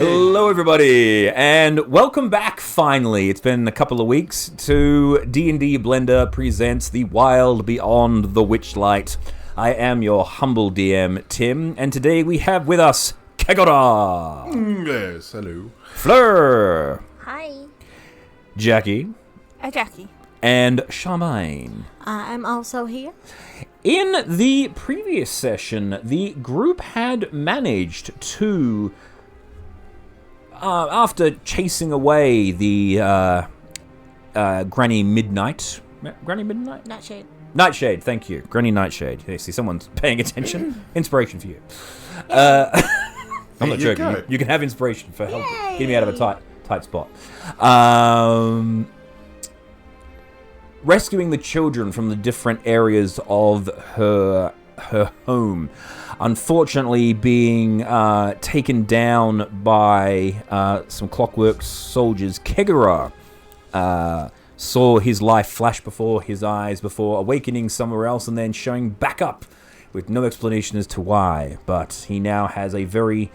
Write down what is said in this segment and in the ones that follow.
Hello, everybody, and welcome back, finally. It's been a couple of weeks to D&D Blender presents The Wild Beyond the Witchlight. I am your humble DM, Tim, and today we have with us Kegora. Yes, hello. Fleur. Hi. Jackie. Jackie. And Charmaine. I'm also here. In the previous session, the group had managed to... after chasing away the Granny Midnight... Granny Midnight? Nightshade. Nightshade, thank you. Granny Nightshade. I see someone's paying attention. Inspiration for you. I'm not joking. You can have inspiration for help getting me out of a tight spot. Rescuing the children from the different areas of her home. Unfortunately, being taken down by some Clockwork soldiers. Kegora saw his life flash before his eyes before awakening somewhere else and then showing back up with no explanation as to why. But he now has a very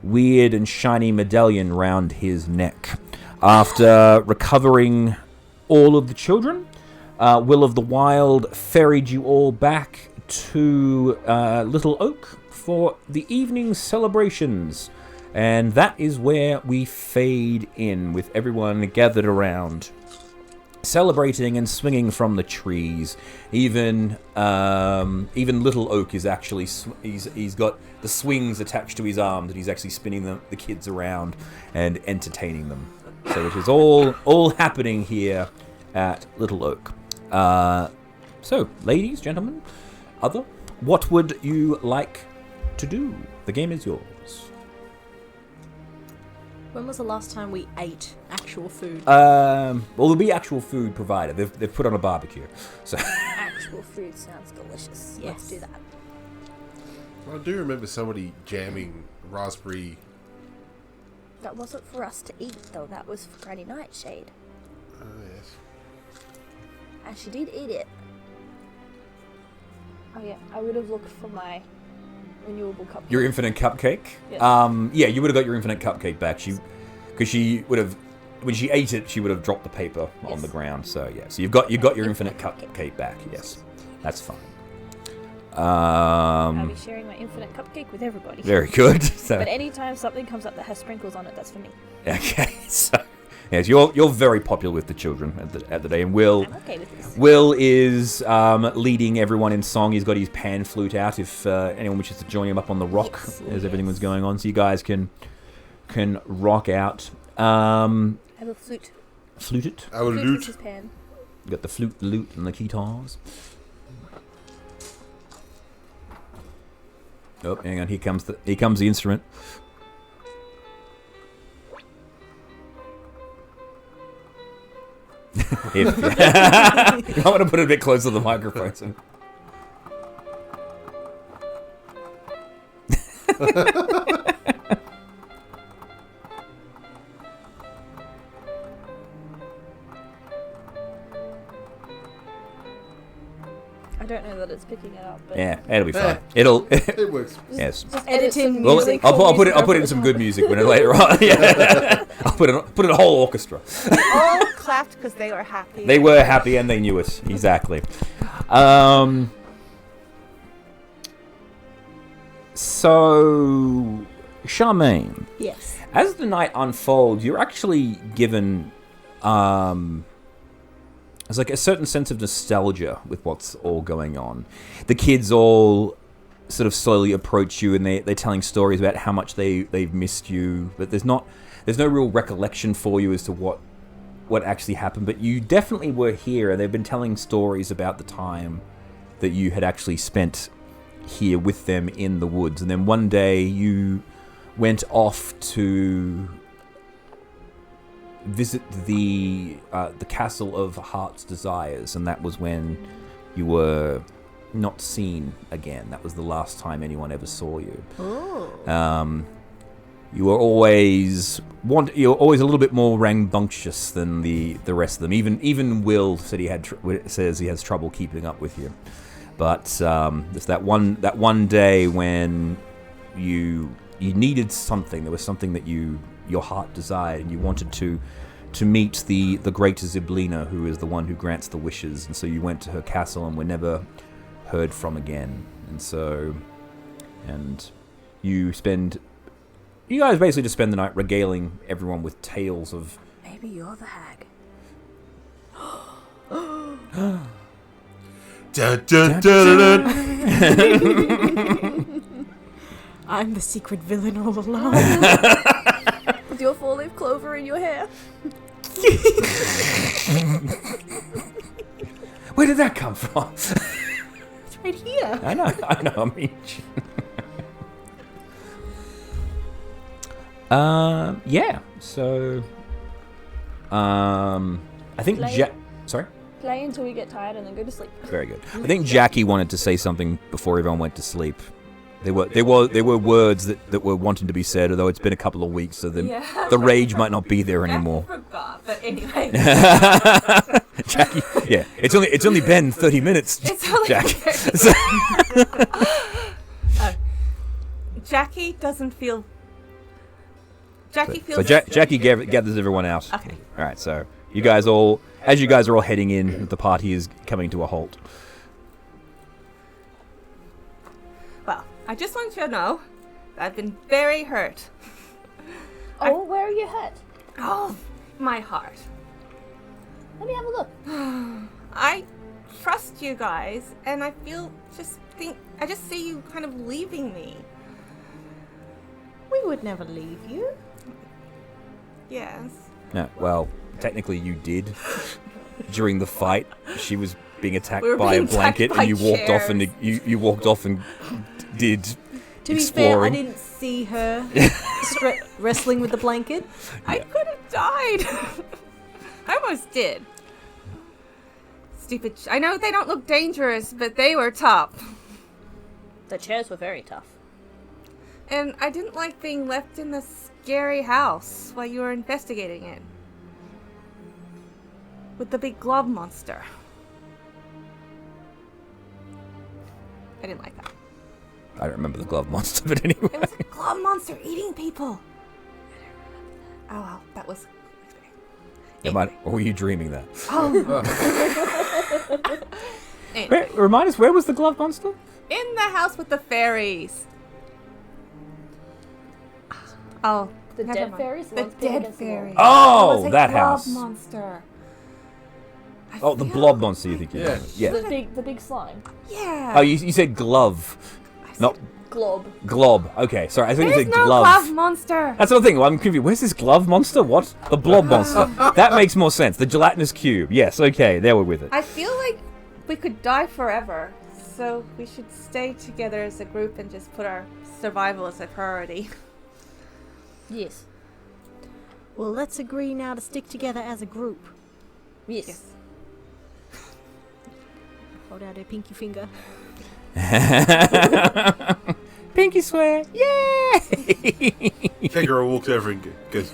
weird and shiny medallion round his neck. After recovering all of the children, Will of the Wild ferried you all back to Little Oak for the evening celebrations. And that is where we fade in with everyone gathered around, celebrating and swinging from the trees. Even Little Oak is actually he's got the swings attached to his arm that he's actually spinning the kids around and entertaining them. So it is all happening here at Little Oak. So, ladies, gentlemen, what would you like to do? The game is yours. When was the last time we ate actual food? Well, there'll be actual food provided. They've put on a barbecue. So Actual food sounds delicious. Yes. Let's do that. I do remember somebody jamming raspberry. That wasn't for us to eat, though. That was for Granny Nightshade. Oh, yes. And she did eat it. Oh, yeah. I would have looked for my renewable cupcake. your infinite cupcake. Yes. Yeah, you would have got your infinite cupcake back. Because she would have, when she ate it, she would have dropped the paper on the ground. So yeah, so you got your infinite cupcake back. Yes, that's fine. I'll be sharing my infinite cupcake with everybody. Very good. So, But anytime something comes up that has sprinkles on it, that's for me. okay, so yes, you're very popular with the children at the day, and Will. I'm okay with this. Will is leading everyone in song. He's got his pan flute out if anyone wishes to join him up on the rock as everything was going on. So you guys can rock out. I have a flute. Flute it. I will Flute loot. is his pan. You got the flute, lute, and the guitars. Oh, hang on. Here comes the instrument. You might want to put it a bit closer to the microphone. So. I don't know that it's picking it up, but Yeah, it'll be fine. It'll. It works. Yes. just Edit in some Well, music. I'll put in some good music when it later on. Yeah. I'll put in a whole orchestra. All clapped because they were happy. They were happy and they knew it. Exactly. So, Charmaine, Yes. as the night unfolds, you're actually given there's like a certain sense of nostalgia with what's all going on. The kids all sort of slowly approach you and they're telling stories about how much they've missed you, but there's no real recollection for you as to what actually happened. But you definitely were here, and they've been telling stories about the time that you had actually spent here with them in the woods. And then one day you went off to visit the castle of Heart's Desires, and that was when you were not seen again. That was the last time anyone ever saw you. Oh. You were always you're always a little bit more rambunctious than the rest of them. Even Will said says he has trouble keeping up with you. But there's that one day when you you needed something. There was something that your heart desired, and you wanted to meet the great Ziblina, who is the one who grants the wishes. And so you went to her castle and were never heard from again. And you guys basically just spend the night regaling everyone with tales of... Maybe you're the hag. Dun, dun, dun, dun. I'm the secret villain all along. With your 4-leaf clover in your hair. Where did that come from? It's right here. I know. I mean... yeah. So... I think Sorry? Play until we get tired and then go to sleep. Very good. I think Jackie wanted to say something before everyone went to sleep. There were words that were wanting to be said, although it's been a couple of weeks, so the rage might not be there anymore. I forgot, but anyway. Jackie, yeah, it's only been 30 minutes. It's only Jackie doesn't feel. Jackie feels. So Jackie gathers everyone out. Okay. All right. So you guys are all heading in, the party is coming to a halt. Well, I just want you to know that I've been very hurt. Oh, where are you hurt? Oh, my heart. Let me have a look. I trust you guys, and I just see you kind of leaving me. We would never leave you. Yes. No, well, technically you did. During the fight, she was being attacked We were by being a blanket, attacked and you by walked off and chairs. you walked off and did To be exploring. fair, I didn't see her wrestling with the blanket. I could have died. I almost did. Stupid. I know they don't look dangerous, but they were tough. The chairs were very tough. And I didn't like being left in the scary house while you were investigating it. With the big glove monster. I didn't like that. I don't remember the glove monster, but anyway. It was a glove monster eating people. Oh well, that was... Or were you dreaming that? Anyway. Remind us, where was the glove monster? In the house with the fairies. Oh, The never dead mind. fairies? The ones being dead against the wall. fairies. Oh, It was a that glove house. monster. I Oh, the feel- blob monster you think you're Yeah. talking about. Yeah. The big slime. Yeah. Oh, you said glove. Not Glob. glob. Okay, sorry, I think you There's said no glove. glove monster. That's what I'm thinking. Well, I'm confused. Where's this glove monster? What? The blob monster. That makes more sense. The gelatinous cube. Yes, okay, there we're with it. I feel like we could die forever, so we should stay together as a group and just put our survival as a priority. Yes. Well, let's agree now to stick together as a group. Yes. Yes. Hold out her pinky finger. Pinky swear. Yay! Kangaroo walks over and goes,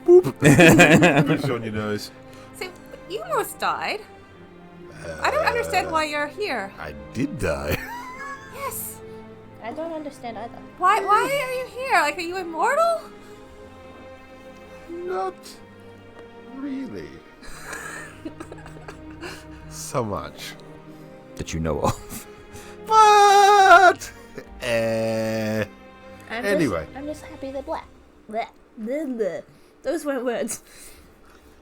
boop. Puts it on your nose. See, you almost died. I don't understand why you're here. I did die. Yes. I don't understand either. Why are you here? Like, are you immortal? Not really. So much. That you know of. But Anyway. I'm just happy they're black. Blech. Bleh, bleh. Those weren't words.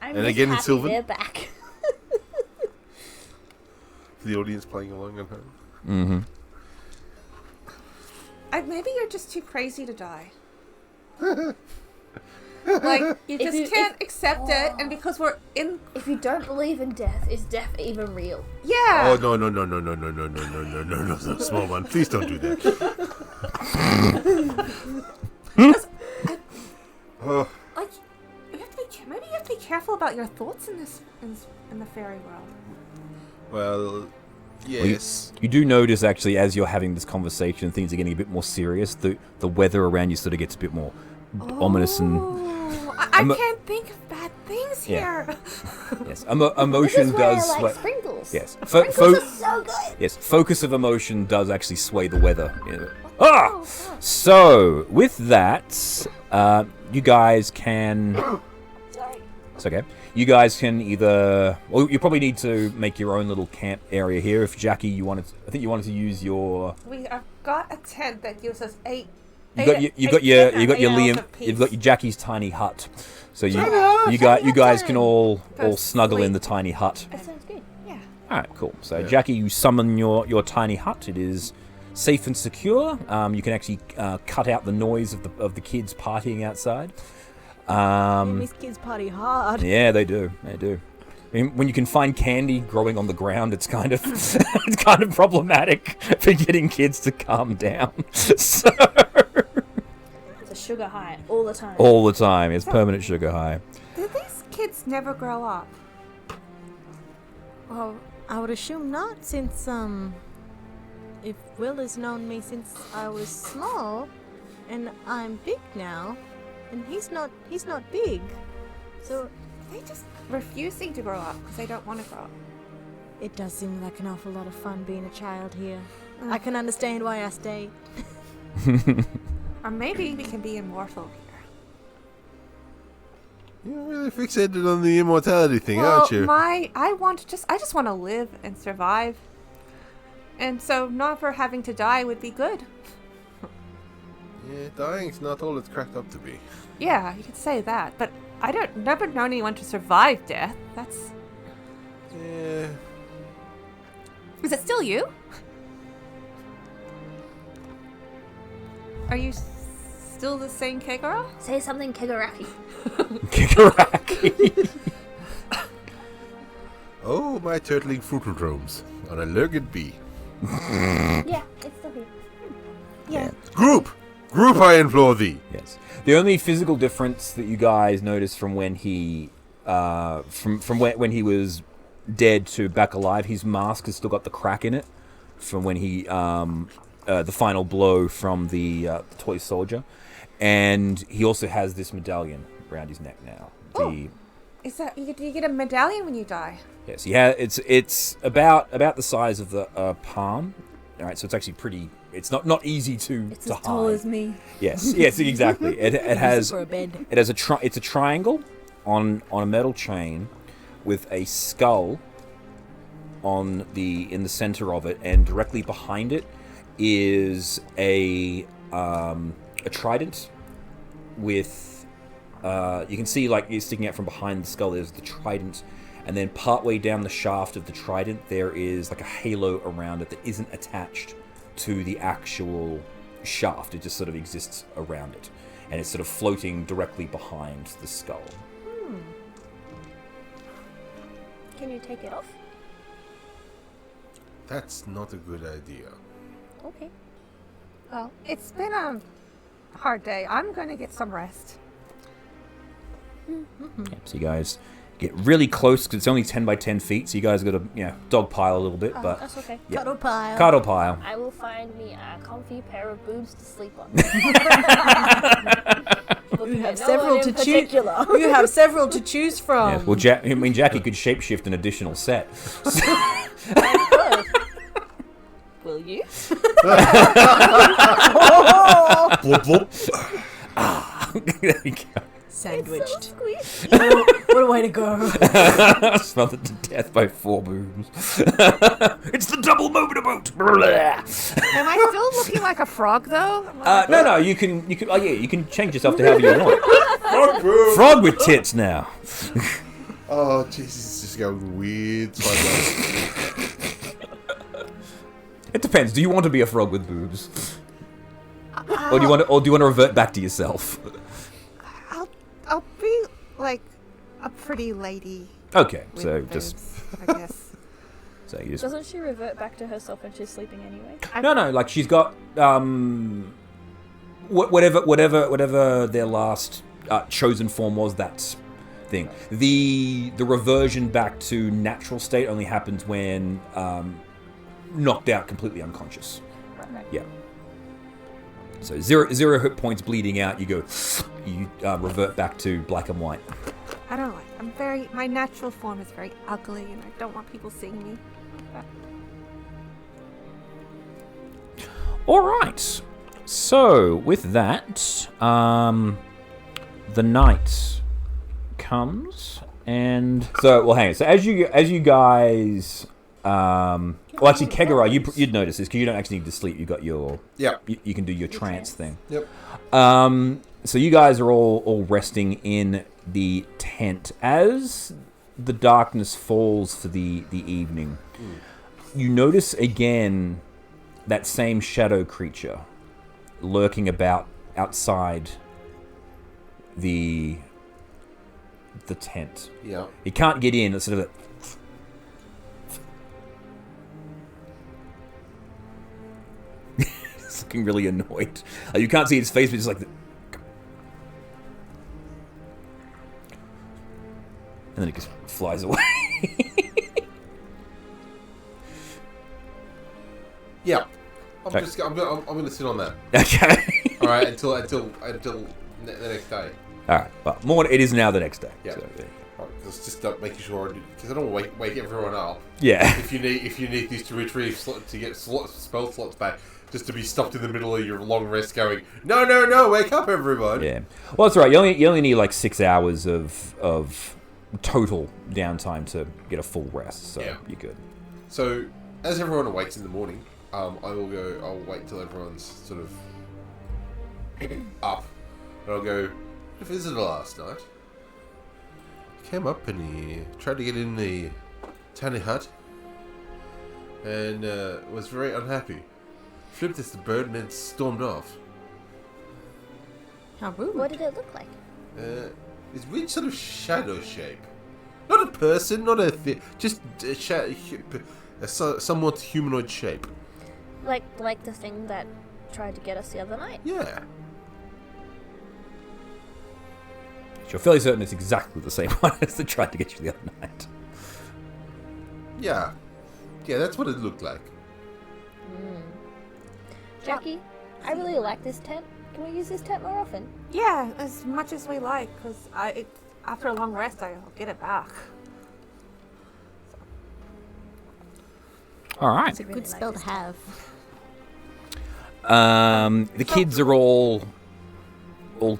I'm And just again in happy Sylvan? they're back. For the audience playing along at home. Mm-hmm. Maybe you're just too crazy to die. Like, you If just you- can't accept it, and because we're in... If you don't believe in death, is death even real? Yeah! Oh no, small one. Please don't do that. Oh, Like, maybe you have to be careful about your thoughts in the fairy world. well, yes. You do notice, actually, as you're having this conversation, things are getting a bit more serious. The weather around you sort of gets a bit more ominous and... I can't think of bad things Yeah. here. Yes, emotion This is why does I sway... like sprinkles. Yes. Sprinkles are so good. Yes, focus of emotion does actually sway the weather Ah! So, with that, you guys can... Sorry. It's okay. You guys can either... Well, you probably need to make your own little camp area here. If Jackie, you wanted... I think you wanted to use your... We have got a tent that gives us eight. You got your Jackie's tiny hut. So you guys can all snuggle in the tiny hut. That sounds good. Yeah. All right, cool. So Jackie, you summon your tiny hut. It is safe and secure. You can actually cut out the noise of the kids partying outside. These kids party hard. Yeah, they do. They do. I mean, when you can find candy growing on the ground, it's kind of it's kind of problematic for getting kids to calm down. So It's a sugar high all the time. all the time, it's permanent sugar high. Do these kids never grow up? Well, I would assume not, since if Will has known me since I was small, and I'm big now, and he's not big, so They just refusing to grow up because they don't want to grow up. it does seem like an awful lot of fun being a child here. I can understand why I stay. Or maybe we can be immortal here. You're really fixated on the immortality thing, Well, aren't you? I just want to live and survive. And so never having to die would be good. Yeah, dying's not all it's cracked up to be. Yeah, you could say that, but I don't never known anyone to survive death. That's Yeah. Is it still you? Are you still the same K-girl? Say something Kigaraki. Kikaraki. Oh, my turtling fruitodromes on a lurgid bee. Yeah, it's still here. Yeah. Group, I implore thee. Yes. The only physical difference that you guys noticed from when he, when he was dead to back alive, his mask has still got the crack in it from when he, the final blow from the toy soldier, and he also has this medallion around his neck now. The Is that do you get a medallion when you die? Yes, yeah, it's about the size of the palm. All right, so it's actually pretty. It's not easy to It's to as tall hide. as me. Yes, yes, exactly. It has For a bed. it has it's a triangle on a metal chain with a skull in the center of it, and directly behind it is a trident with you can see like it's sticking out from behind the skull. There's the trident, and then partway down the shaft of the trident there is like a halo around it that isn't attached to the actual shaft. It just sort of exists around it, and it's sort of floating directly behind the skull. Can you take it off? That's not a good idea. Okay. Well, it's been a hard day. I'm going to get some rest. Yeah, so you guys get really close because it's only 10 by 10 feet, so you guys got to dog pile a little bit, but That's okay. yeah. Cuddle pile. Cuddle pile. I will find me a comfy pair of boobs to sleep on. You have No several one to in choose. particular. You have several to choose from. Yeah, well, Jackie could shapeshift an additional set. Will you? Blub, blub. There you go. Sandwiched. Squishy. What a way to go. Smothered to death by 4 boobs. It's the double motorboat. Am I still looking like a frog though? No, you can you can change yourself to however you want. Frog boo. Frog with tits now. Oh, Jesus, it's just going weird. It depends. Do you want to be a frog with boobs, or do you want to revert back to yourself? I'll be like a pretty lady. Okay, with so boobs, just I guess. so you just Doesn't she revert back to herself when she's sleeping anyway? no, like she's got whatever their last chosen form was. That thing. The reversion back to natural state only happens when knocked out, completely unconscious. Right. Yeah. So zero hit points, bleeding out. You revert back to black and white. I don't like. My natural form is very ugly, and I don't want people seeing me. All right. So, with that, the night comes, and so hang on. So as you guys, well, actually, Kegara, you'd notice this because you don't actually need to sleep. You got your you can do your trance thing. Yep. So you guys are all resting in the tent as the darkness falls for the evening. You notice again that same shadow creature lurking about outside the tent. Yeah. He can't get in. It's sort of he's looking really annoyed. You can't see his face, but it's like and then it just flies away. Yeah. I'm gonna sit on that. Okay. All right, until the next day. All right. Well, it is now the next day. Yeah. So, It's just making sure because I don't want to wake everyone up. yeah. If you need these to retrieve to get spell slots back, just to be stopped in the middle of your long rest, going no, wake up everyone. Yeah. Well, that's all right. You only need like 6 hours of total downtime to get a full rest. So you're good. So as everyone awakes in the morning, I'll wait till everyone's sort of up, and I'll go. A visitor last night came up and he tried to get in the tiny hut and was very unhappy. Flipped us the bird and then stormed off. How rude. What did it look like? This weird sort of shadow shape. Not a person, not a just a somewhat humanoid shape. Like the thing that tried to get us the other night. Yeah. You're fairly certain it's exactly the same one as that tried to get you the other night. Yeah. Yeah, that's what it looked like. Jackie, I really like this tent. Can we use this tent more often? Yeah, as much as we like, because after a long rest, I'll get it back. All right. It's a good spell to have. The kids are all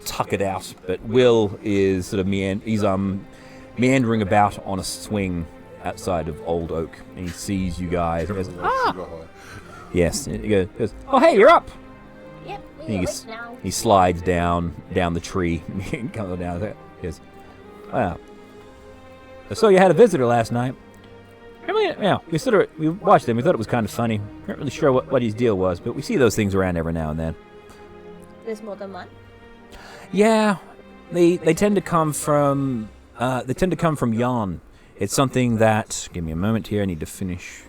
tuckered out, but Will is sort of meandering about on a swing outside of Old Oak, and he sees you guys. And goes, yes. And he goes, oh hey, you're up. Yep, He we're gets- awake now. He slides down the tree. Comes down there. He goes, wow. I saw you had a visitor last night. Really, yeah, we watched him. We thought it was kind of funny. Weren't really sure what his deal was, but we see those things around every now and then. There's more than one. Yeah, they tend to come from Yon. It's something that. Give me a moment here. I need to finish.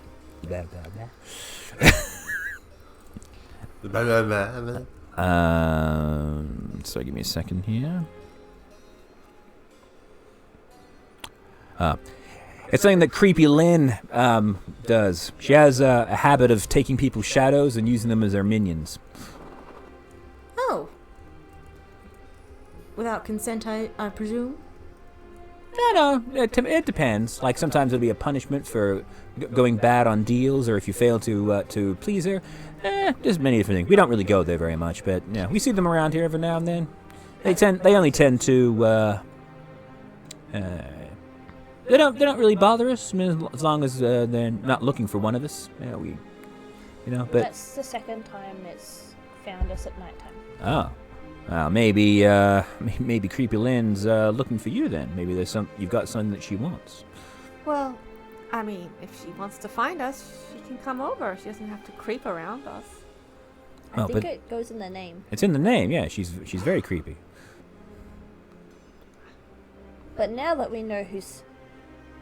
Blah, blah, blah. So give me a second here. It's something that Creepy Lynn does. She has a habit of taking people's shadows and using them as their minions. Oh. Without consent, I presume? No, it depends. Like sometimes it'll be a punishment for going bad on deals, or if you fail to please her. There's many different things. We don't really go there very much, but yeah, we see them around here every now and then. They only tend to. They don't really bother us. I mean, as long as they're not looking for one of us. Yeah, But That's the second time it's found us at nighttime. oh. Well, maybe Creepy Lynn's looking for you then. Maybe you've got something that she wants. Well, I mean, if she wants to find us, she can come over. She doesn't have to creep around us. I think it goes in the name. It's in the name, yeah. She's very creepy. But now that we know who's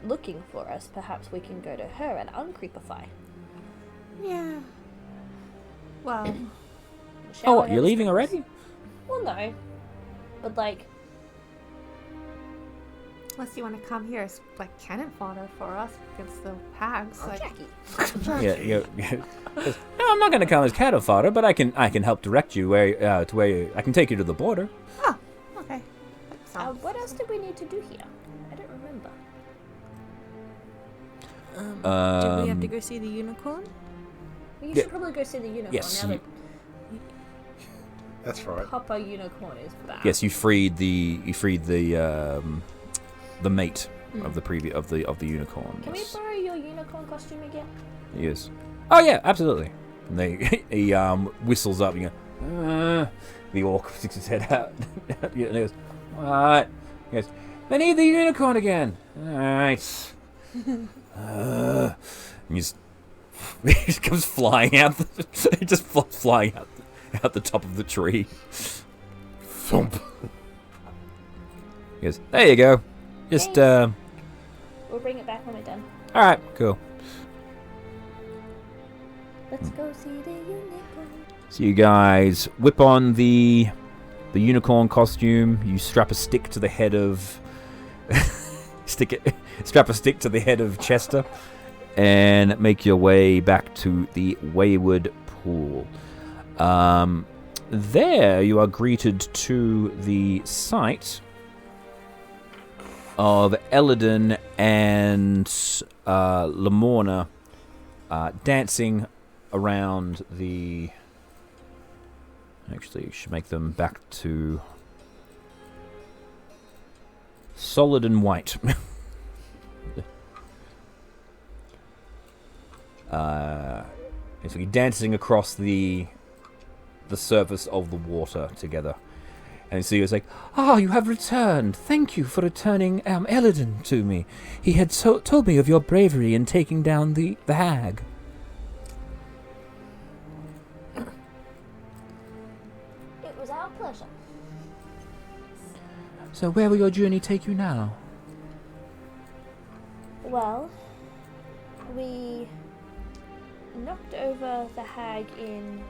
looking for us, perhaps we can go to her and uncreepify. Yeah. Well, Oh, what, you're leaving already? Well, no. But like, unless you want to come here as like cannon fodder for us against the hags. oh, Like, Jackie. Yeah. No, I'm not going to come as cattle fodder, but I can help direct you I can take you to the border. oh, okay. Sounds What else did we need to do here? I don't remember. Did we have to go see the unicorn? Well, you Yeah. should probably go see the unicorn Yes, now you- That's right. Papa Unicorn is back. Yes, you freed the mate of the unicorn. Can we borrow your unicorn costume again? Yes. Oh yeah, absolutely. And he whistles up. And you go, the orc sticks his head out. And he goes, what? He goes, I need the unicorn again. All right. And he just comes flying out. He just flying out the top of the tree. Thump. He goes, there you go. Just We'll bring it back when we're done. all right, cool. Let's go see the unicorn. So you guys whip on the unicorn costume. You strap a stick to the head of strap a stick to the head of Chester, and make your way back to the Wayward Pool. There you are greeted to the sight of Eladin and Lamorna dancing around the... Actually, you should make them back to solid and white. So you're dancing across the surface of the water together. And so he was like, you have returned. Thank you for returning Eladin to me. He had told me of your bravery in taking down the hag. It was our pleasure. So where will your journey take you now? Well, we knocked over the hag in...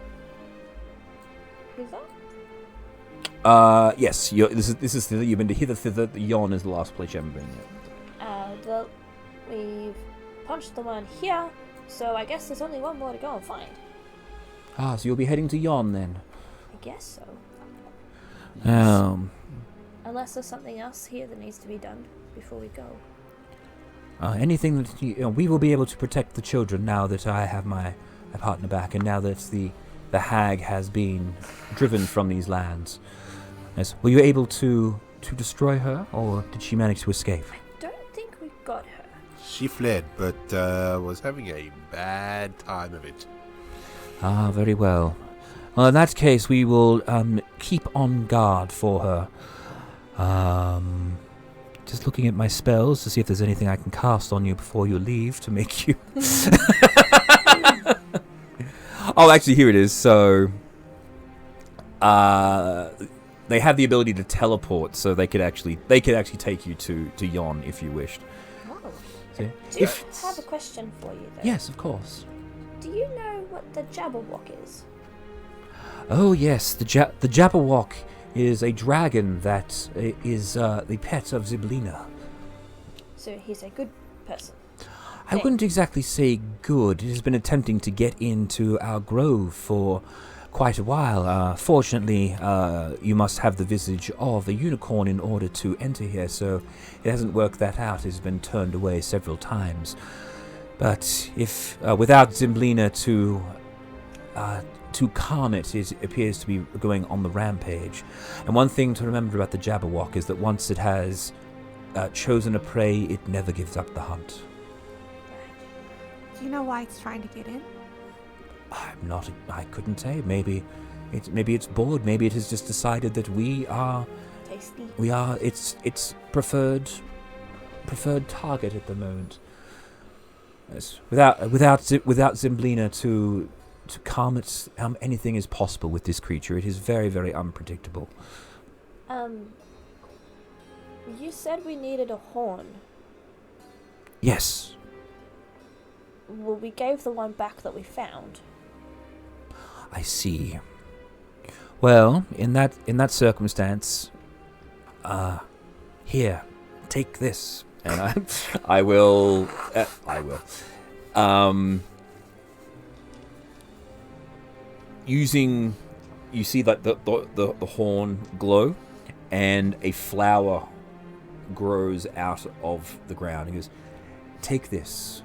Who's that? Yes. This is you've been to hither thither. Yon is the last place you've ever been yet. We've punched the one here, so I guess there's only one more to go and find. So you'll be heading to Yon then. I guess so. Unless there's something else here that needs to be done before we go. Anything that we will be able to protect the children now that I have my partner back, and now that the hag has been driven from these lands. Yes. Were you able to destroy her, or did she manage to escape? I don't think we got her. She fled, but was having a bad time of it. Very well. Well, in that case, we will keep on guard for her. Just looking at my spells to see if there's anything I can cast on you before you leave to make you... Oh, actually, here it is. So, they have the ability to teleport, so they could actually take you to Yon if you wished. Oh. So, I have a question for you, though. Yes, of course. Do you know what the Jabberwock is? Oh yes, the Jabberwock is a dragon that is the pet of Zyblina. So he's a good person. I wouldn't exactly say good. It has been attempting to get into our grove for quite a while. Fortunately, you must have the visage of a unicorn in order to enter here, so it hasn't worked that out. It has been turned away several times. But if without Zyblina to calm it, it appears to be going on the rampage. And one thing to remember about the Jabberwock is that once it has chosen a prey, it never gives up the hunt. Do you know why it's trying to get in? I couldn't say. Maybe it's bored. Maybe it has just decided that we are Tasty. its preferred target at the moment. Yes. Without Zyblina to calm it, anything is possible with this creature. It is very, very unpredictable. You said we needed a horn. Yes. Well, we gave the one back that we found. I see. Well, in that circumstance, here, take this, and I will. Using, you see that the horn glow, and a flower grows out of the ground. He goes, "Take this.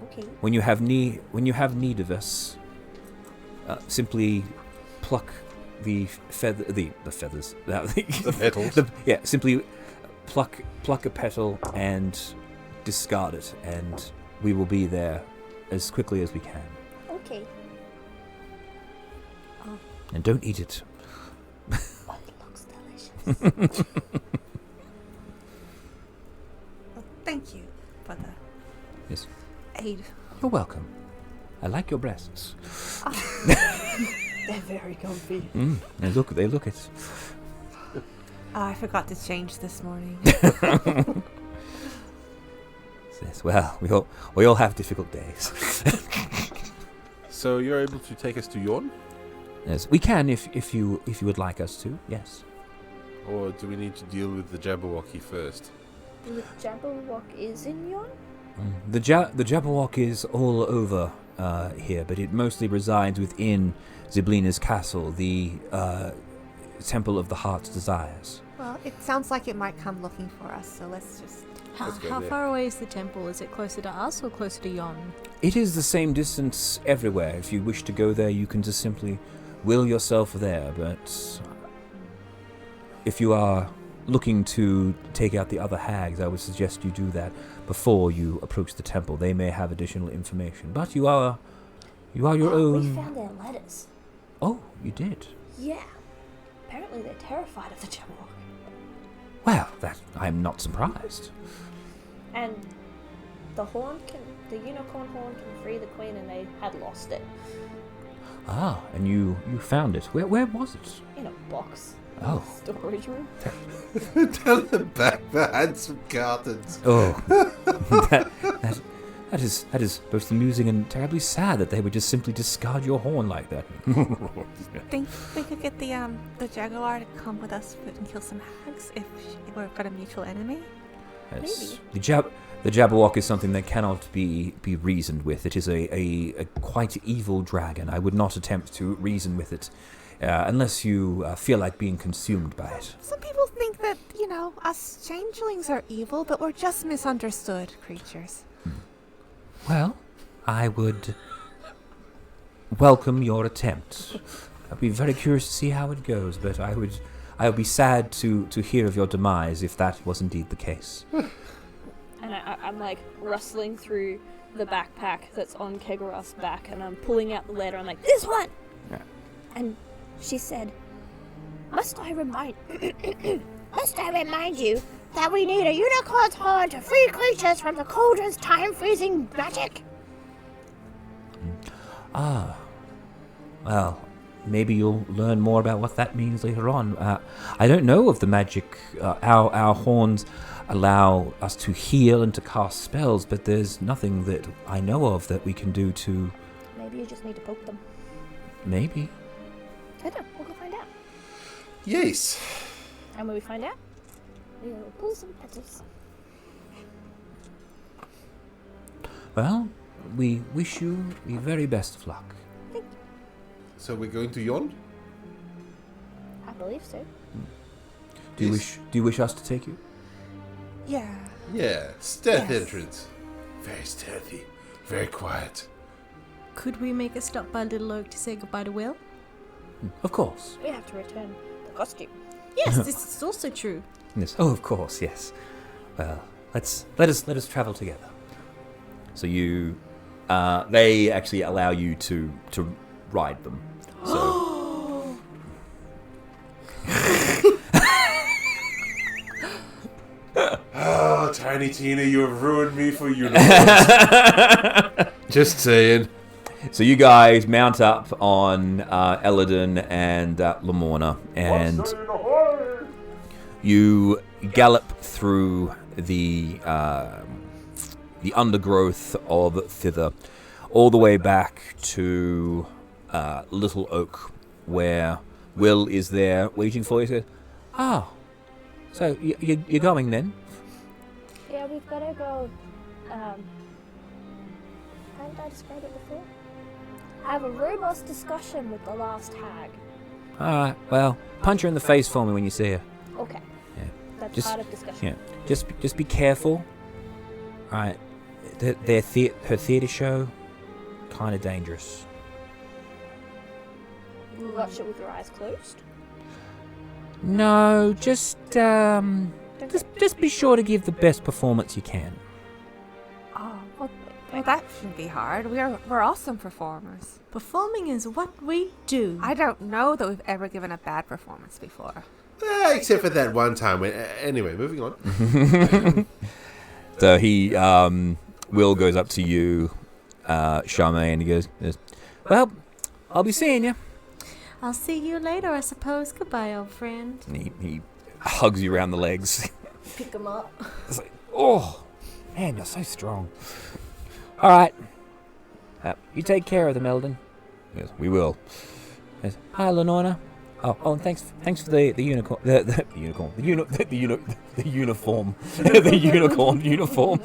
Okay. When you have need of us, simply pluck the feathers. The petals. Simply pluck a petal and discard it, and we will be there as quickly as we can. Okay. And don't eat it. Oh, it looks delicious. Well, thank you for the Yes. aid. You're welcome. I like your breasts. They're very comfy. They look it. Oh, I forgot to change this morning. Yes, well, we all have difficult days. So you're able to take us to Yon? Yes, we can if you would like us to. Yes. Or do we need to deal with the Jabberwocky first? The Jabberwock is in Yon? The Jabberwock is all over here, but it mostly resides within Ziblina's castle, the Temple of the Heart's Desires. Well, it sounds like it might come looking for us, so let's just... Let's go How there. far away is the temple? Is it closer to us or closer to Yon? It is the same distance everywhere. If you wish to go there, you can just simply will yourself there, but if you are looking to take out the other hags, I would suggest you do that before you approach the temple. They may have additional information, but you are your We own. found their letters. Oh, you did. Yeah. Apparently they're terrified of the Jabberwock. Well, that I'm not surprised. And the unicorn horn can free the queen, and they had lost it Ah, and you found it. Where was it? in a box. Oh. Storage room. Down the back behind some cartons. Oh, that is both amusing and terribly sad that they would just simply discard your horn like that. Think we could get the Jaguar to come with us and kill some hags if we've got a mutual enemy? Yes. The Jabberwock is something that cannot be reasoned with. It is a quite evil dragon. I would not attempt to reason with it unless you feel like being consumed by it. Some people think that, us changelings are evil, but we're just misunderstood creatures. Well, I would welcome your attempt. I'd be very curious to see how it goes, but I would be sad to hear of your demise if that was indeed the case. And I'm like rustling through the backpack that's on Kegaras's back, and I'm pulling out the letter. I'm like, this one! Yeah. And she said, Must I remind you that we need a unicorn's horn to free creatures from the cauldron's time-freezing magic? Ah. Well, maybe you'll learn more about what that means later on. I don't know of the magic. Our horns allow us to heal and to cast spells, but there's nothing that I know of that we can do to... Maybe you just need to poke them. Maybe. I don't know. We'll go find out. Yes. And when we find out, we'll pull some petals. Well, we wish you the very best of luck. So we're going to Yon? I believe so. Do you wish us to take you? Yeah. Yeah, stealth Yes. entrance. Very stealthy, very quiet. Could we make a stop by Little Oak to say goodbye to Will? Of course. We have to return the costume. Yes, this is also true. Yes. Oh, of course. Yes. Well, let us travel together. So you, they actually allow you to ride them. So. Oh, Tiny Tina, you have ruined me for unicorns. Just saying. So you guys mount up on Eladin and Lamorna, and you gallop through the undergrowth of thither, all the way back to Little Oak, where Will is there waiting for you. He says, "Ah, so you're going then?" Yeah, we've got to go. How did I describe it before? Have a robust discussion with the last hag. All right. Well, punch her in the face for me when you see her. Okay. Yeah. That's Just- part of discussion. Yeah. Just be careful. All right. Her theater show, kind of dangerous. watch it with your eyes closed? No, just be sure to give the best performance you can. Oh, well, that shouldn't be hard. We're awesome performers. Performing is what we do. I don't know that we've ever given a bad performance before. Except for that one time. Anyway, moving on. So he, Will goes up to you, Charmaine, and he goes, well, I'll be seeing you. I'll see you later, I suppose. Goodbye, old friend. And he hugs you around the legs. Pick him up. It's like, oh, man, you're so strong. All right. You take care of them, Eldon. Yes, we will. Yes. Hi, Lenora. Oh, and thanks for the unicorn, the unicorn, the uniform, the unicorn uniform.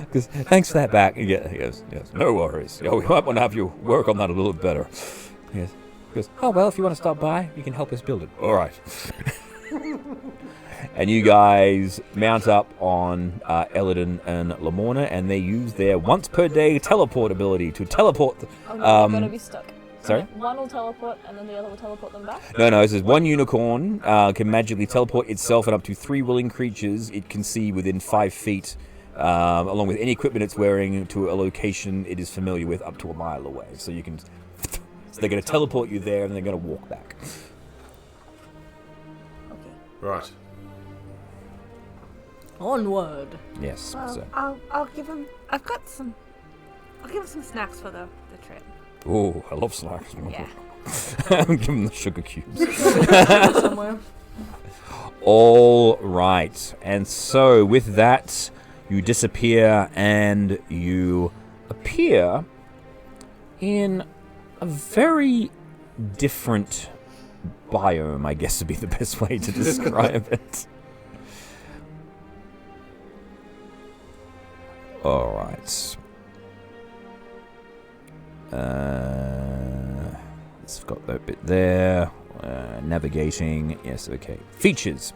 Because thanks for that back. Yes, no worries. We might want to have you work on that a little bit better. Yes. Because if you want to stop by, you can help us build it. All right. And you guys mount up on Eladin and Lamorna, and they use their once per day teleport ability to teleport. They're gonna be stuck. Sorry? One will teleport, and then the other will teleport them back? No, it says one unicorn can magically teleport itself and up to 3 willing creatures it can see within 5 feet, along with any equipment it's wearing, to a location it is familiar with up to a mile away. So you can... So they're going to teleport you there, and they're going to walk back. Okay. Right. Onward. Yes. Well, So. I'll give him. I'll give him some snacks for the trip. Oh, I love snacks. Yeah. Give them the sugar cubes. Somewhere. All right. And so with that, you disappear and you appear in a very different biome, I guess would be the best way to describe it. All right. It's got that bit there. Navigating. Yes, okay. Features.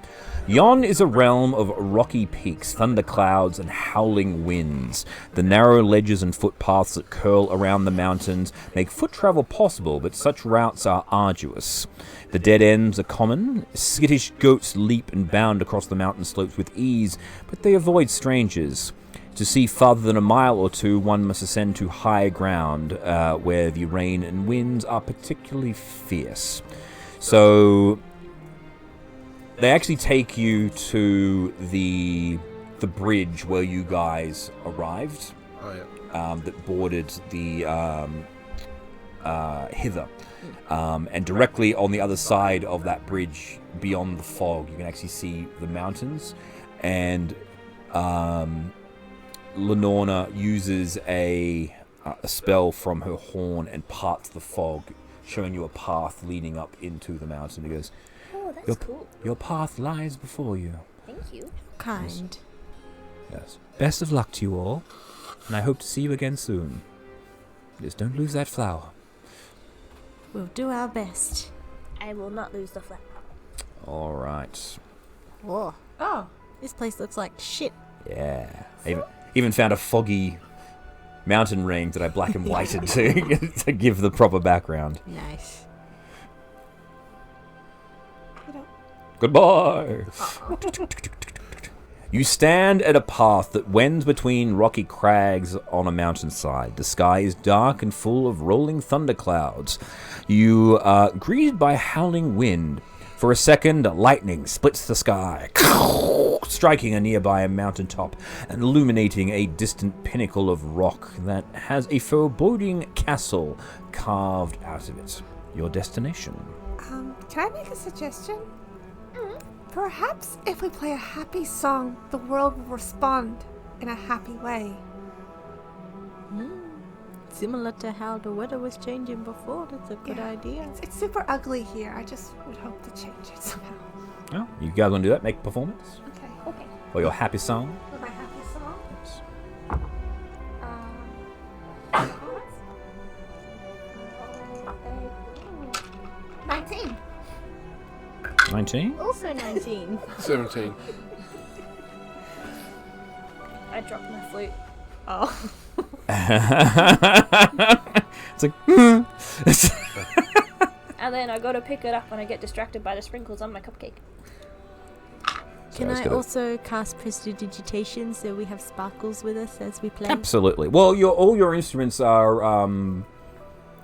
Yon is a realm of rocky peaks, thunderclouds, and howling winds. The narrow ledges and footpaths that curl around the mountains make foot travel possible, but such routes are arduous. The dead ends are common. Skittish goats leap and bound across the mountain slopes with ease, but they avoid strangers. To see farther than a mile or two, one must ascend to high ground, where the rain and winds are particularly fierce. So they actually take you to the bridge where you guys arrived. Oh, yeah. That bordered the hither. And directly on the other side of that bridge, beyond the fog, you can actually see the mountains. And Lenora uses a spell from her horn and parts the fog, showing you a path leading up into the mountain. He goes, Oh, that's cool. Your path lies before you. Thank you. Kind. Yes. Best of luck to you all, and I hope to see you again soon. Just don't lose that flower. We'll do our best. I will not lose the flower. All right. Whoa. Oh, This place looks like shit. Yeah. I even found a foggy mountain ring that I black and whited to give the proper background. Nice. Goodbye. You stand at a path that wends between rocky crags on a mountainside. The sky is dark and full of rolling thunderclouds. You are greeted by a howling wind. For a second, lightning splits the sky, striking a nearby mountaintop and illuminating a distant pinnacle of rock that has a foreboding castle carved out of it. Your destination. can I make a suggestion? Perhaps if we play a happy song, the world will respond in a happy way. Similar to how the weather was changing before. That's a good idea. It's super ugly here. I just would hope to change it somehow. Oh, you guys want to do that? Make a performance? Okay. Or your happy song? For my happy song. Yes. 19. 19? Also 19. 17. I dropped my flute. Oh. It's like, And then I go to pick it up and I get distracted by the sprinkles on my cupcake. Can I also cast prestidigitation so we have sparkles with us as we play? Absolutely. Well, all your instruments are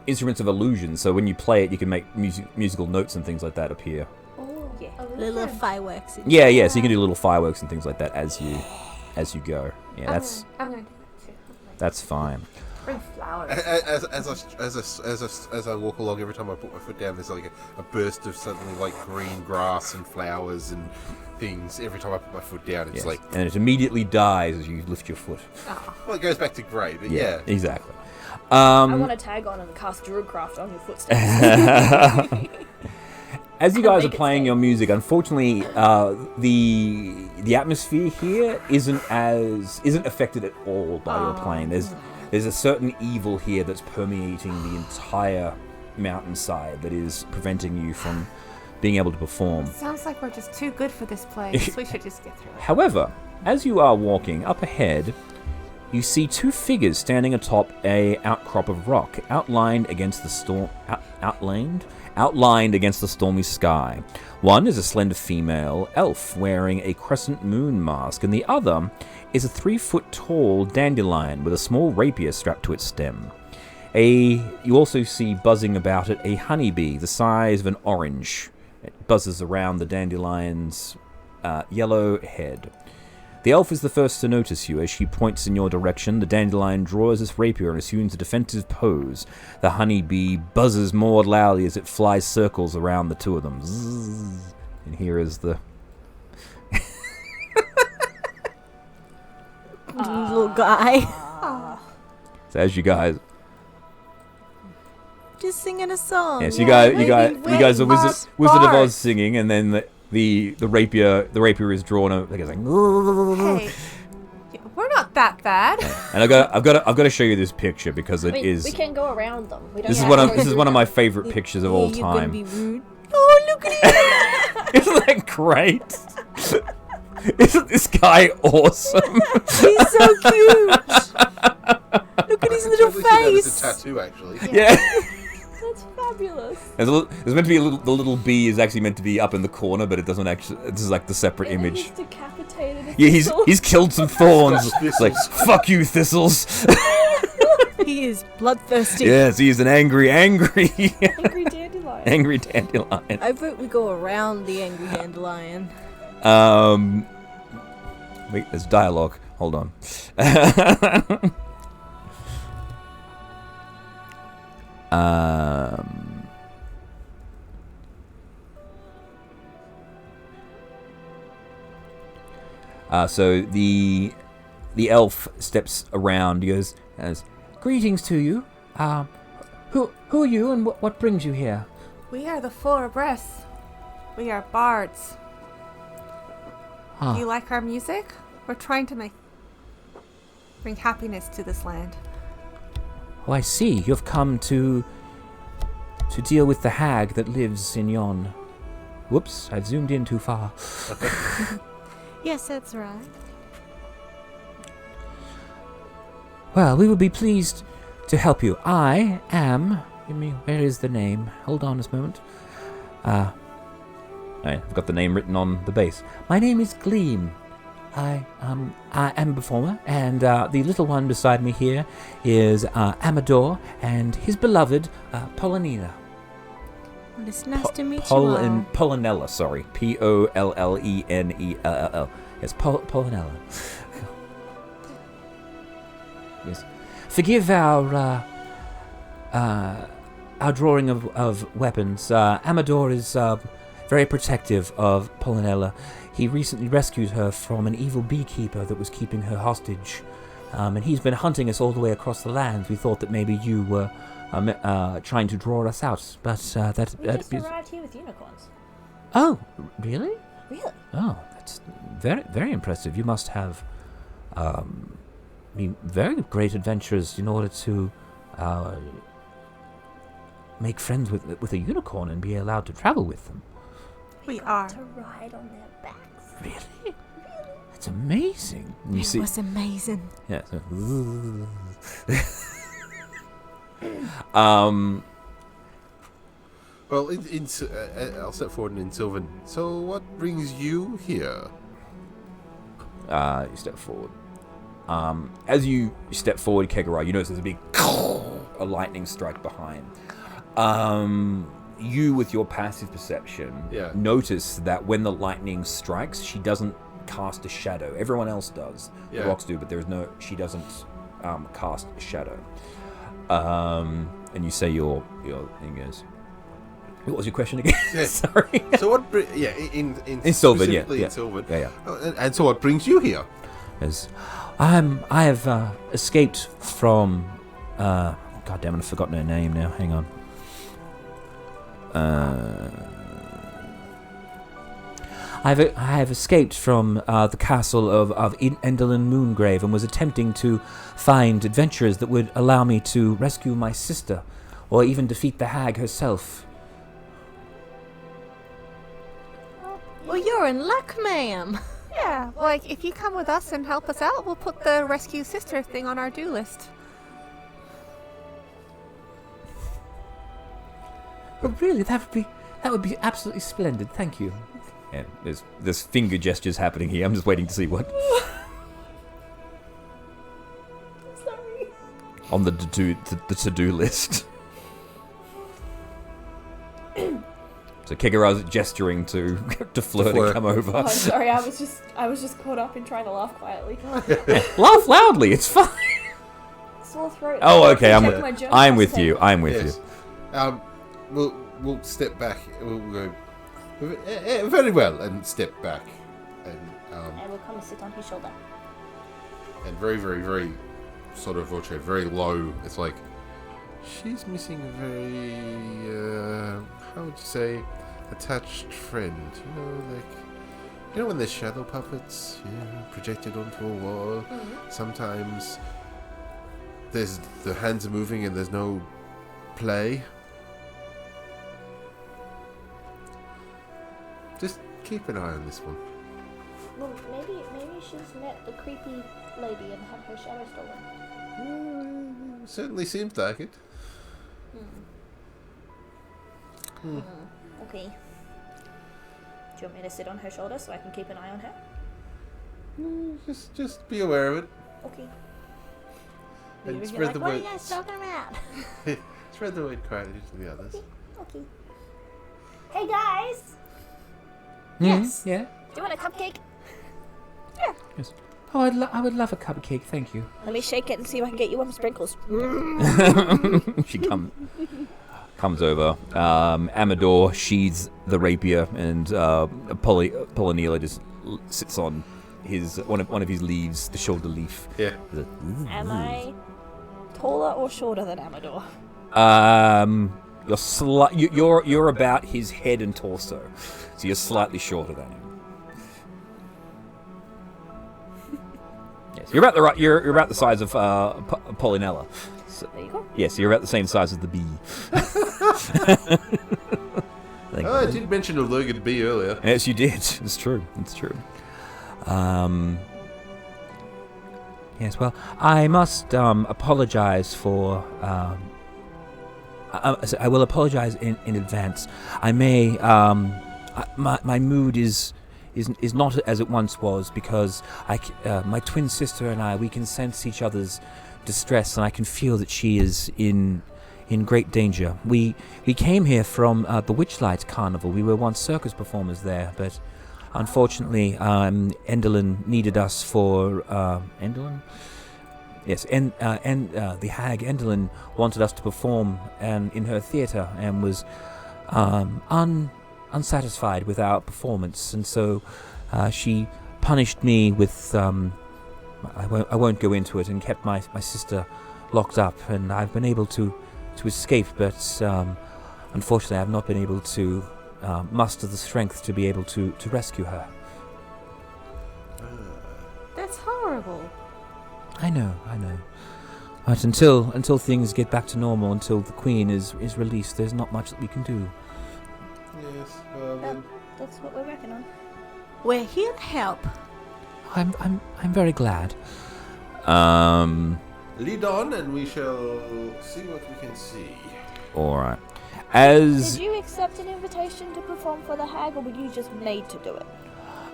instruments of illusion, so when you play it, you can make musical notes and things like that appear. Oh, Yeah. Little fireworks. Yeah, so you can do little fireworks and things like that as you go. Yeah, I'm gonna do that too. that's fine. Bring flowers. As I walk along, every time I put my foot down, there's like a burst of suddenly like green grass and flowers and things. Every time I put my foot down, it's Yes. like, And it immediately dies as you lift your foot. well, it goes back to grey, but yeah. Exactly. I want to tag on and cast Druidcraft on your footsteps. As you guys are Make it playing stay. your music, unfortunately, the atmosphere here isn't affected at all by your playing. There's a certain evil here that's permeating the entire mountainside that is preventing you from being able to perform. Sounds like we're just too good for this place. We should just get through it. However, as you are walking up ahead, you see two figures standing atop a outcrop of rock, outlined against the stormy sky. One is a slender female elf wearing a crescent moon mask, and the other is a 3-foot-tall dandelion with a small rapier strapped to its stem. You also see buzzing about it a honeybee the size of an orange. It buzzes around the dandelion's yellow head. The elf is the first to notice you. As she points in your direction, the dandelion draws its rapier and assumes a defensive pose. The honeybee buzzes more loudly as it flies circles around the two of them. Zzz. And here is the... Little guy. So as you guys... Just singing a song. Yes, you guys are Wizard of Oz bards. singing, and then the rapier is drawn. Like it's like... Hey, we're not that bad. And I've got to show you this picture because it is. We can go around them. We don't This is have one to of go this is through one of them. my favorite pictures of all You're gonna time. be rude. Oh, look at him. Isn't that great? Isn't this guy awesome? He's so cute. Look at his little Totally see that as face. a tattoo, actually. Yeah. That's fabulous. There's meant to be the little bee is actually meant to be up in the corner, but it doesn't actually. This is like the separate And then image. He's decapitated. a Yeah, thistle. he's killed some thorns. It's like fuck you, thistles. He is bloodthirsty. Yes, he's an angry Angry dandelion. angry dandelion. I vote we go around the angry dandelion. Wait, there's dialogue. Hold on. So the elf steps around. He goes, "Greetings to you. Who are you, and what brings you here?" We are the Four Abreast. We are bards. Ah. Do you like our music? We're trying to bring happiness to this land. Oh, I see. You've come to deal with the hag that lives in yon. Whoops, I've zoomed in too far. Yes, that's right. Well, we will be pleased to help you. I am... where is the name? Hold on a moment. I've got the name written on the base. My name is Gleam. I am a performer, and the little one beside me here is Amador and his beloved Pollenina. Well, it's nice to meet you all. Pollenella, sorry. Pollenell. Yes, Pollenella. Yes. Forgive our drawing of weapons. Amador is very protective of Pollenella. He recently rescued her from an evil beekeeper that was keeping her hostage. And he's been hunting us all the way across the lands. We thought that maybe you were trying to draw us out, but We just arrived here with unicorns. Oh, really? Really? Oh, that's very, very impressive. You must have very great adventures in order to make friends with a unicorn and be allowed to travel with them. We are. To ride on their backs. Really? That's amazing. You It see, was amazing. yeah. So, Well, I'll step forward in Sylvan. So, what brings you here? You step forward. As you step forward, Kegara, you notice there's a big a lightning strike behind. You, with your passive perception, notice that when the lightning strikes, she doesn't cast a shadow. Everyone else does. The rocks do, but she doesn't cast a shadow. And you say your thing is. What was your question again? Yeah. Sorry. So what? In Sylvan, yeah. in Sylvan. Yeah. And so what brings you here? Yes, I have escaped from. God damn it! I've forgotten her name now. Hang on. I have escaped from the castle of Endelin Moongrave and was attempting to find adventurers that would allow me to rescue my sister, or even defeat the hag herself. Well, you're in luck, ma'am. Yeah, like if you come with us and help us out, we'll put the rescue sister thing on our do list. Oh, really? That would be absolutely splendid. Thank you. And there's finger gestures happening here. I'm just waiting to see what. Sorry. On the to-do list. So Kegara's gesturing to Fleur to come over. Oh, sorry, I was just caught up in trying to laugh quietly. Laugh loudly. It's fine. Sore throat. Oh, okay. I'm with you. Yes. We'll step back. We'll go. Very well, and step back, and I will come and sit on his shoulder. And very, very, very sort of voce, very low. It's like she's missing a very how would you say, attached friend. You know when there's shadow puppets, projected onto a wall. Mm-hmm. Sometimes the hands are moving and there's no play. Just keep an eye on this one. Well, maybe she's met the creepy lady and had her shadow stolen. Certainly seems like it. Okay. Do you want me to sit on her shoulder so I can keep an eye on her? Just be aware of it. Okay. And spread the What are word. you guys talking about? Spread the word quietly to the others. Okay. Hey guys! Yes. Yeah. Do you want a cupcake? Yes. Oh, I would love a cupcake, thank you. Let me shake it and see if I can get you one sprinkles. She comes over. Amador sheathes the rapier, and Polynela just sits on his one of his leaves, the shoulder leaf. Yeah. Am I taller or shorter than Amador? You're about his head and torso, so you're slightly shorter than him. Yes, you're about the size of Polynella. So, There you go. yes, you're about the same size as the bee. I did mention a legged bee earlier. Yes, you did. It's true. It's true. Yes, well, I must apologize for. I will apologize in advance. I may. My mood is not as it once was because my twin sister and I, we can sense each other's distress, and I can feel that she is in great danger. We came here from the Witchlight Carnival. We were once circus performers there, but unfortunately, Endelin needed us for Endelin. Yes, and the hag Endelin wanted us to perform in her theatre and was unsatisfied with our performance, and so she punished me with I won't go into it, and kept my sister locked up, and I've been able to escape, but unfortunately I've not been able to muster the strength to be able to rescue her. That's horrible. I know. But until things get back to normal, until the Queen is released, there's not much that we can do. Yes, well then. That's what we're working on. We're here to help. I'm very glad. lead on, and we shall see what we can see. All right. As Did you accept an invitation to perform for the hag, or were you just made to do it?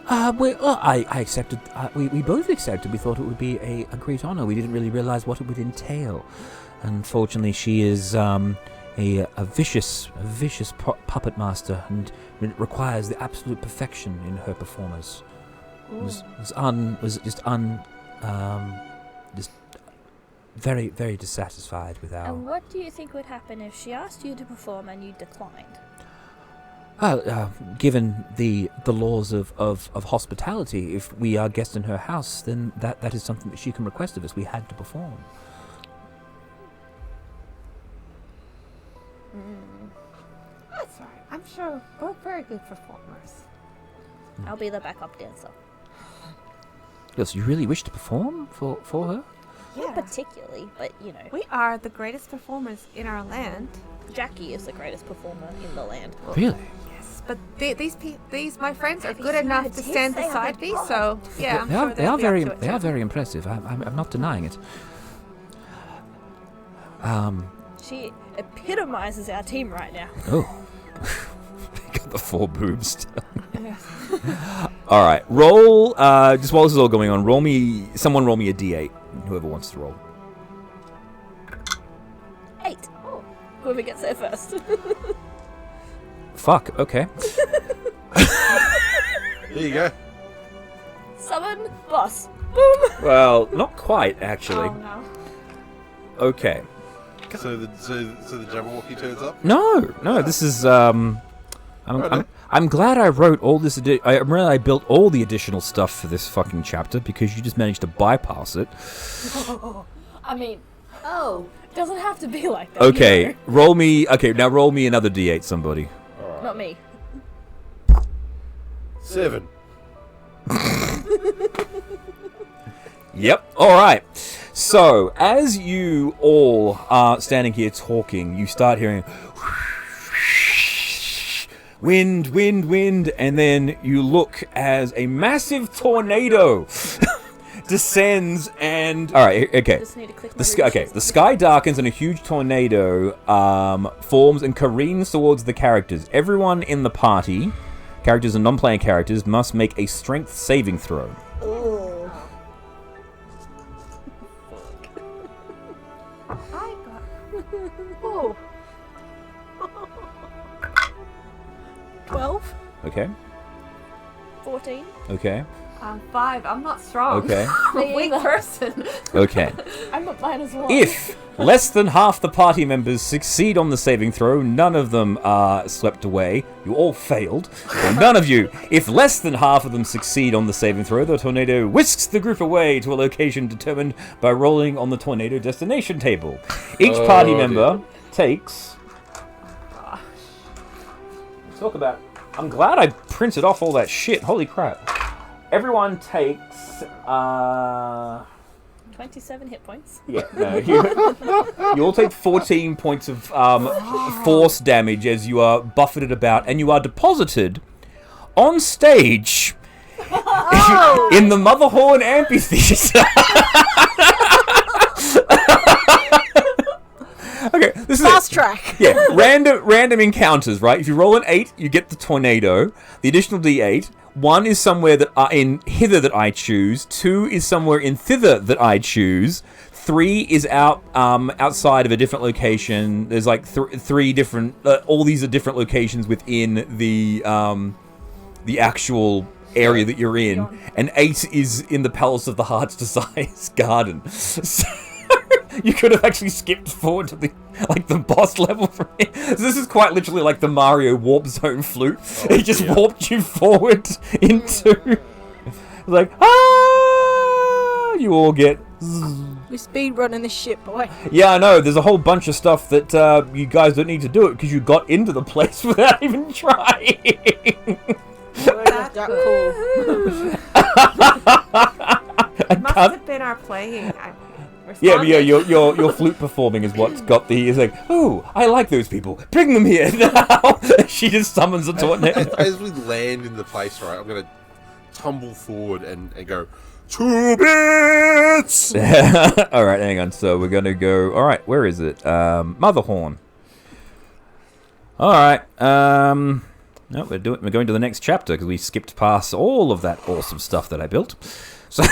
I accepted. We both accepted. We thought it would be a great honor. We didn't really realize what it would entail. Unfortunately, she is a vicious puppet master, and it requires the absolute perfection in her performers. Was very, very dissatisfied with our. And what do you think would happen if she asked you to perform and you declined? Given the laws of hospitality, if we are guests in her house, then that is something that she can request of us. We had to perform. That's all right. I'm sure we're very good performers. I'll be the backup dancer. Yes, you really wish to perform for her? Not particularly, but We are the greatest performers in our land. Jackie is the greatest performer in the land. Really? Yes, but these my friends are Have you good seen enough her to tits? stand They are beside me. big. So yeah, I'm sure They are they'll be very up to it they are too. very impressive. I'm not denying it. She epitomizes our team right now. Oh. Got the 4 boobs. All right, roll. Just while this is all going on, someone roll me a d8. Whoever wants to roll. 8. Oh. Whoever gets there first. Fuck. Okay. There you go. Summon boss. Boom. Well, not quite actually. Oh no. Okay. So the Jabberwocky turns up. No. This is I'm glad I wrote all this. I built all the additional stuff for this fucking chapter because you just managed to bypass it. I mean, it doesn't have to be like that. Okay, roll me. Okay, now roll me another d8, somebody. Not me. 7. Yep. All right. So as you all are standing here talking, you start hearing wind, and then you look as a massive tornado descends and... Alright, okay. Just need to click my The sky, leadership. the sky darkens and a huge tornado forms and careens towards the characters. Everyone in the party, characters and non-playing characters, must make a strength saving throw. Oh. I got. Oh, 12. Okay, 14. okay, I'm 5. I'm not strong. okay, I'm a weak person. okay. I'm at -1. If less than half the party members succeed on the saving throw, none of them are swept away. You all failed. So none of you. If less than half of them succeed on the saving throw, the tornado whisks the group away to a location determined by rolling on the tornado destination table. Each party Oh, member takes... Talk about... I'm glad I printed off all that shit. Holy crap. Everyone takes... 27 hit points. Yeah, no, you all take 14 points of force damage as you are buffeted about, and you are deposited on stage in the Motherhorn Amphitheatre. Okay, this is fast track. Yeah, random encounters, right? If you roll an 8, you get the tornado. The additional d8. 1 is somewhere that in hither that I choose. 2 is somewhere in thither that I choose. 3 is outside of a different location. There's like 3 different. All these are different locations within the actual area that you're in. And 8 is in the Palace of the Heart's Desires garden. So you could have actually skipped forward to the boss level from here. So this is quite literally like the Mario Warp Zone flute. It just warped you forward into like you all get. We're speed running this shit, boy. Yeah, I know. There's a whole bunch of stuff that you guys don't need to do it because you got into the place without even trying. That's cool. It must have been our playing. Yeah, but your flute performing is what's got the. It's like, oh, I like those people. Bring them here now. She just summons a tornado. As we land in the place, right, I'm gonna tumble forward and go, 2 bits! Alright, hang on. So we're going to go... Alright, where is it? Motherhorn. Alright. No, we're going to the next chapter because we skipped past all of that awesome stuff that I built. So...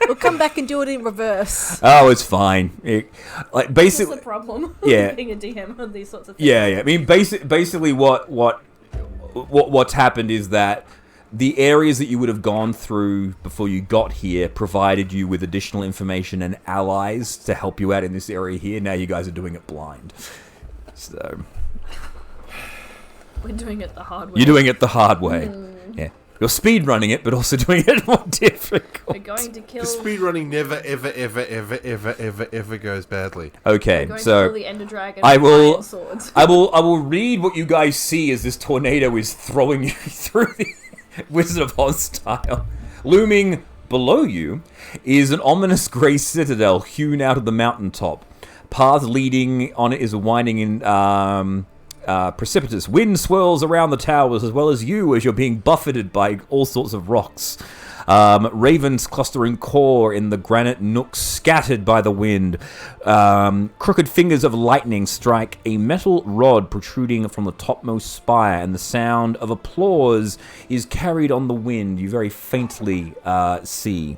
We'll come back and do it in reverse. Oh, it's fine. Like basically, What's the problem? Yeah. Being a DM on these sorts of things. Yeah. I mean, basically, what's happened is that the areas that you would have gone through before you got here provided you with additional information and allies to help you out in this area here. Now you guys are doing it blind. So We're doing it the hard way. you're doing it the hard way. Yeah. You're speed running it, but also doing it more difficult. We're going to kill. The speedrunning never, ever goes badly. Okay, We're going to so kill the Ender Dragon. I with will- iron swords. I will read what you guys see as this tornado is throwing you through the Wizard of Oz style. Looming below you is an ominous grey citadel hewn out of the mountaintop. Path leading on it is winding in precipitous. Wind swirls around the towers as well as you as you're being buffeted by all sorts of rocks. Ravens cluster in core in the granite nooks scattered by the wind. Crooked fingers of lightning strike a metal rod protruding from the topmost spire, and the sound of applause is carried on the wind. You very faintly see.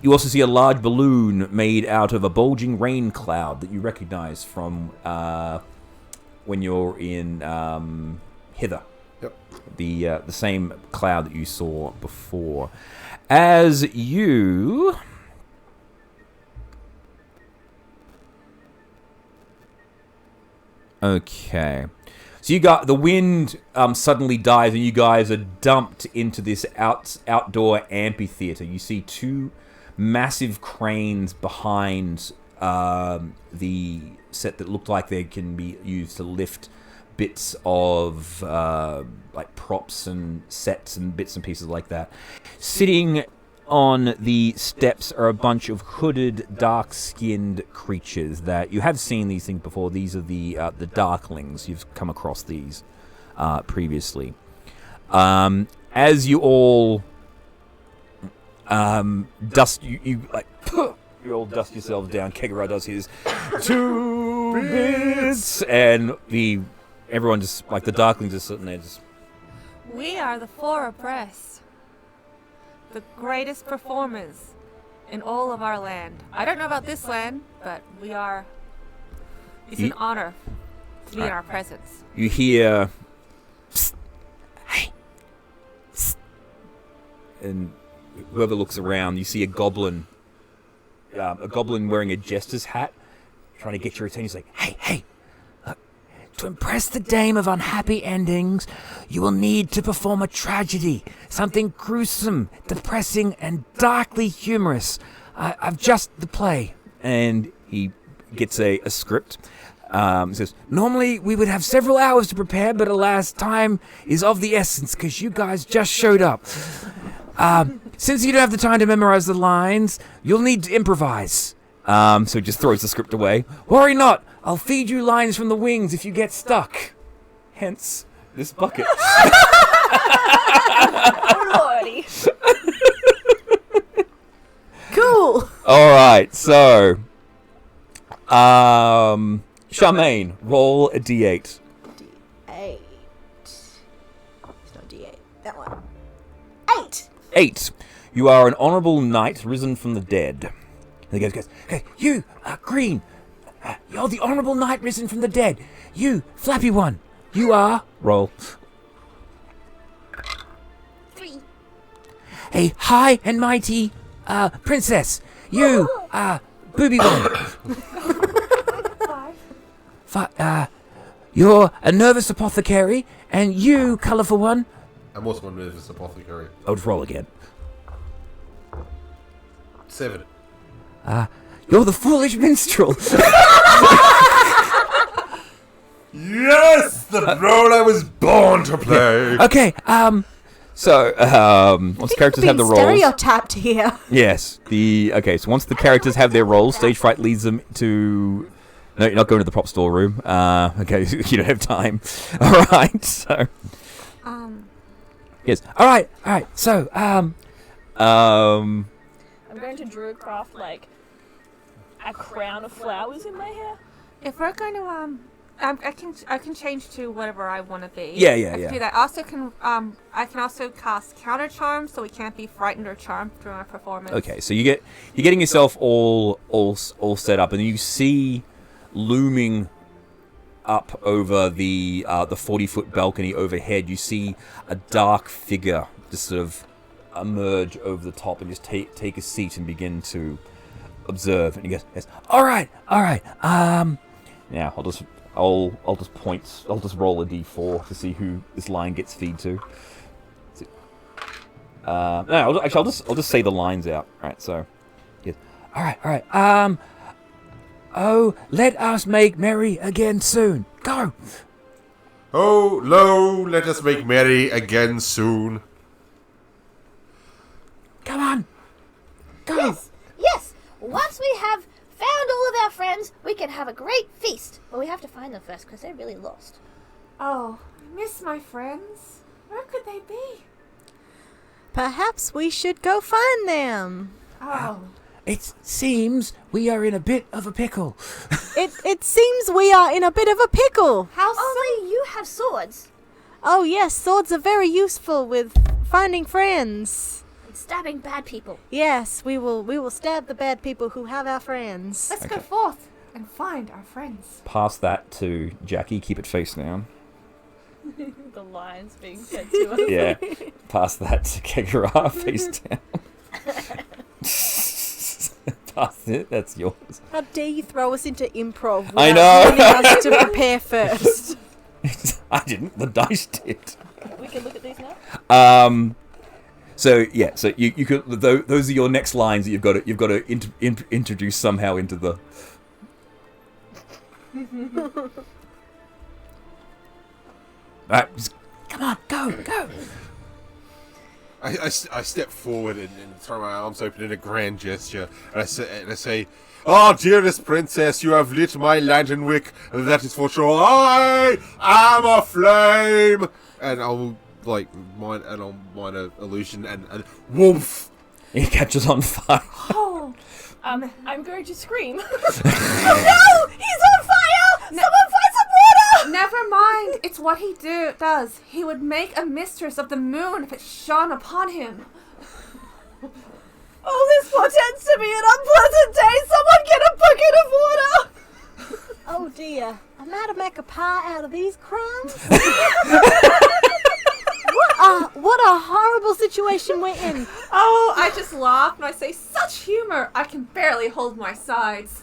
You also see a large balloon made out of a bulging rain cloud that you recognize from when you're in Hither. Yep. The same cloud that you saw before. As you... Okay. So you got the wind suddenly dies and you guys are dumped into this outdoor amphitheater. You see 2 massive cranes behind the set that looked like they can be used to lift bits of like props and sets and bits and pieces like that. Sitting on the steps are a bunch of hooded, dark-skinned creatures that you have seen these things before. These are the Darklings. You've come across these previously. As you all dust, you like you all dust yourselves down. Kegara does his 2 bits, and everyone just like the Darklings are sitting there just. We are the 4 abreast. The greatest performers in all of our land. I don't know about this land, but we are. It's an honor to be in our presence. You hear, "Psst, hey, psst," and whoever looks around, you see a goblin wearing a jester's hat, trying to get your attention. He's like, hey, look, to impress the Dame of Unhappy Endings, you will need to perform a tragedy, something gruesome, depressing, and darkly humorous. I've just the play. And he gets a script. He says, normally we would have several hours to prepare, but alas, time is of the essence because you guys just showed up. Since you don't have the time to memorize the lines, you'll need to improvise. So he just throws the script away. Worry not, I'll feed you lines from the wings if you get stuck. Hence, this bucket. Lordy. Cool. Alright, so... Charmaine, roll a d8. D8. It's not D8. That one. 8. 8. You are an honourable knight risen from the dead. And he goes, okay, you, Green, you're the honourable knight risen from the dead. You, Flappy One, you are... Roll. 3. A high and mighty princess. You, Booby One. 5. You're a nervous apothecary. And you, Colourful One... I'm also a nervous apothecary. Oh, just roll again. 7. You're the foolish minstrel. Yes! The role I was born to play! Okay, so, once characters have the roles... stereotyped here. Yes, so once the characters have their roles, Stage Fright leads them to... No, you're not going to the prop store room. Okay, you don't have time. Alright, so... Yes. All right. So, I'm going to druidcraft like a crown of flowers in my hair. If we're going to I can change to whatever I want to be. Yeah. I can do that. I can also cast counter charm, so we can't be frightened or charmed during our performance. Okay, so you're getting yourself all set up, and you see looming up over the 40-foot balcony overhead. You see a dark figure just sort of emerge over the top and just take a seat and begin to observe. And he goes, yes, all right. Now I'll just roll a d4 to see who this line gets feed to. No, I'll just say the lines out. Right, so, yes. All right. Oh, let us make merry again soon. Go. Oh, lo, let us make merry again soon. Come on. Go. Yes. Once we have found all of our friends, we can have a great feast. But we have to find them first, because they're really lost. Oh, I miss my friends. Where could they be? Perhaps we should go find them. Oh. It seems we are in a bit of a pickle. It seems we are in a bit of a pickle. How so? Only you have swords. Oh yes, swords are very useful with finding friends. And stabbing bad people. Yes, we will stab the bad people who have our friends. Let's go forth and find our friends. Pass that to Jackie. Keep it face down. The lines being said to us. Yeah. Pass that to Kegara face down. Pass it. That's yours. How dare you throw us into improv? I know. Without warning us to prepare first. I didn't. The dice did. We can look at these now. So yeah. So you could. Those are your next lines that you've got to introduce somehow into the. Alright, come on, go! I step forward and throw my arms open in a grand gesture, and I say, "Ah, dearest princess, you have lit my lantern wick, and that is for sure. I am a flame!" And I'll mine an illusion, and woof! It catches on fire. Oh. I'm going to scream. Oh no! He's on fire! Someone find some water! Never mind. It's what he does. He would make a mistress of the moon if it shone upon him. Oh, this portends to be an unpleasant day. Someone get a bucket of water. Oh dear, I'm out to make a pie out of these crumbs. What a horrible situation we're in. Oh, I just laugh and I say, such humor. I can barely hold my sides.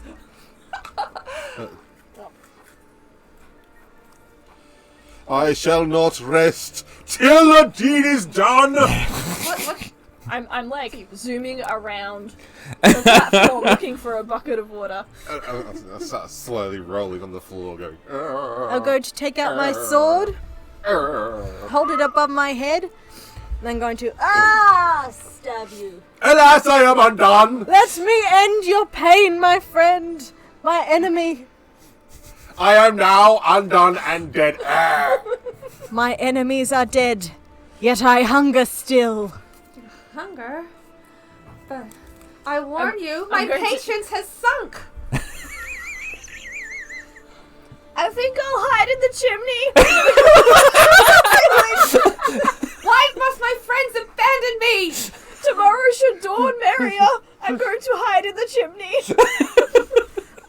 I shall not rest till the deed is done. What? I'm like zooming around the platform looking for a bucket of water. I start slowly rolling on the floor, going. I'll go to take out my sword, hold it above my head, and then going to stab you. Alas, I am undone. Let me end your pain, my friend, my enemy. I am now undone and dead. My enemies are dead, yet I hunger still. Hunger? But I warn you, my I'm going to- patience has sunk. I think I'll hide in the chimney. Why must my friends abandon me? Tomorrow should dawn, Maria. I'm going to hide in the chimney.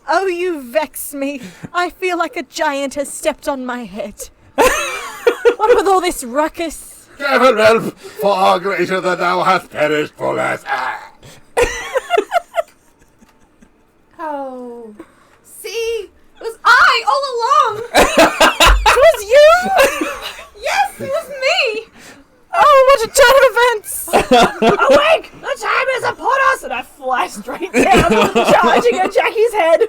Oh, you vex me. I feel like a giant has stepped on my head. What with all this ruckus? Heaven help, far greater than thou hast perished for us. Oh. See? It was I all along. It was you? Yes, it was me. Oh, what a turn of events! Awake! The time is upon us! And I fly straight down, charging at Jackie's head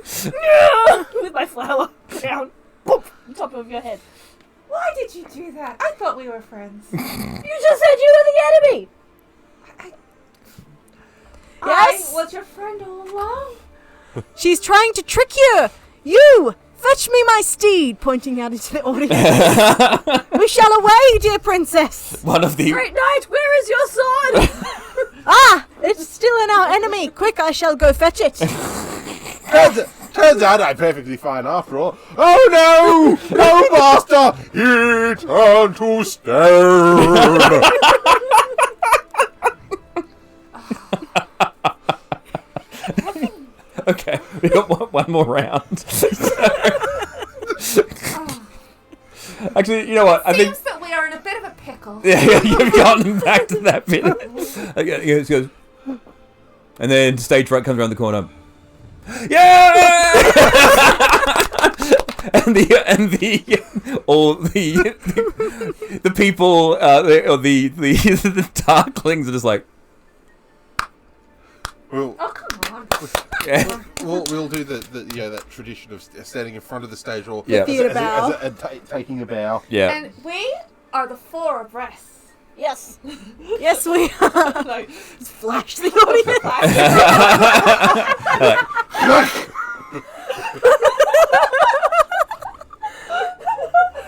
with my flower crown. Boop, on top of your head. Why did you do that? I thought we were friends. You just said you were the enemy. Yes? I was your friend all along. She's trying to trick you! You! Fetch me my steed, pointing out into the audience. We shall away, dear princess. One of the Great Knight, where is your sword? It's still in our enemy. Quick, I shall go fetch it. Turns out I'm perfectly fine after all. Oh no! No, master! He turned to stone! Okay, we got one more round. Actually, you know what? I think Seems that we are in a bit of a pickle. yeah, you've gotten back to that bit. Okay, it goes, and then stage right comes around the corner. Yeah! and all the people the darklings are just like. Well, Oh, come on. Yeah. we'll do that tradition of standing in front of the stage or Yeah. Theatre bow. taking a bow. Yeah. And we are the 4 abreast. Yes. Yes, we are. No. Just flash the audience.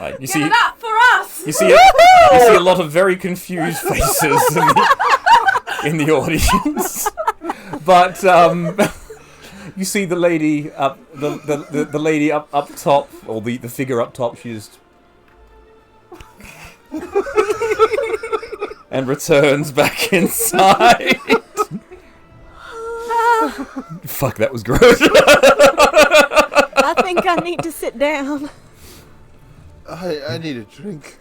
Like, you Give see, it up for us! you see a lot of very confused faces in the audience, but you see the lady up the lady up top, or the figure up top. She just and returns back inside. Fuck, that was gross. I think I need to sit down. I need a drink.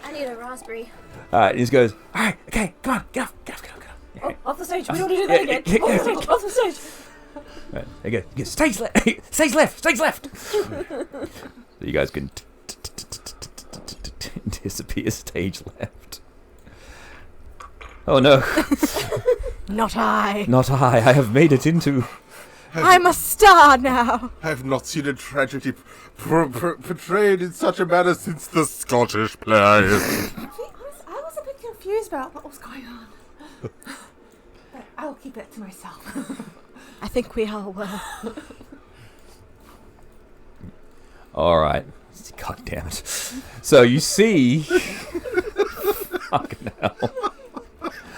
I need a raspberry. Alright, he just goes, alright, okay, come on, get off. Oh, off the stage. We don't want to do that again. Yeah. Off the stage. Off the stage. Right, there you go. Stage left. So you guys can disappear stage left. Oh no. Not I. Not I. I have made it into... I'm a star now. I have not seen a tragedy portrayed in such a manner since the Scottish plays. I was a bit confused about what was going on. But I'll keep it to myself. I think we all will. Alright. God damn it. So you see... Fucking hell.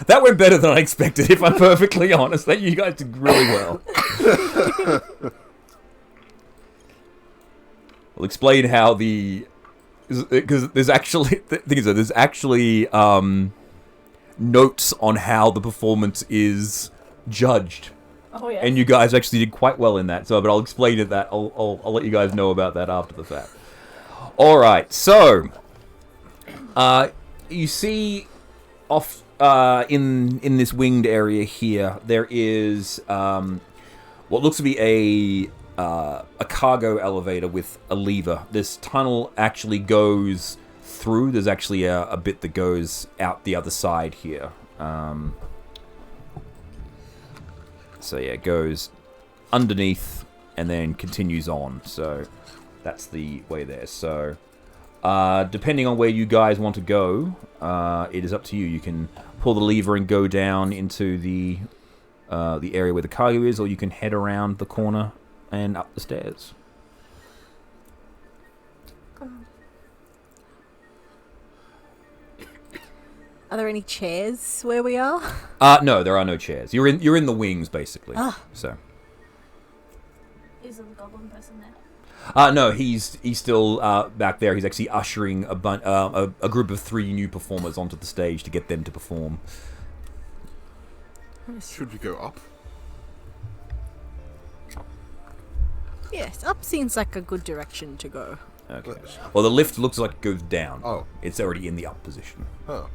That went better than I expected, if I'm perfectly honest. That you guys did really well. I'll explain how because there's actually notes on how the performance is judged, Oh, yeah. and you guys actually did quite well in that. So, but I'll explain it that I'll let you guys know about that after the fact. All right, so you see off in this winged area here, there is what looks to be a cargo elevator with a lever. This tunnel actually goes through. There's actually a bit that goes out the other side here. So yeah, it goes underneath and then continues on. So that's the way there. So depending on where you guys want to go, it is up to you. You can pull the lever and go down into the area where the cargo is, or you can head around the corner and up the stairs. Are there any chairs where we are? No, there are no chairs. You're in the wings basically. So. Is the goblin person there? No, he's still back there. He's actually ushering a group of 3 new performers onto the stage to get them to perform. Should we go up? Yes, up seems like a good direction to go. Okay. Well, the lift looks like it goes down. Oh. It's already in the up position. Oh.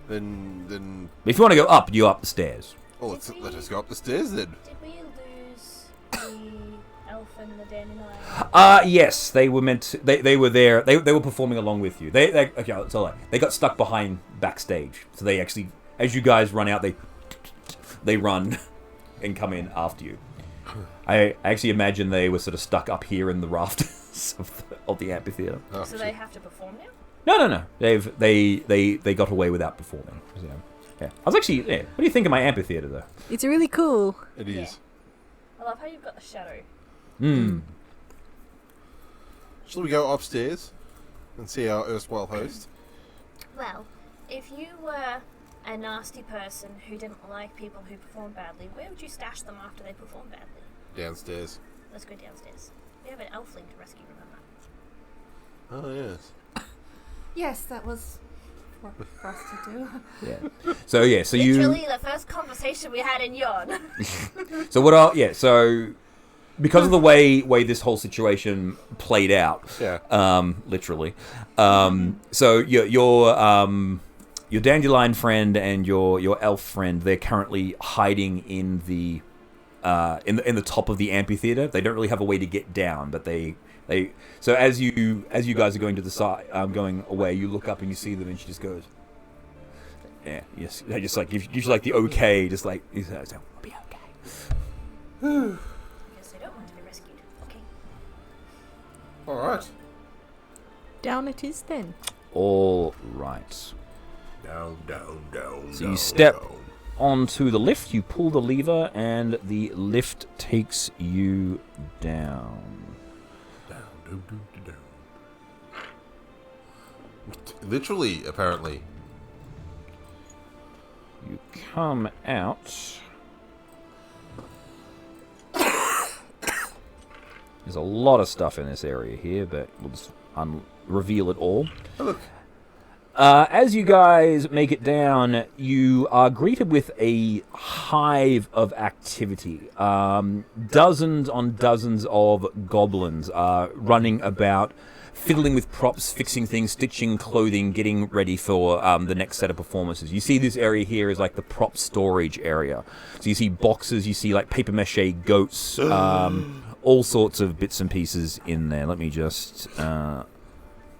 Then. If you want to go up, you go up the stairs. Oh, let us go up the stairs then. Did we lose the elf and the dandelion? Yes, they were meant to, they were there. They were performing along with you. They got stuck behind backstage. So they actually, as you guys run out, they run and come in after you. I actually imagine they were sort of stuck up here in the rafters of the amphitheater. Oh, So they have to perform now? No. They got away without performing. So, yeah. I was actually. Yeah. What do you think of my amphitheater, though? It's really cool. It is. I love how you've got the shadow Shall we go upstairs and see our erstwhile host? Well, if you were a nasty person who didn't like people who perform badly, where would you stash them after they perform badly? Downstairs. Let's go downstairs. We have an elfling to rescue, remember? Oh, yes. Yes, that was for us to do. Yeah. So Literally the first conversation we had in Yon. So what are so because of the way this whole situation played out, literally. So your dandelion friend and your elf friend, they're currently hiding in the top of the amphitheater. They don't really have a way to get down, but they so as you guys are going to the side, going away, you look up and you see them, and she just goes, yeah, yes, they just like you like the okay, just like I'll be okay. Because they don't want to be rescued. Okay. All right. Down it is then. All right. Down. So you step onto the lift, you pull the lever, and the lift takes you down. Down. Literally, apparently. You come out. There's a lot of stuff in this area here, but we'll just reveal it all. Oh, look. As you guys make it down, you are greeted with a hive of activity. Dozens on dozens of goblins are running about, fiddling with props, fixing things, stitching clothing, getting ready for the next set of performances. You see this area here is like the prop storage area. So you see boxes, you see like paper mache goats, all sorts of bits and pieces in there. Let me just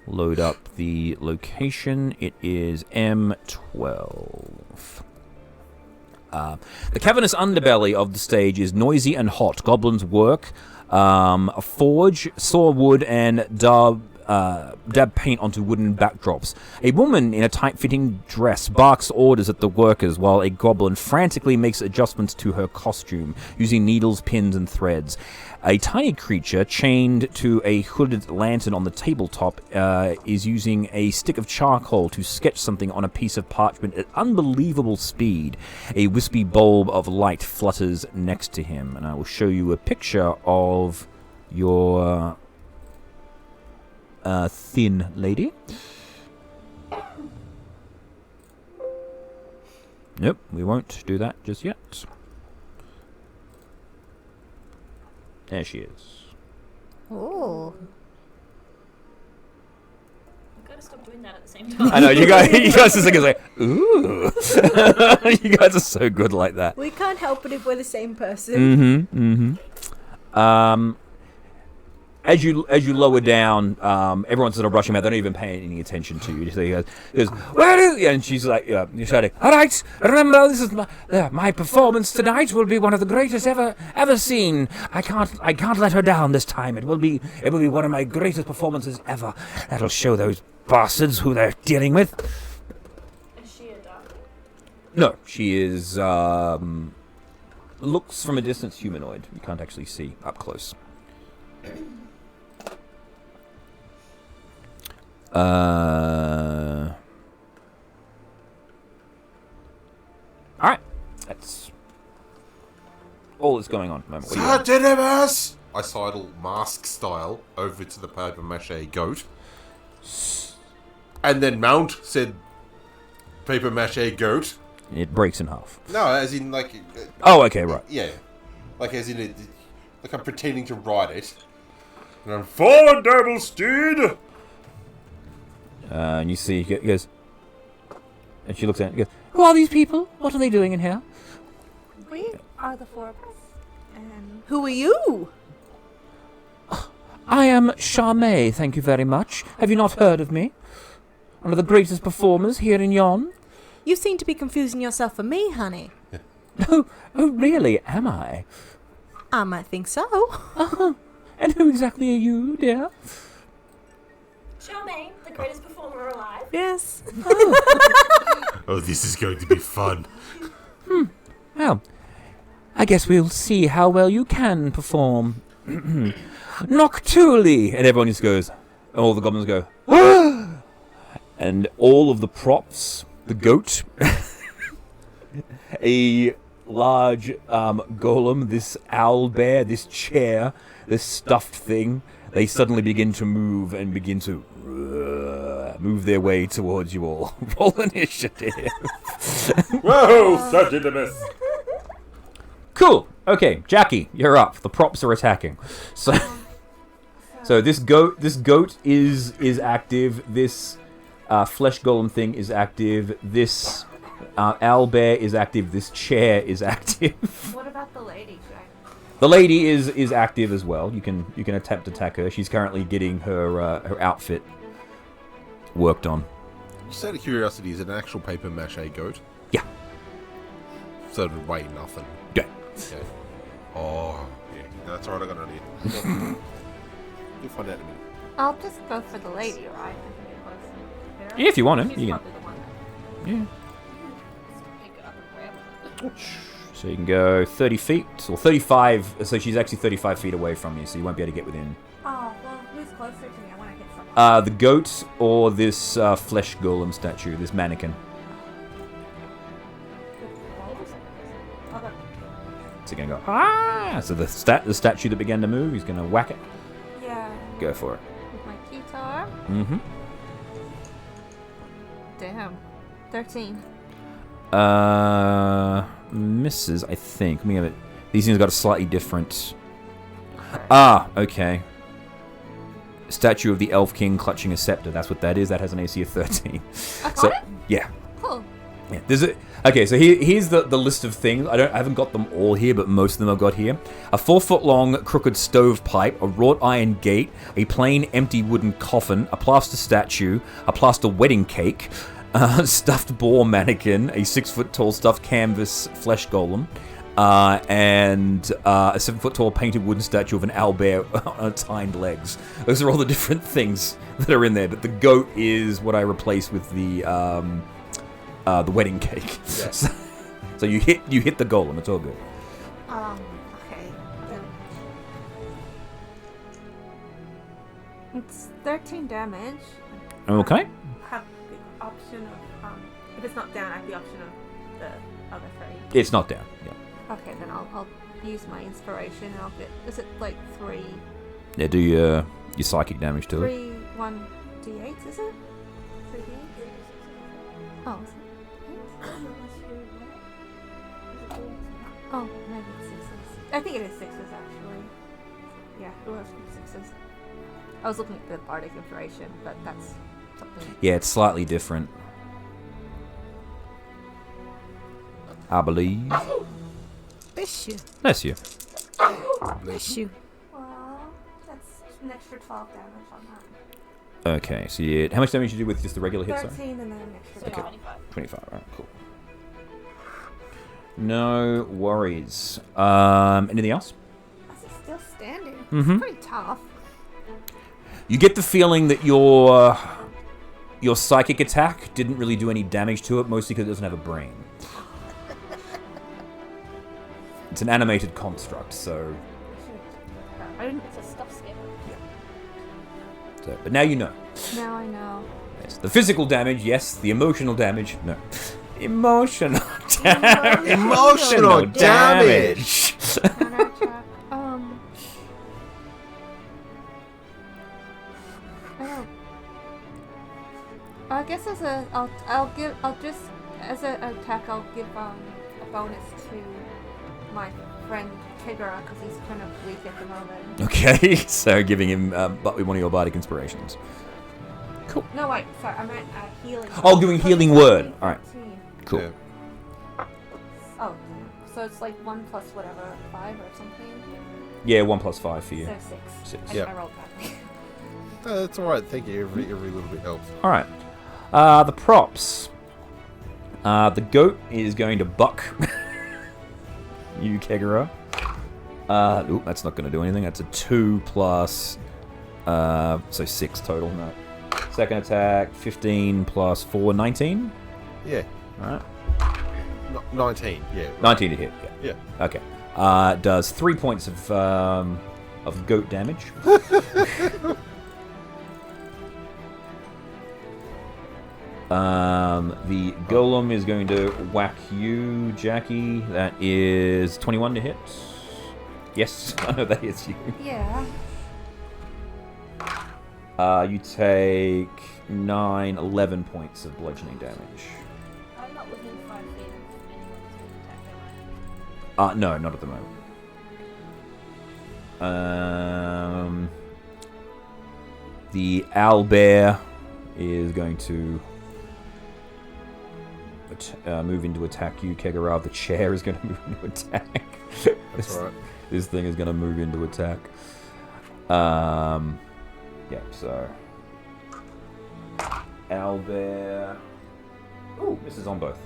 load up the location. It is M12. The cavernous underbelly of the stage is noisy and hot. Goblins work, forge, saw wood, and dab paint onto wooden backdrops. A woman in a tight-fitting dress barks orders at the workers while a goblin frantically makes adjustments to her costume using needles, pins, and threads. A tiny creature chained to a hooded lantern on the tabletop is using a stick of charcoal to sketch something on a piece of parchment at unbelievable speed. A wispy bulb of light flutters next to him, and I will show you a picture of your thin lady. Nope, we won't do that just yet. There she is. Oh. We've got to stop doing that at the same time. I know, you guys just think it's like, ooh. You guys are so good like that. We can't help it if we're the same person. As you lower down, everyone's sort of rushing out. They don't even pay any attention to you. So he goes, where is? And she's like, you're shouting, all right, remember, this is my performance tonight will be one of the greatest ever seen. I can't let her down this time. It will be one of my greatest performances ever. That'll show those bastards who they're dealing with. Is she a dark? No, she is. Looks from a distance humanoid. You can't actually see up close. Alright. That's all that's going on at the moment. Sardinemus! I sidle mask style over to the paper mache goat. And then mount said paper mache goat. It breaks in half. No, as in like... Oh, okay, right. Yeah. Like as in... like I'm pretending to ride it. And I'm forward, noble steed! And you see, he goes... And she looks at it and goes, who are these people? What are they doing in here? We are the four of us. And Who are you? I am Charmaine, thank you very much. Have you not heard of me? One of the greatest performers here in Yon. You seem to be confusing yourself for me, honey. Oh, really? Am I? I might think so. And who exactly are you, dear? Charmaine, the greatest performer alive. Yes. Oh, this is going to be fun. Well, I guess we'll see how well you can perform. Noctuli! And everyone just goes, all the goblins go, and all of the props, the goat, a large golem, this owl bear, this chair, this stuffed thing, they suddenly begin to move and begin to move their way towards you all. Roll initiative. Whoa, such a miss. Cool. Okay, Jackie, you're up. The props are attacking. So this goat is active. This flesh golem thing is active. This owl bear is active. This chair is active. What about the lady, Jack? The lady is active as well. You can attempt to attack her. She's currently getting her outfit worked on. Just out of curiosity, is it an actual paper mache goat? Yeah. So it would weigh nothing. Yeah. Okay. Oh, yeah. That's alright, I got an idea. You'll find out in a minute. I'll just go for the lady, right? Yeah, if you want to, She's you can. probably the one. Yeah. Pick it up and grab it. So you can go 30 feet, or 35. So she's actually 35 feet away from you, so you won't be able to get within. Oh, well, who's closer to me? I want to hit someone. The goat or this flesh golem statue, this mannequin. Okay. So you're gonna go So the statue that began to move, he's gonna whack it. Yeah. Go for it. With my guitar. Mm-hmm. Damn. 13. Misses, I think. Let me have it. These things got a slightly different. Okay. Statue of the Elf King clutching a scepter. That's what that is. That has an AC of 13. I got So it? yeah. Cool. Yeah, there's a okay. So here's the list of things. I haven't got them all here, but most of them I've got here. A 4-foot-long crooked stovepipe, a wrought iron gate, a plain empty wooden coffin, a plaster statue, a plaster wedding cake, a stuffed boar mannequin, a 6-foot-tall stuffed canvas flesh golem, and a 7-foot-tall painted wooden statue of an owl bear on its hind legs. Those are all the different things that are in there. But the goat is what I replaced with the wedding cake. Yeah. So you hit the golem. It's all good. Okay. It's 13 damage. Okay. Have the option of if it's not down, I have the option of the other 3. It's not down. Yeah. Okay, then I'll use my inspiration and I'll get. Is it like 3? Yeah. Do your psychic damage to it. 3 1d8, is it? 3d8? Oh, is it? Oh, maybe it's 6s. I think it is 6s actually. Yeah, it was 6s. I was looking at the bardic inspiration, but that's something. Yeah, it's slightly different. I believe. Bless you. Bless you. Bless you. Well, that's an extra 12 damage on that. Okay, so how much damage did you do with just the regular hit? 13 Sorry? and then an extra Okay. 12. 25. Right, cool. No worries. Anything else? Is it still standing? Mm-hmm. It's pretty tough. You get the feeling that your psychic attack didn't really do any damage to it, mostly because it doesn't have a brain. It's an animated construct, so... I didn't. It's a stuffed skin. But now you know. Now I know. Yes. The physical damage, yes. The emotional damage, no. Emotional damage. Emotional damage! Counterattack. I guess as a I'll just as an attack I'll give a bonus to my friend Tigger because he's kind of weak at the moment. Okay, so giving him one of your bardic inspirations. Cool. No wait, sorry, I meant healing. Oh, doing healing word. All right. Cool. Yeah. Oh, so it's like 1 plus whatever 5 or something. Yeah, 1 plus 5 for you. So 6. 6. Yeah. I rolled badly. That's alright, thank you. Every little bit helps. All right. The props. The goat is going to buck you, Kegura. Oop, that's not going to do anything. That's a 2 plus, so 6 total. No. Second attack, 15 plus 4, 19. Yeah. All right. 19, yeah. 19 to hit. Yeah. Yeah. Okay. Does 3 points of of goat damage. The golem is going to whack you, Jackie. That is 21 to hit. Yes, I know that hits you. Yeah. You take 11 points of bludgeoning damage. I'm not within 5 feet of anyone who's being attacked, am I? No, not at the moment. The owlbear is going to move into attack you, Kegara. The chair is going to move into attack. That's alright. This thing is going to move into attack. Yeah, so... owlbear... Ooh, misses on both.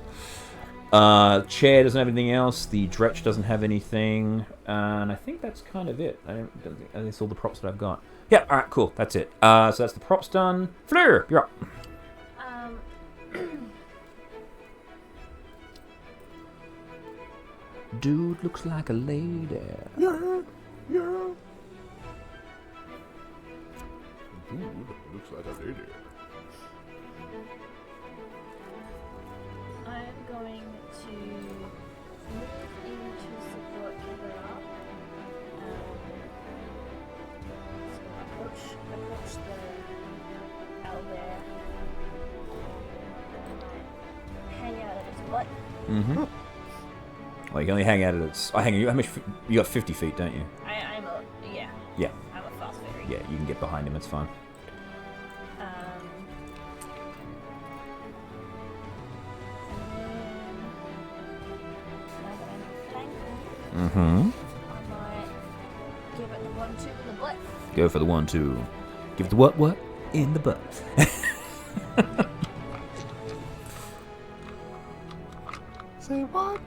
Chair doesn't have anything else. The Dretch doesn't have anything. And I think that's kind of it. I think that's all the props that I've got. Yeah, alright, cool. That's it. So that's the props done. Fleur, you're up. Dude looks like a lady. Yeah. Ooh, looks like a lady. I'm going to move into support Kegara. So approach the owlbear. Hang out at its butt. Mm-hmm. Well, you can only hang out at its... How much... You got 50 feet, don't you? I'm a Yeah. I'm a fast fairy. Yeah, you can get behind him, it's fine. Mm-hmm. I might give it the 1-2 in the butt. Go for the 1-2. Give the what? In the butt. Say what?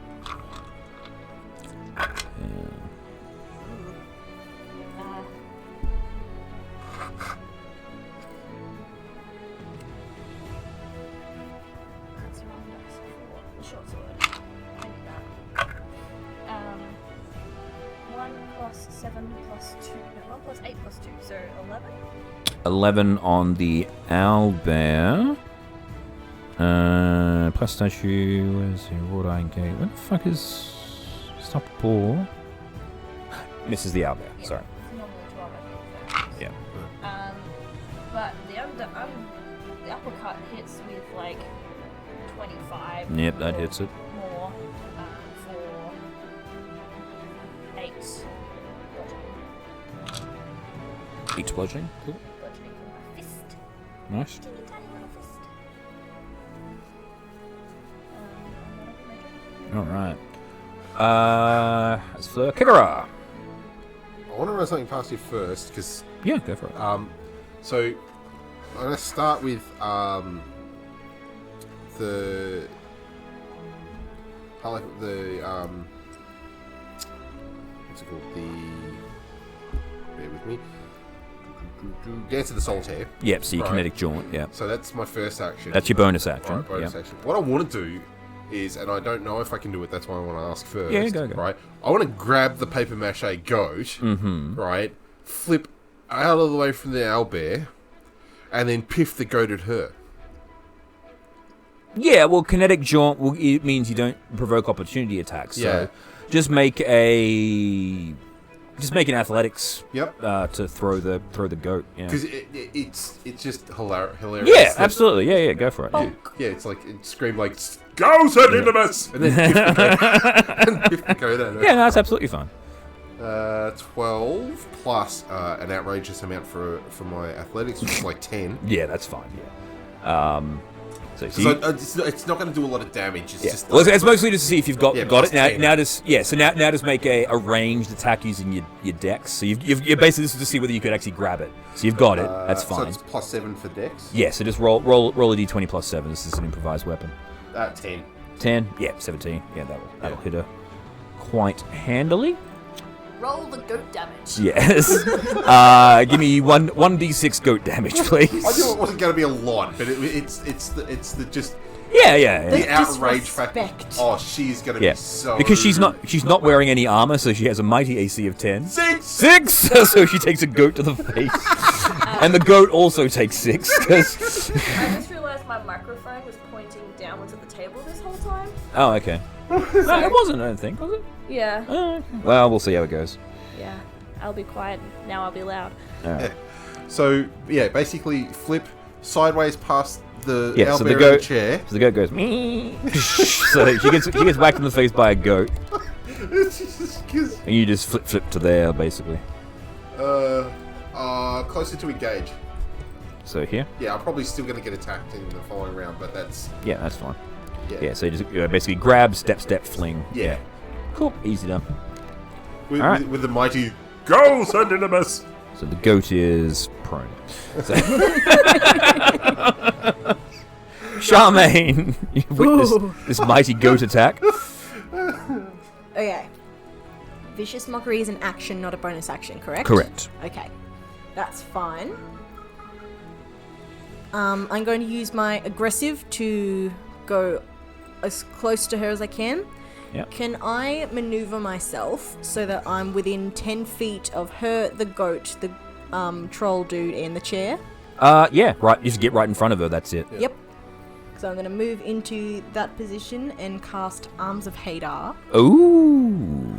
That's wrong dice for the short sword. I need that. 1 plus 7 plus 2. No, 1 plus 8 plus 2. So 11? 11 on the owlbear. Plus statue. Where's the Aurora gate? Where the fuck is... Stop ball? Misses the owlbear, Yeah, sorry. it's normally 12, I think. Yeah. But the uppercut hits with like 25. Yep, that or hits it. More for 8 bludgeoning. 8 bludgeoning. Cool. Bludgeoning from my fist. Nice. Teeny tiny little fist. Alright. As for Kegara. I want to run something past you first, because Yeah, go for it. so I'm going to start with the what's it called? Bear with me. Dance of the Solitaire. Yep, so your Right. kinetic jaunt, yeah. So that's my first action. That's your bonus action. Right, bonus yeah. action. What I want to do is, and I don't know if I can do it, that's why I want to ask first. Yeah, go. Right? I want to grab the paper mache goat, right? Flip out of the way from the owlbear, and then piff the goat at her. Yeah, well, kinetic jaunt it means you don't provoke opportunity attacks. So Yeah. just make an athletics. Yep. To throw the goat. Yeah. Because it's just hilarious. Yeah, absolutely. Yeah, go for it. Yeah. Yeah, it's like it screamed like, Go, Sir Didymus! and then piff the goat at her. Yeah, no, that's absolutely fine. 12 plus an outrageous amount for my athletics, which is like 10. Yeah, that's fine. Yeah. So It's not going to do a lot of damage. It's just well, it's mostly just to see if you've got Yeah, it. plus Now, 10. now just make a ranged attack using your dex. So you've basically this is to see whether you could actually grab it. So you've got it. That's So fine. it's plus 7 for dex. Yeah. So just roll a d20 plus 7. This is an improvised weapon. 10. 10. Yeah, 17. Yeah, that'll hit her quite handily. Roll the goat damage. Yes. Give me 1d6 goat damage, please. I knew it wasn't going to be a lot, but it's the just Yeah. The outrage disrespect. factor. Oh, she's gonna Yeah, be so. because she's not wearing any armor, so she has a mighty AC of 10. 6. So she takes a goat to the face, and the goat also takes 6. 'Cause I just realised my microphone was pointing downwards at the table this whole time. oh, okay. No, it wasn't. I don't think was it? Yeah. Oh, okay. Well, we'll see how it goes. Yeah. I'll be quiet. Now I'll be loud. All right. So yeah, basically flip sideways past the Yeah, so the owlbear in goat- the chair. So the goat goes. So she gets whacked in the face by a goat, and you just flip to there basically. Closer to engage. So here. Yeah, I'm probably still gonna get attacked in the following round, but that's Yeah, that's fine. yeah. Yeah, so you just basically grab, step, fling. Yeah. Cool. Easy done. With, All right. with the mighty. Go, Sandinimus! So the goat is prone. So Charmaine, you witnessed this mighty goat attack. Okay. Vicious Mockery is an action, not a bonus action, correct? Correct. Okay. That's fine. I'm going to use my aggressive to go as close to her as I can. Yep. Can I maneuver myself so that I'm within 10 feet of her, the goat, the troll dude, and the chair? Yeah, right. You just get right in front of her. That's it. Yep. So I'm going to move into that position and cast Arms of Hadar. Ooh.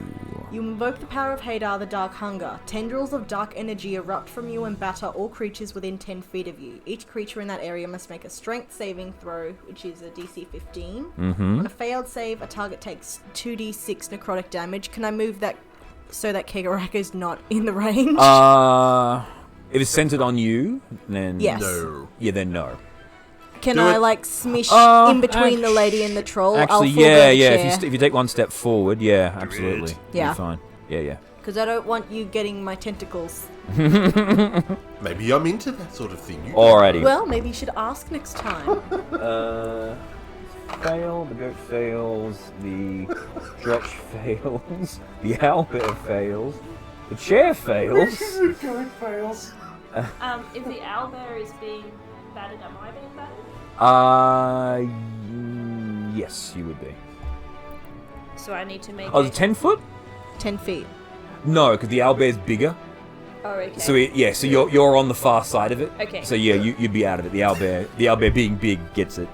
You invoke the power of Hadar, the Dark Hunger. Tendrils of dark energy erupt from you and batter all creatures within 10 feet of you. Each creature in that area must make a strength saving throw, which is a DC 15. Mm-hmm. On a failed save, a target takes 2d6 necrotic damage. Can I move that so that Kegaraka's not in the range? If it's centered on you, then Yes. No. Yeah, then no. Can do I, it. like, smish Uh, in between the lady and the troll? Actually, I'll forego yeah. the chair. If you take one step forward, yeah, absolutely. Yeah. You're fine. Yeah. Because I don't want you getting my tentacles. Maybe I'm into that sort of thing. Alrighty. Well, maybe you should ask next time. Fail. The goat fails. The stretch fails. The owlbear fails. The chair fails. If the owlbear is being battered, am I being battered? Yes, you would be. So I need to make. Oh, the 10 foot? 10 feet. No, because the owlbear's bigger. Oh, okay. So so you're on the far side of it. Okay. So yeah, you'd be out of it. The owlbear being big gets it.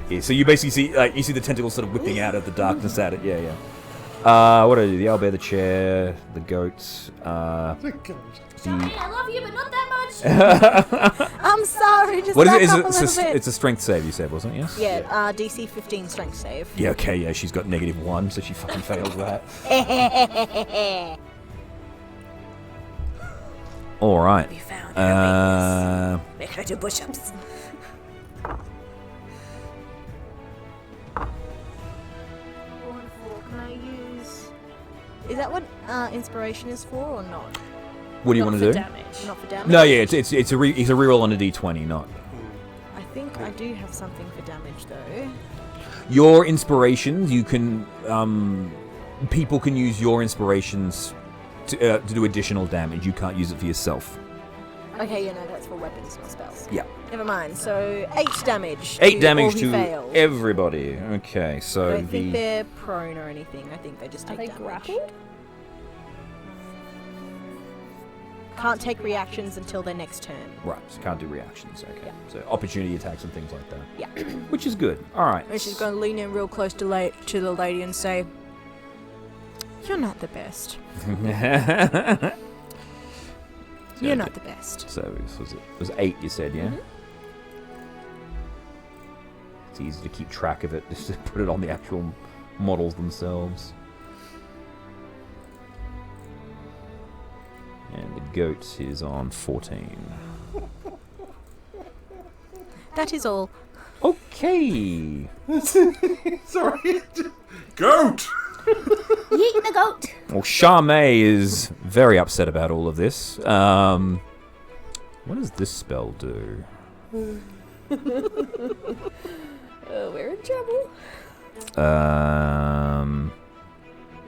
Yeah. So you basically see you see the tentacles sort of whipping out of the darkness at it. Yeah. What do I do? The owlbear, the chair, the goats. Charmaine, I love you, but not that much. I'm sorry, just What is back it? up a little bit. It's a strength save. You said, wasn't it? Yes. Yeah, DC 15 strength save. Yeah. Okay. Yeah. She's got -1, so she fucking fails that. All right. You found her weakness. Make her do push-ups. Can I use... Is that what inspiration is for or not? What do you want to do? Damage. Not for damage? No. Yeah. It's a reroll on a D20, not. I think I do have something for damage though. Your inspirations, you can. People can use your inspirations to do additional damage. You can't use it for yourself. Okay, that's for weapons, not spells. Yeah. Never mind. So 8 damage. 8 to damage all who to failed. everybody. Okay, I so don't think they're prone or anything. I think they just Are take they damage. grappled? Can't take reactions until their next turn. right, so can't do reactions. Okay, Yeah. so opportunity attacks and things like that. Yeah. Which is good. All right. And she's going to lean in real close to the lady and say, "You're not the best. You're not the best." So it was 8. You said, yeah. Mhm. It's easy to keep track of it. Just to put it on the actual models themselves. And the goat is on 14. That is all. Okay. Sorry. Goat! Yeet the goat. Well, Charmaine is very upset about all of this. What does this spell do? We're in trouble.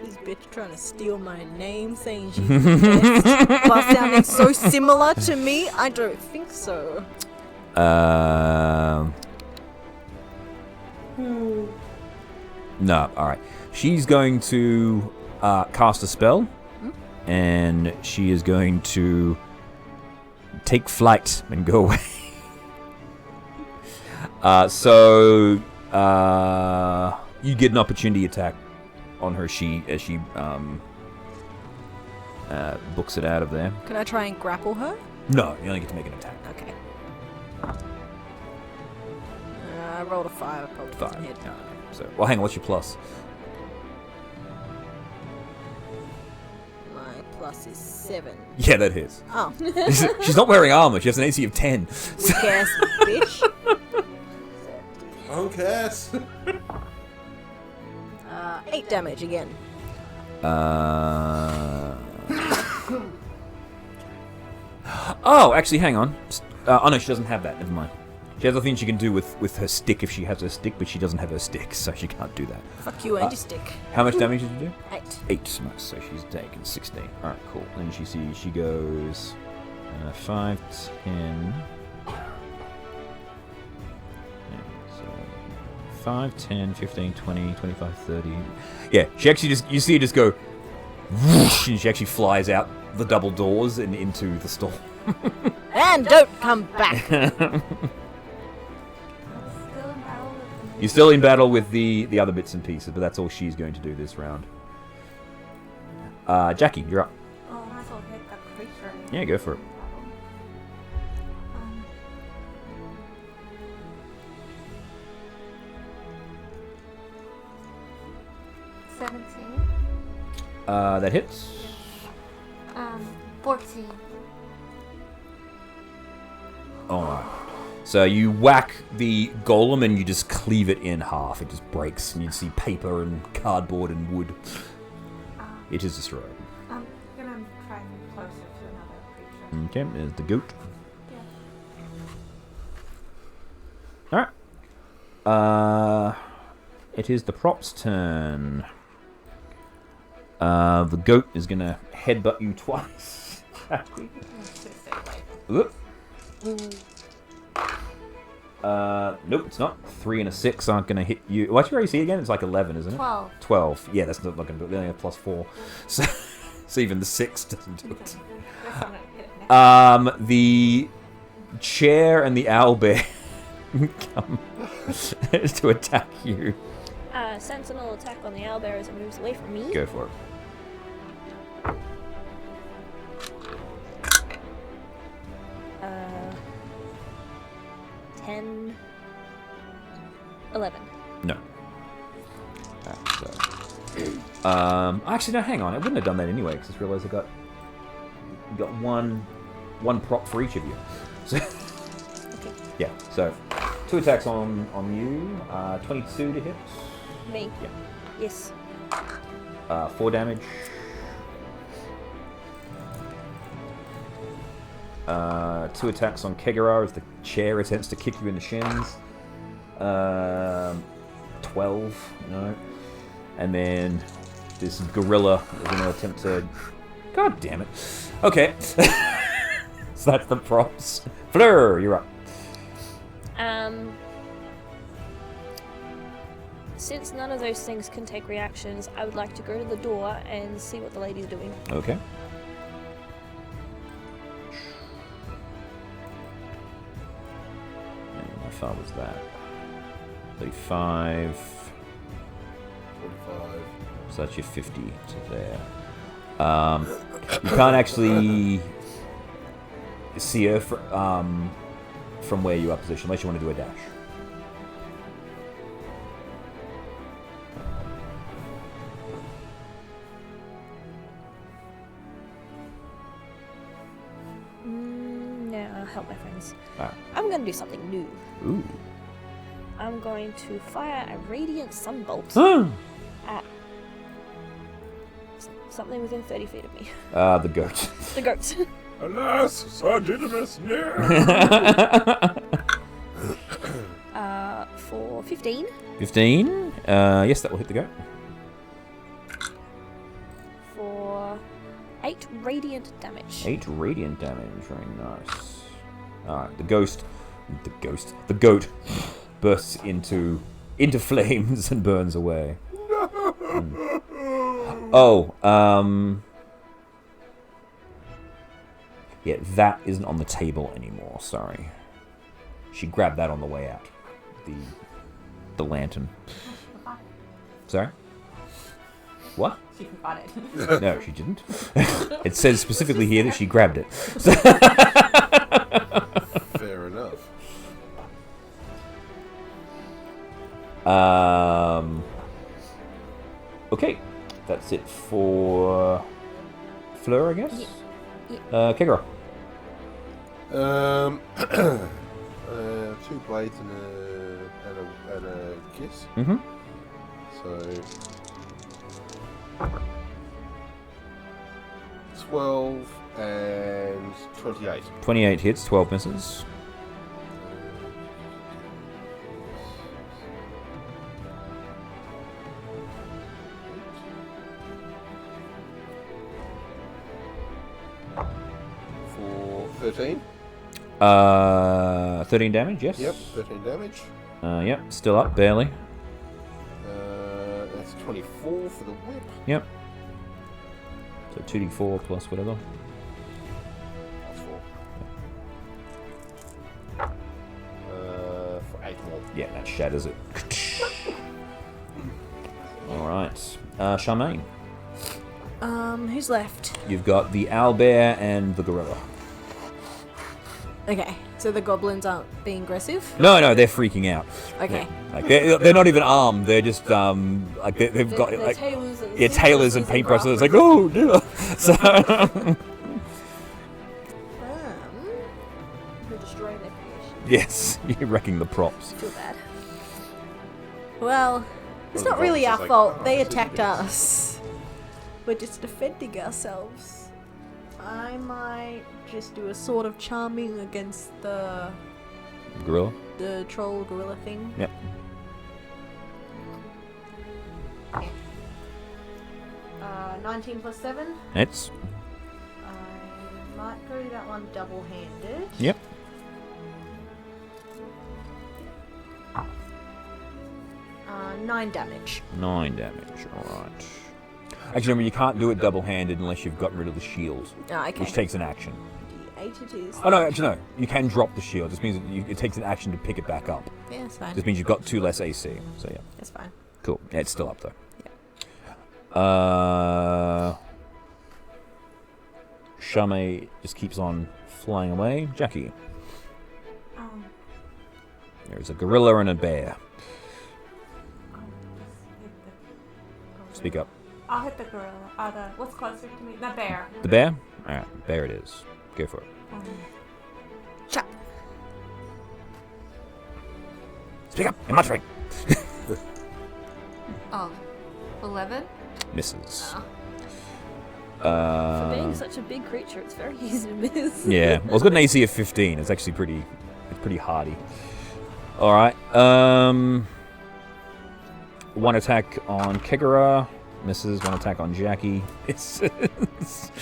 This bitch trying to steal my name, saying she's the best, while sounding so similar to me. I don't think so. No, alright. She's going to cast a spell, and she is going to take flight and go away. So you get an opportunity attack on her as she books it out of there. Can I try and grapple her? No, you only get to make an attack. Okay. I rolled a 5. I probably doesn't hit. Well, hang on. What's your plus? My plus is 7. Yeah, that hits. Oh. She's not wearing armor. She has an AC of 10. Weak ass bitch. Punk ass. 8 damage again. Oh, actually, hang on. Oh, no, she doesn't have that. Never mind. She has a thing she can do with her stick if she has her stick, but she doesn't have her stick, so she can't do that. Fuck you and your stick. How much damage did you do? 8. 8. Nice. So she's taken 16. Alright, cool. Then she goes 5, 10. So 5, 10, 15, 20, 25, 30. Yeah, she actually you see her just go whoosh, and she actually flies out the double doors and into the storm. And don't come back. You're still in battle with the other bits and pieces, but that's all she's going to do this round. Jackie, you're up. Oh, I might as well hit that creature. Yeah, go for it. 17. That hits. 14. Alright. So you whack the golem and you just cleave it in half. It just breaks and you see paper and cardboard and wood. It is destroyed. I'm gonna try and move closer to another creature. Okay, there's the goat. Yeah. Alright. It is the prop's turn. The goat is gonna headbutt you twice. Whoop. Nope, it's not. 3 and a 6 aren't gonna hit you. What's your AC again? It's like 11, isn't it? 12. 12. Yeah, that's not gonna do it. They only have plus 4. So even the 6 doesn't do it. The chair and the owlbear come to attack you. Sentinel attack on the owlbear as it moves away from me. Go for it. 10, 11. No. Actually, no, hang on. I wouldn't have done that anyway, because I just realized I got one prop for each of you. So, Okay. yeah, so 2 attacks on you. 22 to hit. Me? Yeah. Yes. 4 damage. 2 attacks on Kegara as the chair attempts to kick you in the shins. 12, no. And then this gorilla is going to attempt to... God damn it. Okay. So that's the props. Fleur, you're up. Since none of those things can take reactions, I would like to go to the door and see what the lady's doing. Okay. And how far was that? 35. 45. So that's your 50 to there. You can't actually see her from where you are positioned, unless you want to do a dash. No, I'll help my friends. Ah. I'm going to do something new. Ooh. I'm going to fire a radiant sunbolt at something within 30 feet of me. The goat. The goats. Alas, Sir Didymus, near. For 15. 15. Yes, that will hit the goat. For 8 radiant damage. 8 radiant damage. Very nice. Alright, the goat bursts into into flames and burns away. Oh, yeah, that isn't on the table anymore. Sorry, she grabbed that on the way out. The lantern. Sorry. What? She forgot it. No, she didn't. It says specifically here that she grabbed it. Fair enough. Okay, that's it for Fleur, I guess. Kegara. 2 blades and a kiss. Mm-hmm. So 12 and 28. 28 hits, 12 misses. For 13. 13 damage, yes. Yep, 13 damage. Yep, still up, barely. That's 24 for the whip. Yep. So 2d4 plus whatever. Plus 4. For 8 more. Yeah, that shatters it. Alright. Charmaine. Who's left? You've got the owlbear and the gorilla. Okay, so the goblins aren't being aggressive? No, they're freaking out. Okay. Like they're not even armed. They're just like they've got They're like tailors and tailors and paintbrushes. It's like oh dear. So We're destroying their creation. yes, you're wrecking the props. Feel bad. Well, it's Well, not the really our goblins are fault. like, They "Oh, it's attacked ridiculous." us. We're just defending ourselves. I might just do a sort of charming against the Gorilla. troll gorilla thing. Yep. 19 plus 7. It's I might go to that one double-handed. yep. 9 damage. 9 damage. All right. Actually, remember you can't do it double-handed unless you've gotten rid of the shield, Okay. which takes an action. 8 it is. Oh no, actually no. You can drop the shield. It just means it takes an action to pick it back up. Yeah, that's fine. Just means you've got 2 less AC. So yeah, That's fine. cool. Yeah, it's still up though. Yeah. Shame just keeps on flying away. Jackie. There's a gorilla and a bear. Speak up. I'll hit the gorilla. What's closer to me? The bear. The bear? Alright, bear it is. Go for it. Chop. Speak up! I'm muttering! Oh, 11? Misses. For being such a big creature, it's very easy to miss. Yeah, well, it's got an AC of 15. It's actually pretty hardy. Alright, 1 attack on Kegara. Misses. 1 attack on Jackie. Misses.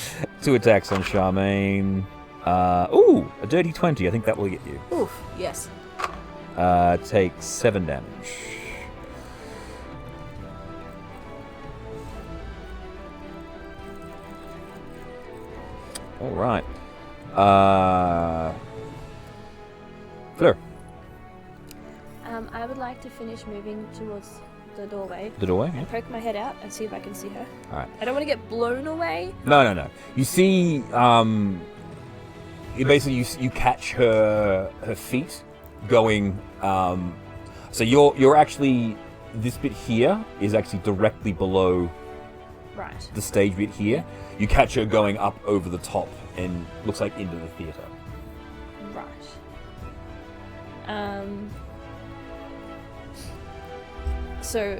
2 attacks on Charmaine. Ooh, a dirty 20. I think that will get you. Oof. Yes. Takes 7 damage. Alright. Fleur. I would like to finish moving towards the doorway. The doorway? Yeah. And poke my head out and see if I can see her. Alright. I don't want to get blown away. No. You see, you catch her feet going. So you're actually, this bit here is actually directly below Right. the stage bit here. You catch her going up over the top and looks like into the theater. Right. So,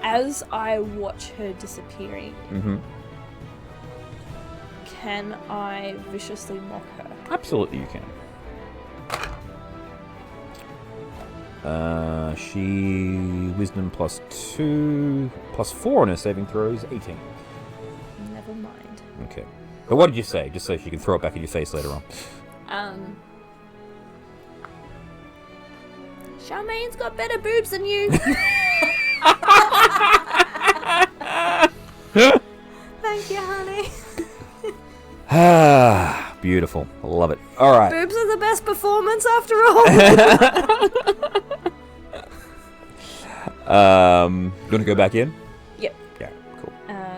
as I watch her disappearing, Mm-hmm. can I viciously mock her? Absolutely, you can. She wisdom +2, +4 on her saving throws, 18. Never mind. Okay. But what did you say? Just so she can throw it back in your face later on. Charmaine's got better boobs than you. Thank you, honey. Ah, beautiful. Love it. All right. Boobs are the best performance after all. You want to go back in? Yep. Yeah, cool.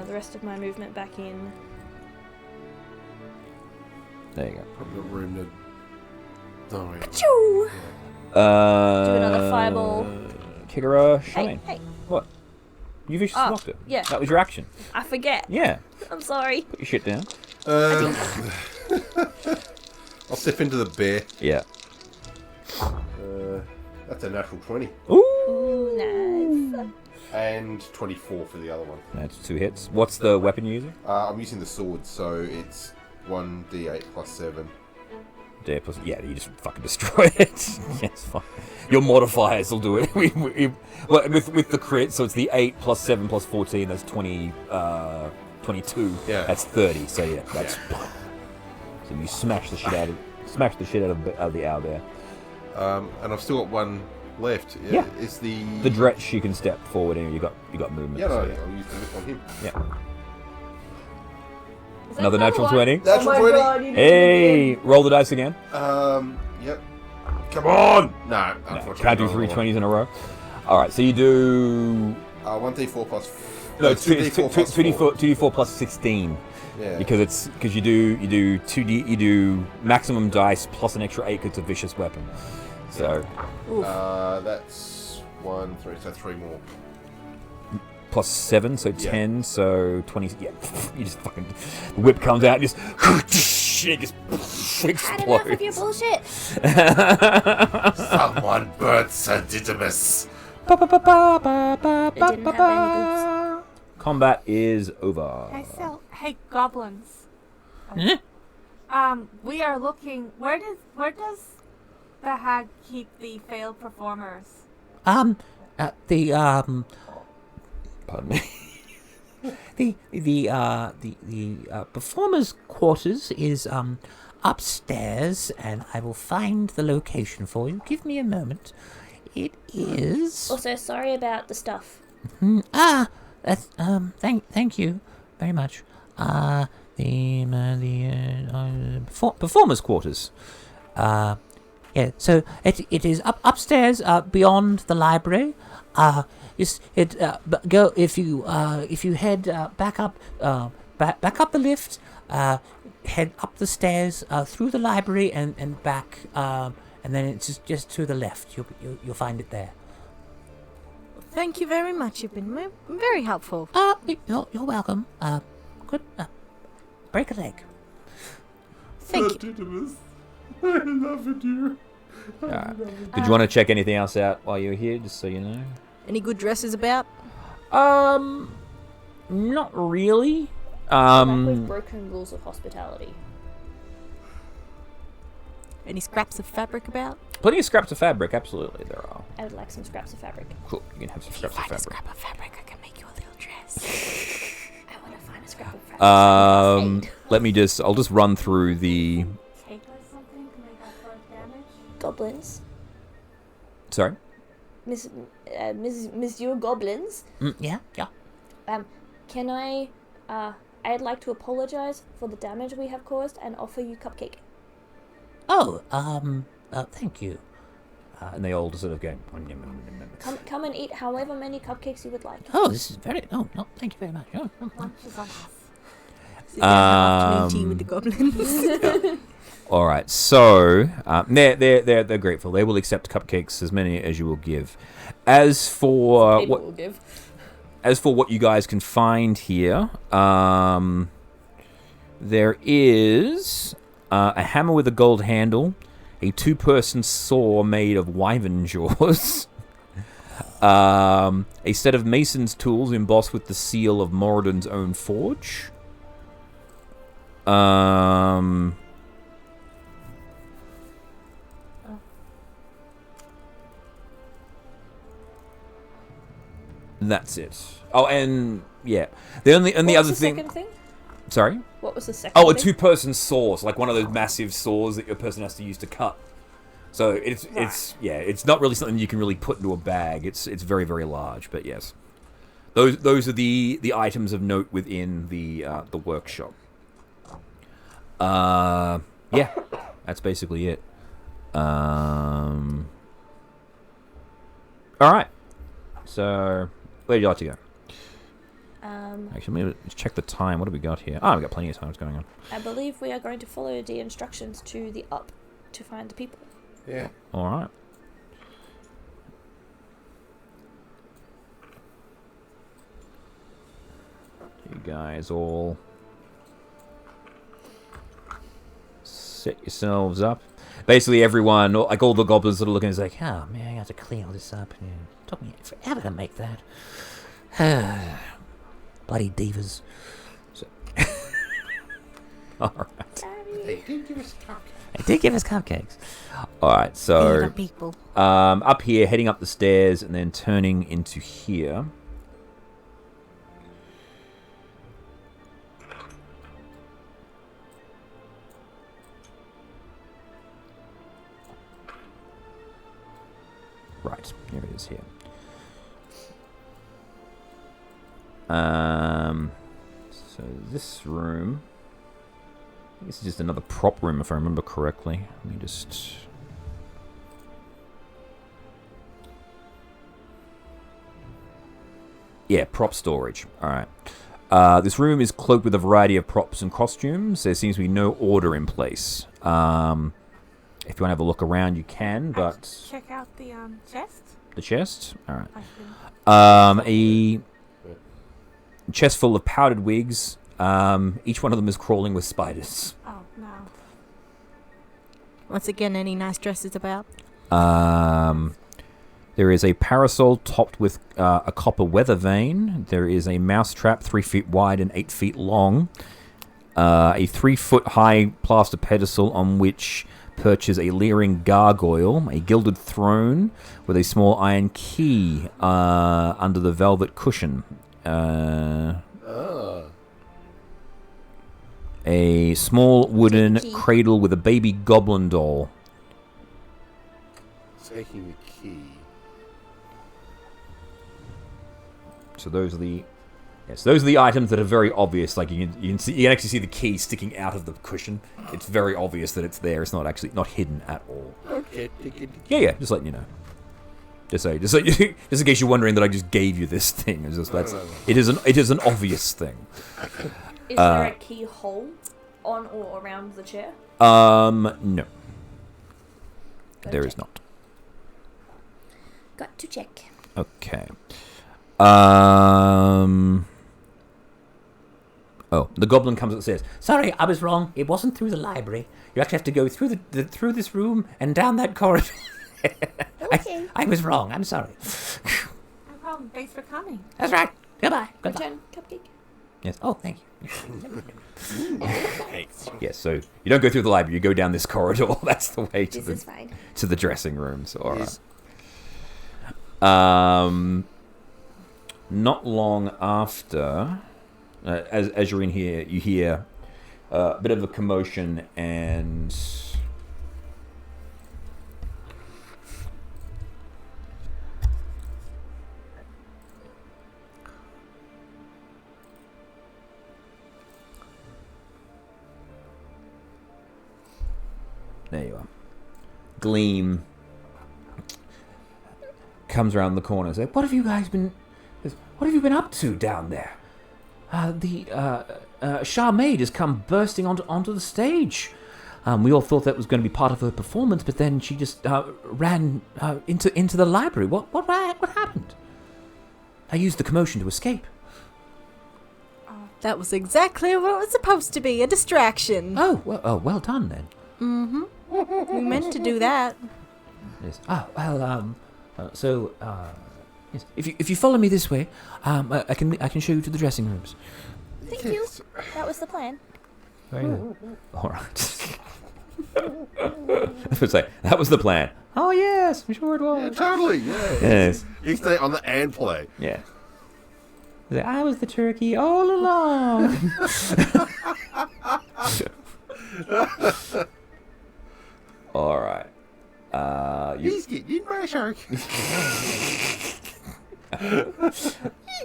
The rest of my movement back in. There you go. I've got room to... Oh, yeah. Choo! Do another fireball. Kikara, Shane. Hey. What? You vicious Oh, knocked it. yeah. That was your action. I forget. Yeah. I'm sorry. Put your shit down. I'll step into the bear. Yeah. That's a natural 20. Ooh. Nice. And 24 for the other one. That's 2 hits. What's the weapon you're using? I'm using the sword, so it's 1d8 plus 7. Yeah, plus, yeah, you just fucking destroy it. Yeah, it's fine. Your modifiers will do it. Well, with the crit, so it's the 8 plus 7 plus 14, that's 22. Yeah. That's 30, so yeah, that's... So you smash the shit out of the owlbear. And I've still got one left. Yeah. Is the... The Dretch, you can step forward and you got movement. Yeah, no, so, I'll use the whip on him. yeah. Another natural 20. Natural 20. God, you Hey, roll the dice again. Yep. Come on! No, No, unfortunately. can't do not. 3 20s in a row. Alright, so you do... 1d4 plus... No, it's 2d4 plus 4. 2d4 plus 16. Yeah. Because you do 2d, you do maximum dice plus an extra 8 because it's a vicious weapon. So That's 1, 3, so 3 more. plus 7, so Yeah. 10, so 20. Yeah, you just fucking the whip comes out, and just shit, just Had enough of your explodes. bullshit. Someone burnt Sir Didymus. It didn't have any Combat is over. Hey, goblins. We are looking. Where does the hag keep the failed performers? Pardon me. The performers' quarters is upstairs, and I will find the location for you. Give me a moment. It is. Also, sorry about the stuff. That's thank you very much. Performers' quarters. Yeah. So it is upstairs, beyond the library. Go if you head back up the lift, head up the stairs through the library and back, and then it's just to the left. You'll find it there. Thank you very much. You've been very helpful. You're welcome. Good. Break a leg. Thank you. Didymus, I love you. Did you want to check anything else out while you were here, just so you know? Any good dresses about? Not really. We've broken rules of hospitality. Any scraps of fabric about? Plenty of scraps of fabric, absolutely there are. I would like some scraps of fabric. Cool, you can have some scraps of fabric. of fabric, I can make you a little dress. I want to find a scrap of fabric. I'll just run through the... Take us something to make up for damage. Goblins. Sorry? Monsieur Goblins. Yeah. Can I'd like to apologize for the damage we have caused and offer you cupcake. Oh, thank you. And they all just sort of go... Come and eat however many cupcakes you would like. Oh, this is very. No, thank you very much. Oh. Lunch is on us. Sit down, have afternoon tea with the goblins. All right, so they're grateful. They will accept cupcakes, as many as you will give. As for People will give. what you guys can find here, there is a hammer with a gold handle, a 2-person saw made of wyvern jaws, a set of mason's tools embossed with the seal of Moradin's own forge. That's it. Oh, and yeah, the only other thing. Second thing? Sorry. What was the second? Oh, a thing? 2-person saw, so like one of those massive saws that your person has to use to cut So it's not really something you can really put into a bag. It's very, very large, but yes. Those are the items of note within the workshop. Yeah, that's basically it. All right. So, where would you like to go? Actually, let's check the time. What have we got here? Oh, we've got plenty of time. What's going on? I believe we are going to follow the instructions to the up to find the people. Yeah. All right. You guys all set yourselves up. Basically, everyone, like all the goblins that are looking, is like, Oh man, I got to clean all this up. Yeah. Took me forever to make that. Bloody divas. all right. They did give us They did give us cupcakes. All right, so Diva people. up here, heading up the stairs, and then turning into here. Right, here it is here. So this room, this is just another prop room if I remember correctly. Let me just... Yeah, prop storage. Alright. This room is cloaked with a variety of props and costumes. There seems to be no order in place. If you want to have a look around, you can, but... Check out the chest. The chest? Alright. I think. A chest full of powdered wigs. Each one of them is crawling with spiders. Oh no. Once again, any nice dresses about? There is a parasol topped with a copper weather vane. There is a mousetrap 3 feet wide and 8 feet long. A 3 foot high plaster pedestal on which perches a leering gargoyle. A gilded throne with a small iron key under the velvet cushion. A small wooden cradle with a baby goblin doll. taking the key. So those are the items that are very obvious. Like you can actually see the key sticking out of the cushion. It's very obvious that it's there. It's not hidden at all. Okay. Yeah. Just letting you know. Just in case you're wondering that I just gave you this thing. It is an obvious thing. Is there a keyhole on or around the chair? No. There is not. Got to check. Okay. Oh, the goblin comes and says, Sorry, I was wrong. It wasn't through the library. You actually have to go through through this room and down that corridor. Okay. I was wrong. I'm sorry. No problem. Thanks for coming. That's right. Goodbye. Goodbye. Return cupcake. Yes. Oh, thank you. Yes, so you don't go through the library, you go down this corridor. That's the way This is fine. to the dressing rooms. All right. Yes. Not long after, as you're in here, you hear a bit of a commotion and there you are. Gleam comes around the corner and says, What have you been up to down there? The Charmaid has come bursting onto the stage. We all thought that was going to be part of her performance, but then she just ran into the library. What happened? I used the commotion to escape. That was exactly what it was supposed to be, a distraction. Oh, well done then. Mm-hmm. We meant to do that. Yes. Yes. If you follow me this way, I can show you to the dressing rooms. Thank you. That was the plan. Very good. All right. I was like, that was the plan. Oh yes, I'm sure it Yeah, was. totally. Yeah. Yes. You stay on the and play. Yeah. I was the turkey all along. All right. He's getting in my shark.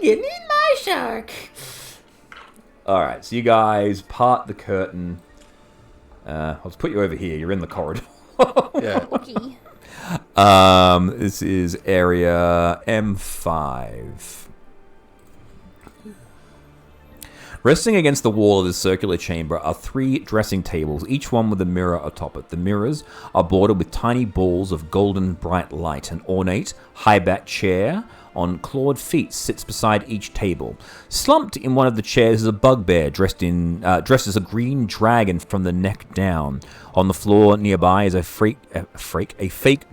Getting in my shark. All right, so you guys part the curtain. Let's put you over here. You're in the corridor. Yeah. Okay. This is area M5. Resting against the wall of this circular chamber are 3 dressing tables, each one with a mirror atop it. The mirrors are bordered with tiny balls of golden bright light. An ornate, high-backed chair on clawed feet sits beside each table. Slumped in one of the chairs is a bugbear dressed as a green dragon from the neck down. On the floor nearby is a fake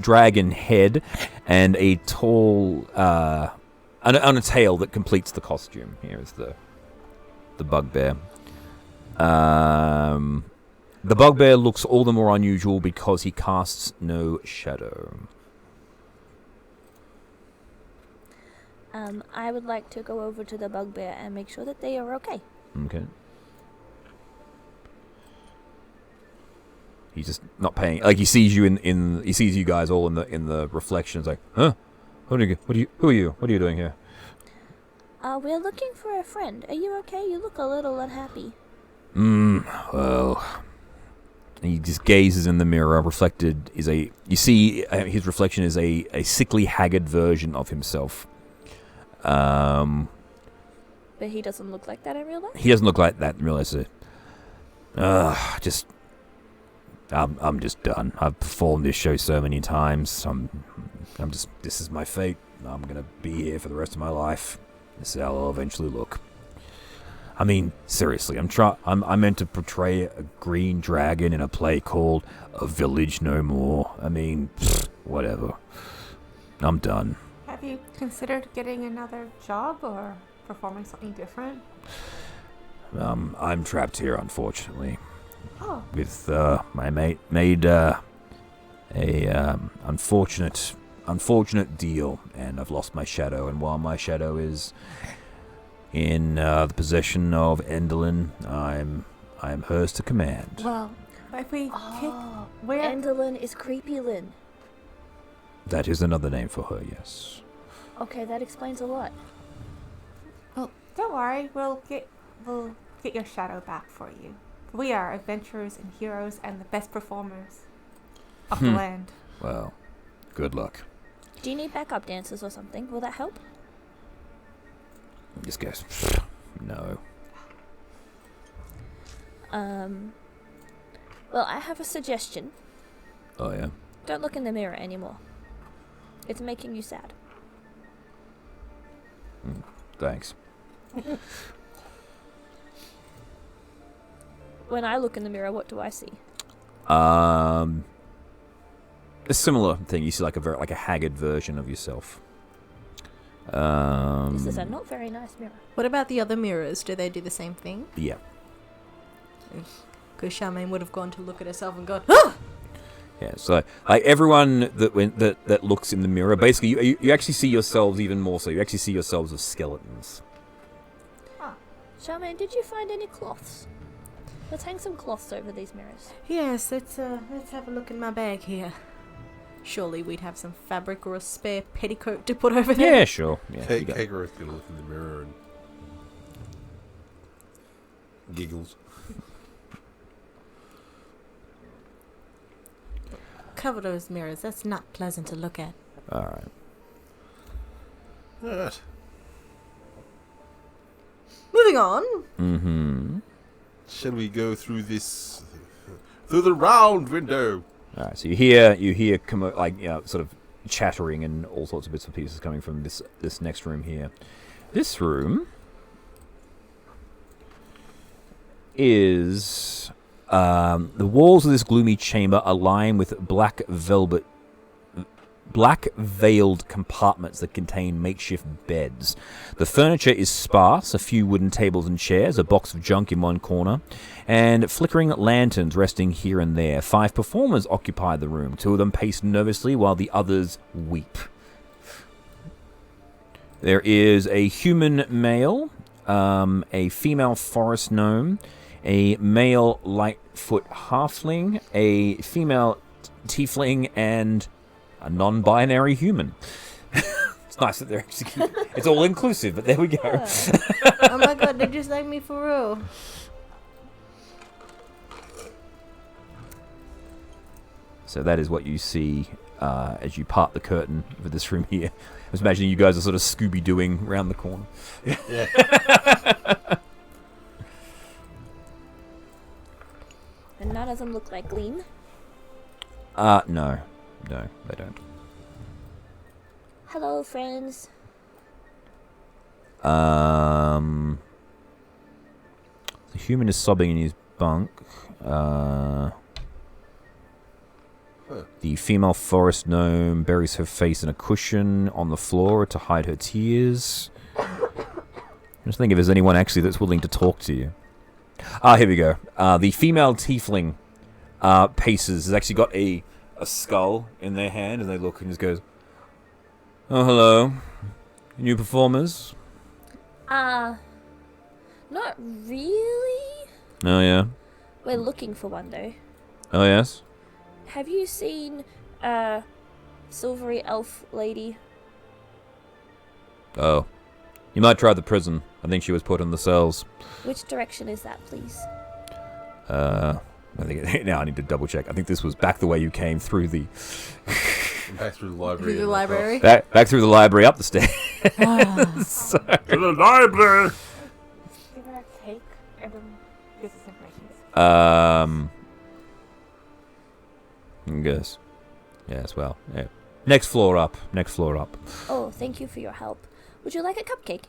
dragon head and a tall on a tail that completes the costume. Here is the bugbear. The bugbear looks all the more unusual because he casts no shadow. I would like to go over to the bugbear and make sure that they are okay. Okay. He's just not paying. Like he sees you he sees you guys all in the reflections. Like, huh? Who are you? What are you doing here? We're looking for a friend. Are you okay? You look a little unhappy. Well. He just gazes in the mirror. Reflected is you see his reflection is a sickly, haggard version of himself. But he doesn't look like that in real life? He doesn't look like that in real life. I'm just done. I've performed this show so many times. This is my fate. I'm gonna be here for the rest of my life. This is how I'll eventually look. I mean, seriously, I'm meant to portray a green dragon in a play called A Village No More. I mean, whatever. I'm done. Have you considered getting another job or performing something different? I'm trapped here, unfortunately. Oh. With my mate made a unfortunate deal, and I've lost my shadow. And while my shadow is in the possession of Endelyn, I am hers to command. Well, if we kick... Where... Endelyn is Creepylyn. That is another name for her, yes. Okay, that explains a lot. Well, don't worry. We'll get your shadow back for you. We are adventurers and heroes and the best performers of the land. Well, good luck. Do you need backup dancers or something? Will that help? Just guess. No. Well, I have a suggestion. Oh, yeah? Don't look in the mirror anymore. It's making you sad. Thanks. When I look in the mirror, what do I see? A similar thing. You see like a haggard version of yourself. This is a not very nice mirror. What about the other mirrors? Do they do the same thing? Yeah. Because Charmaine would have gone to look at herself and gone, ah! Yeah, so like everyone that looks in the mirror, basically you actually see yourselves even more so. You actually see yourselves as skeletons. Charmaine, did you find any cloths? Let's hang some cloths over these mirrors. Yes, let's have a look in my bag here. Surely we'd have some fabric or a spare petticoat to put over there. Yeah, sure. Yeah, Kagareth's gonna look in the mirror and giggles. Cover those mirrors. That's not pleasant to look at. All right. Alright. Moving on. Mm-hmm. Shall we go through the round window? All right. So you hear sort of chattering and all sorts of bits and pieces coming from this next room here. This room is the walls of this gloomy chamber are lined with black veiled compartments that contain makeshift beds. The furniture is sparse, a few wooden tables and chairs, a box of junk in one corner, and flickering lanterns resting here and there. 5 performers occupy the room. 2 of them pace nervously while the others weep. There is a human male, a female forest gnome, a male Lightfoot halfling, a female tiefling and a non-binary human. It's nice that they're actually... It's all inclusive, but there we go. Oh my god, they just like me for real. So that is what you see as you part the curtain for this room here. I was imagining you guys are sort of Scooby-Dooing around the corner. Yeah. And none of them look like Gleam. No, they don't. Hello, friends. The human is sobbing in his bunk. The female forest gnome buries her face in a cushion on the floor to hide her tears. Just think if there's anyone actually that's willing to talk to you. Here we go. The female tiefling paces has actually got a skull in their hand, and they look and just goes, "Oh, hello. New performers?" Not really. Oh, yeah. We're looking for one, though. Oh, yes. Have you seen, Silvery Elf Lady? Oh. You might try the prison. I think she was put in the cells. Which direction is that, please? I think now I need to double check. I think this was back the way you came through the Back through the library. Through the library? back through the library, up the stairs. So- To the library! Give her a cake and gives us information. Yes. Yes, well. Yeah. Next floor up. Oh, thank you for your help. Would you like a cupcake?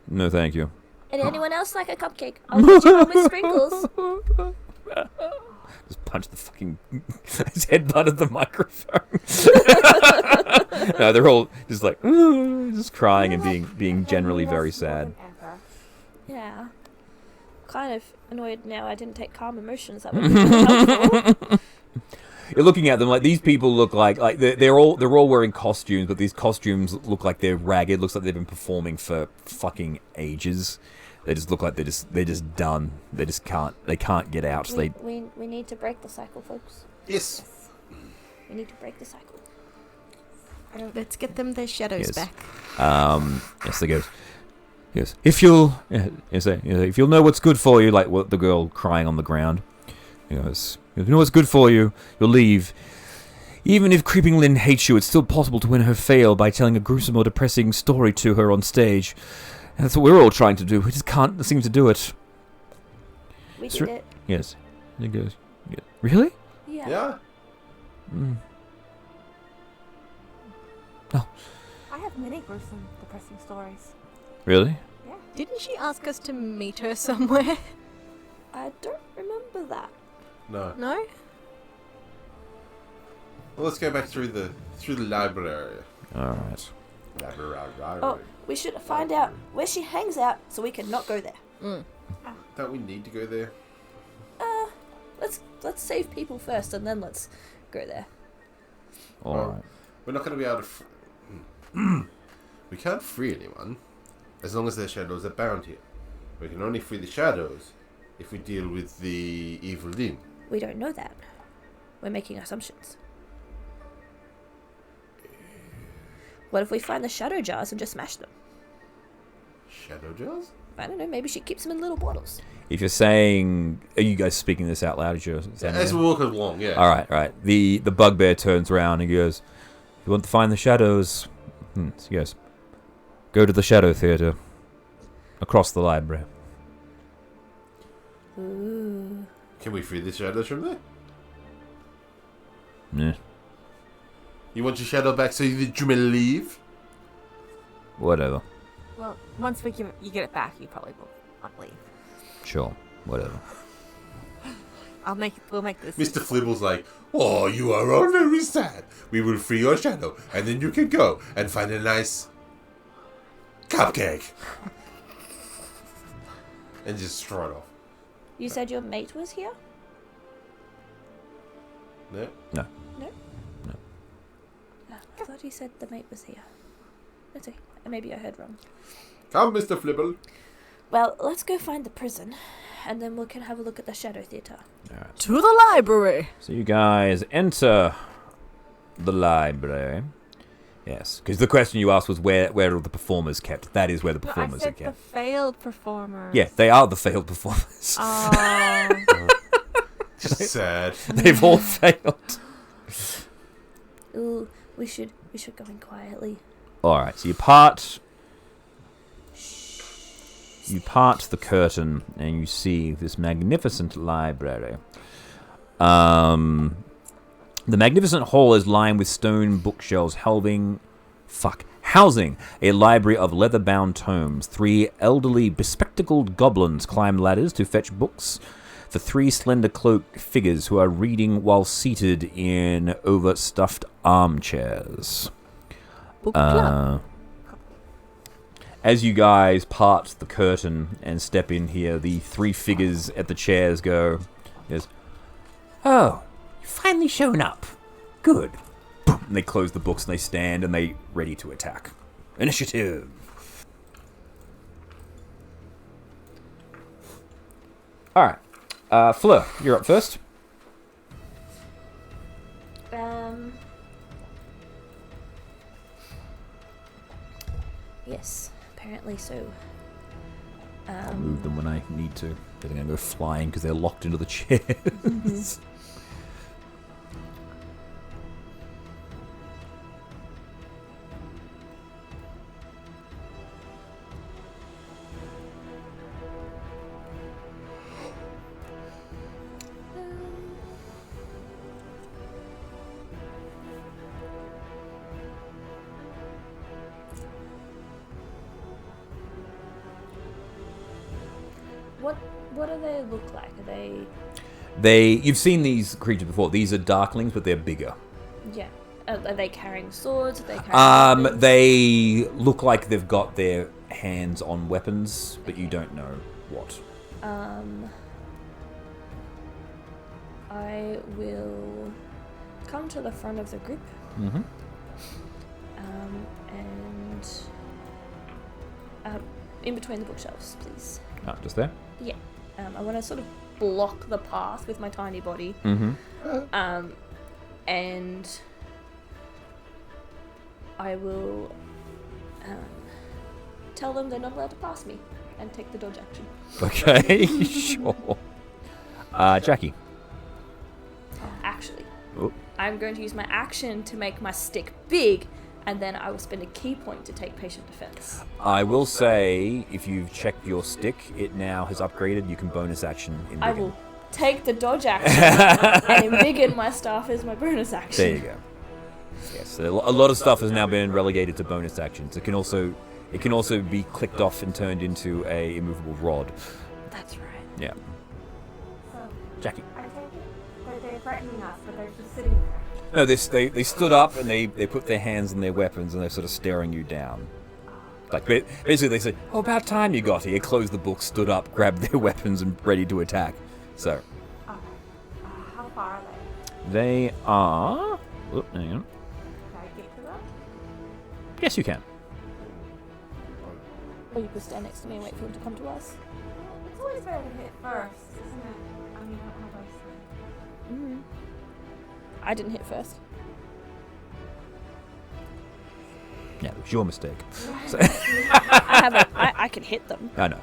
No, thank you. And anyone else like a cupcake? I'll get you one with sprinkles. Just punch the fucking... his head butted the microphone. No, they're all just like... just crying and being generally very sad. Yeah. Kind of annoyed now I didn't take calm emotions. That would be really helpful. You're looking at them like these people look like they're all wearing costumes, but these costumes look like they're ragged. Looks like they've been performing for fucking ages. They just look like they're just done. They can't get out. So We need to break the cycle, folks. Yes. We need to break the cycle. Let's get them their shadows Yes. back. Yes, they goes. Yes, if you'll know what's good for you, like what the girl crying on the ground. He goes, if you know what's good for you, you'll leave. Even if Creeping Lynn hates you, it's still possible to win her fail by telling a gruesome or depressing story to her on stage. And that's what we're all trying to do. We just can't seem to do it. We did it. Yes. And he goes, yeah. Really? Yeah. Yeah. Mm. I have many gruesome, depressing stories. Really? Didn't she ask us to meet her somewhere? I don't remember that. No. No? Well, let's go back through the library. All right. Library. Oh, we should find out where she hangs out so we can not go there. Don't we need to go there? Let's save people first and then let's go there. All Well, right. We're not going to be able to... we can't free anyone as long as their shadows are bound here. We can only free the shadows if we deal with the evil Lynn. We don't know that. We're making assumptions. What if we find the shadow jars and just smash them? Shadow jars? I don't know, maybe she keeps them in little bottles. If you're saying, are you guys speaking this out loud? As you're saying As we walk along, yeah. All right. The bugbear turns around and goes, "You want to find the shadows?" So he goes, "Go to the Shadow Theatre, across the library." Ooh. Can we free the shadows from there? Yeah. You want your shadow back so that you may leave? Whatever. Well, once you get it back, you probably will not leave. Sure. Whatever. We'll make this. Mr. Flibble's like, "Oh, you are all very sad. We will free your shadow, and then you can go and find a nice cupcake." And just strut off. You said your mate was here? No? No. No? I thought he said the mate was here. That's okay. Maybe I heard wrong. Come, Mr. Flibble. Well, let's go find the prison, and then we can have a look at the Shadow Theatre. To the library. So you guys enter the library. Yes, because the question you asked was where are the performers kept? That is where the performers I are said the kept. failed performers. Yeah, they are the failed performers. Oh. Just sad. They've all failed. Ooh, we should go in quietly. All right, so you part the curtain and you see this magnificent library. The magnificent hall is lined with stone bookshelves housing a library of leather-bound tomes. 3 elderly, bespectacled goblins climb ladders to fetch books for 3 slender cloaked figures who are reading while seated in overstuffed armchairs. Book club. As you guys part the curtain and step in here, the 3 figures at the chairs goes, Oh, you've finally shown up. Good. boom, and they close the books and they stand and they ready to attack. Initiative. Alright. Fleur, you're up first. Yes, apparently so. I'll move them when I need to. They're going to go flying because they're locked into the chairs. What do they look like? Are they... You've seen these creatures before. These are darklings, but they're bigger. Yeah. Are they carrying swords? Are they carrying weapons? They look like they've got their hands on weapons, but you don't know what. I will come to the front of the group. Mm-hmm. And in between the bookshelves, please. Just there? Yeah. I want to sort of block the path with my tiny body. Mm-hmm. And I will tell them they're not allowed to pass me and take the dodge action. Okay, sure. Jackie. Actually, Oh. I'm going to use my action to make my stick big, and then I will spend a key point to take patient defense. I will say, if you've checked your stick, it now has upgraded. You can bonus action in I Biggin. will take the dodge action and embiggen my staff as my bonus action. There you go. Yes, a lot of stuff has now been relegated to bonus actions. It can also be clicked off and turned into a immovable rod. That's right. Yeah. Jackie. I take it that they're threatening us, but they're just sitting there. No, they stood up and they put their hands on their weapons and they're sort of staring you down. Like basically they said, "Oh, about time you got here." Closed the book, stood up, grabbed their weapons and ready to attack. So. How far are they? They are. Oh, hang on. Can I get to them? Yes, you can. Or you could stand next to me and wait for him to come to us. It's always better to hit first, isn't it? I mean, I don't know what I said. Mm-hmm. I didn't hit first. Yeah, it was your mistake. So, I can hit them. I know.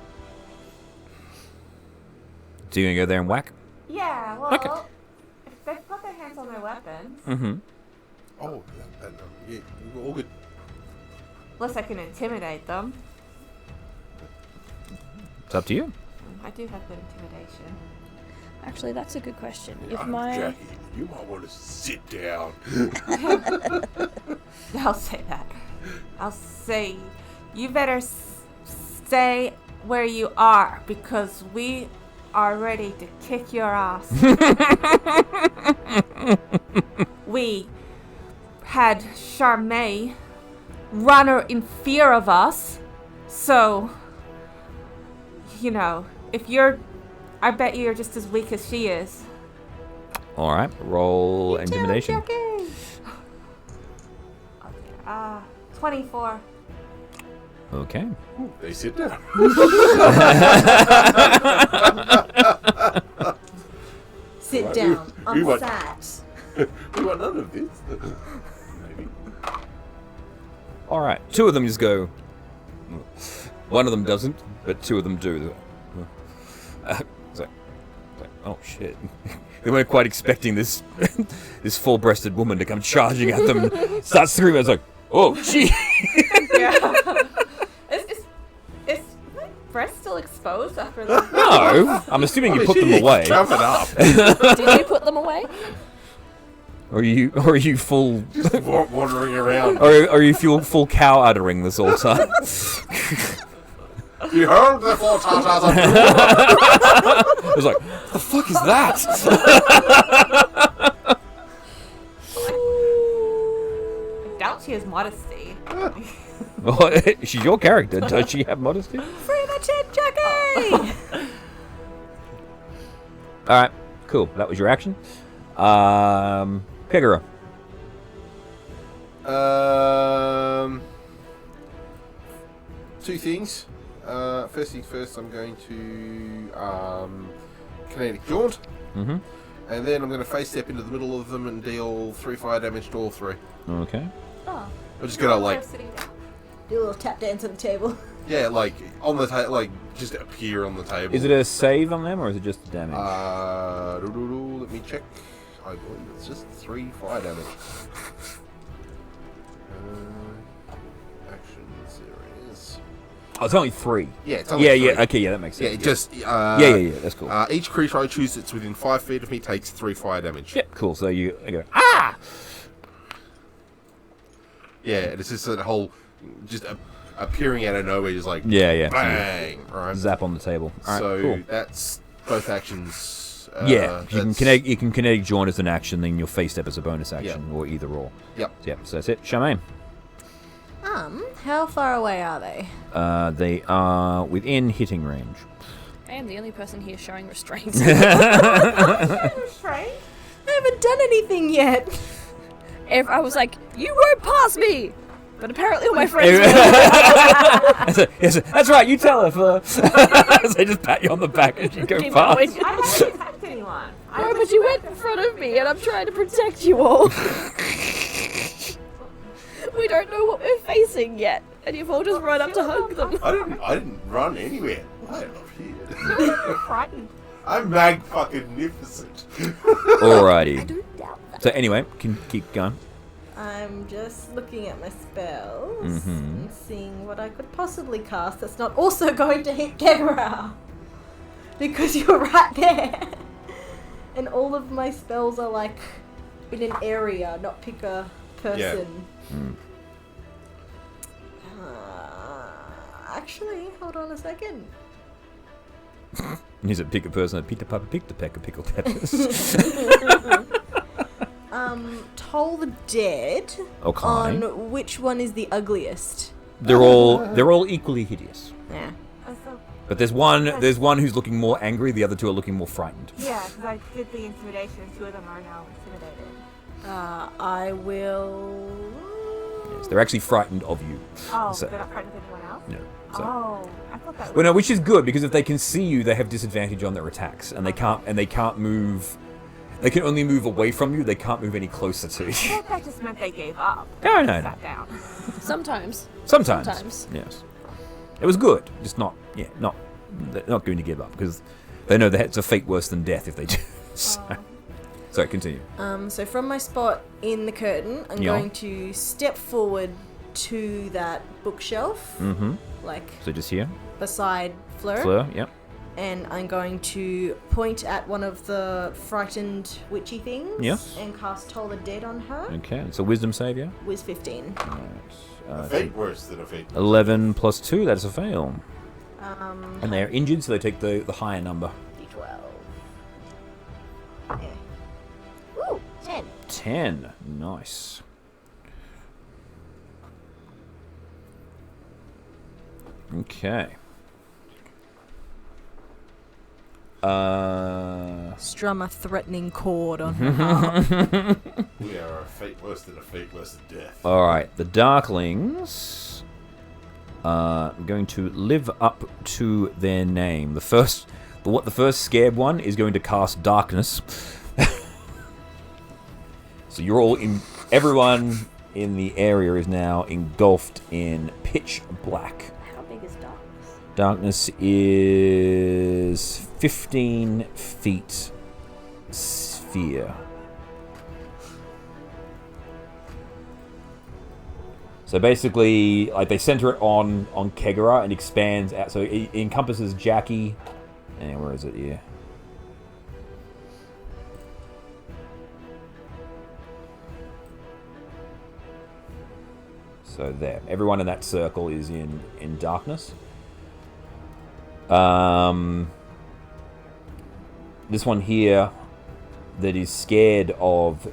So you're gonna go there and whack? Yeah, well, Okay. if they put their hands on their weapons, Mm-hmm. Oh, yeah, all good. unless I can intimidate them. It's up to you. I do have good intimidation. Actually, that's a good question. If Jackie, you might want to sit down. I'll say that. I'll say, you better stay where you are because we are ready to kick your ass. We had Charmaine run her in fear of us, so, you know, I bet you're just as weak as she is. All right. Roll intimidation. Okay, 24. Okay. They sit down. sit down. we I'm want- sat. We want none of this. Maybe. All right, two of them just go. One of them doesn't, but two of them do. It's like, oh shit! They weren't quite expecting this this full-breasted woman to come charging at them. Starts screaming. It's like, oh gee! Is my breast still exposed after that? No, I'm assuming you put them away. Cover it up. Did you put them away? Or are you full? Wandering around. Or are you full cow uttering this all time? Behold the four tartars of It was like, what the fuck is that? I doubt she has modesty. Well, she's your character. Does she have modesty? Free the chin, Jackie! All right, cool. That was your action. Pigara. Two things. First things first, I'm going to kinetic jaunt, Mm-hmm. and then I'm going to face step into the middle of them and deal 3 fire damage to all three. Okay. Oh. I'm just gonna like, Do a little tap dance on the table. yeah, like on the table, like just appear on the table. Is it a save on them or is it just damage? Let me check. I believe it's just 3 fire damage. Action series. Oh, it's only 3. Yeah, it's only Yeah, 3. yeah. Okay, yeah, that makes Yeah, sense. it just. Yeah. That's cool. Each creature I choose that's within 5 feet of me takes 3 fire damage. Yep, cool. So you go, ah! Yeah, and it's just that whole, just appearing out of nowhere, just like Yeah. bang, right? Zap on the table. All right, So cool. that's both actions. Yeah, you can that's- kinetic join as an action, then your face step as a bonus action, or either or. Yep. Yep. So that's it. Charmaine. How far away are they? They are within hitting range. I am the only person here showing restraint. Restraint? I haven't done anything yet. I was like, you won't pass me! But apparently all my friends will. Yes, that's right. You tell her first. They just pat you on the back as you go Keep past. going. I haven't attacked anyone. No, but you went in front of me and I'm trying to protect you all. We don't know what we're facing yet. And you've all just run up to hug them. I didn't run anywhere. I appeared. Frightened. I'm magnificent. Alrighty. So anyway, can keep going. I'm just looking at my spells Mhm. and seeing what I could possibly cast that's not also going to hit Kegara. Because you're right there. And all of my spells are like in an area, not pick a person. Actually, hold on a second. Is it pick a person? Pick the puppy, pick the peck of pickled peppers. Toll the Dead. Okay. On which one is the ugliest? They're all equally hideous. Yeah. But there's one who's looking more angry. The other two are looking more frightened. Yeah, because I did the intimidation. 2 of them are now intimidated. I will. Yes, they're actually frightened of you. Oh, So- they're not frightened of anyone else? No. So. Oh, I thought that was... Well, no, which is good because if they can see you, they have disadvantage on their attacks, and they can't move. They can only move away from you. They can't move any closer to I you. thought that just meant they gave up. No. Sat down. Sometimes. Sometimes. Yes. It was good. Just not. Yeah. They're not going to give up because they know that it's a fate worse than death if they do. So. Sorry, continue. So from my spot in the curtain, I'm Yeah. going to step forward to that bookshelf, Mm-hmm. like So just here, beside Fleur, Fleur. Yep. and I'm going to point at one of the frightened witchy things Yes. and cast Toll the Dead on her. Okay. It's a wisdom save, yeah. With 15. A fate worse than a fate. 11 plus 2. That's a fail. Um, And they're injured, so they take the higher number. D12. Yeah. Ooh, 10. 10. Nice. Okay. Strum a threatening chord on her harp. We are a fate worse than a fate worse than death. Alright, the Darklings are going to live up to their name. The first scared one is going to cast Darkness. So you're all in. Everyone in the area is now engulfed in pitch black. How big is darkness? Darkness is 15 feet sphere. So basically, like they center it on Kegara and expands out. So it encompasses Jackie. And where is it here? So there. Everyone in that circle is in darkness. This one here that is scared of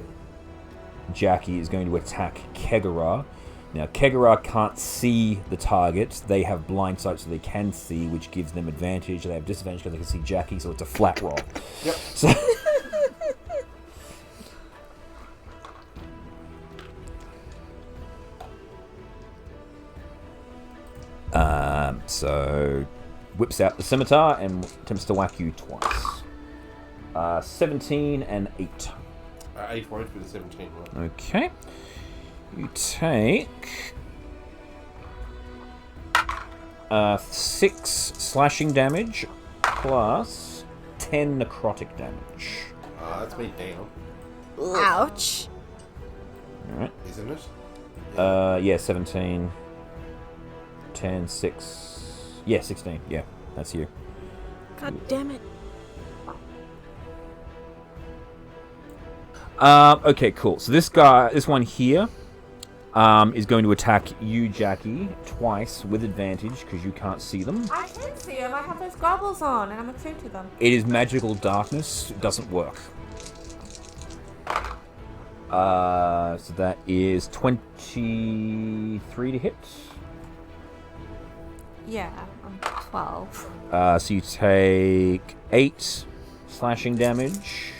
Jackie is going to attack Kegara. Now, Kegara can't see the target. They have blind sight, so they can see, which gives them advantage. They have disadvantage because they can see Jackie, so it's a flat roll. Yep. So so whips out the scimitar and attempts to whack you twice. 17 and 8. 8 won't be the 17 one. Okay. You take 6 slashing damage plus 10 necrotic damage. That's me down, Ouch. Alright. isn't it? Yeah, 17. 10, 6. Yeah, 16. Yeah, that's you. God damn it. Okay, cool. So this one here, is going to attack you, Jackie, twice with advantage because you can't see them. I can see them. I have those goggles on, and I'm attuned to them. It is magical darkness. It doesn't work. So that is 23 to hit. Yeah, I'm 12. So you take 8 slashing damage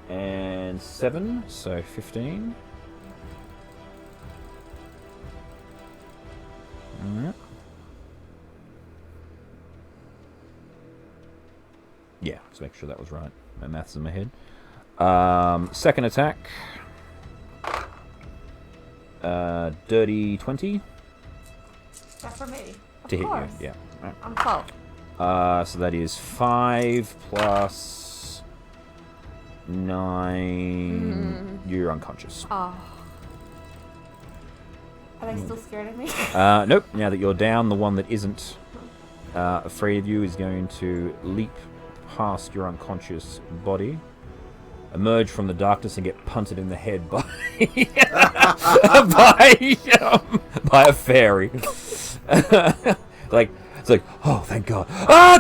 and 7, so 15. Alright. Yeah, let's make sure that was right. My math's in my head. Second attack. Dirty 20 That's for me. to hit course. you. Yeah. Right. I'm 12. So that is 5 plus 9. You're unconscious. Oh. Are they still scared of me? Nope. Now that you're down, the one that isn't afraid of you is going to leap past your unconscious body, emerge from the darkness, and get punted in the head by by a fairy. It's like, oh, thank God! I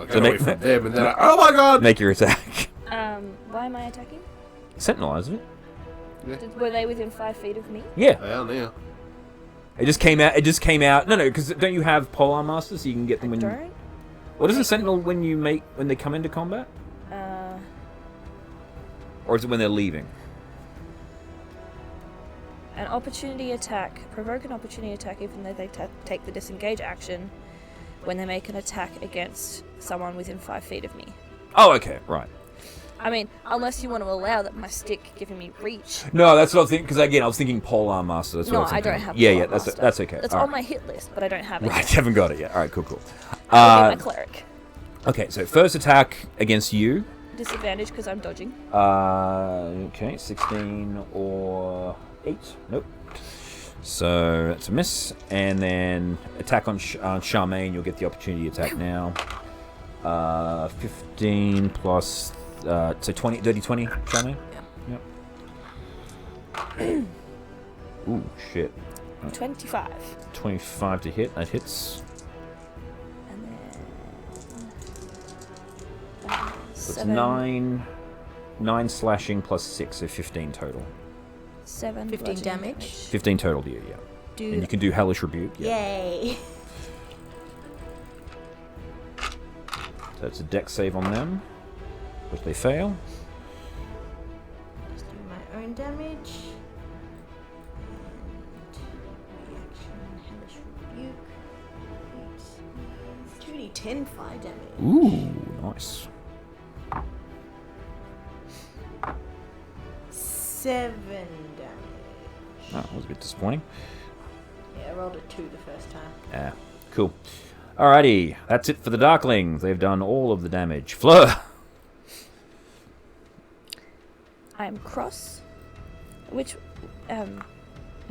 got away from them, and then oh my God! Make your attack. Why am I attacking? Sentinel, isn't it? Were they within 5 feet of me? Yeah. Well, now. It just came out. No, because don't you have Polearm Master, so you can get them when you... Don't? What is a Sentinel when they come into combat? Or is it when they're leaving? An opportunity attack. Provoke an opportunity attack even though they take the disengage action when they make an attack against someone within 5 feet of me. Oh, okay, right. I mean, unless you want to allow that my stick giving me reach. No, that's what I was thinking, because again, I was thinking Polearm Master. That's what No, I was I thinking. don't have Yeah, Polearm that's Master. okay. It's All on right. my hit list, but I don't have it. Right, yet. you haven't got it yet. All right, cool. I'll be my cleric. Okay, so first attack against you. Disadvantage because I'm dodging. Okay, 16 or 8. Nope. So that's a miss. And then attack on Charmaine, you'll get the opportunity attack now. 15 plus, so 20, dirty 20, Charmaine? Yep. Ooh, shit. 25. 25 to hit, that hits. And then... So it's 9 slashing plus 6, so 15 total. 7 15 bludgeoning damage. 15 total to you, yeah. Do And you can do Hellish Rebuke, yeah. Yay. So it's a dex save on them, which they fail. Just do my own damage. And reaction, hellish rebuke. 2d10 fire damage. Ooh, nice. 7 damage. Oh, that was a bit disappointing. Yeah, I rolled a 2 the first time. Yeah, cool. Alrighty, that's it for the Darklings. They've done all of the damage. Fleur! I'm cross. Which,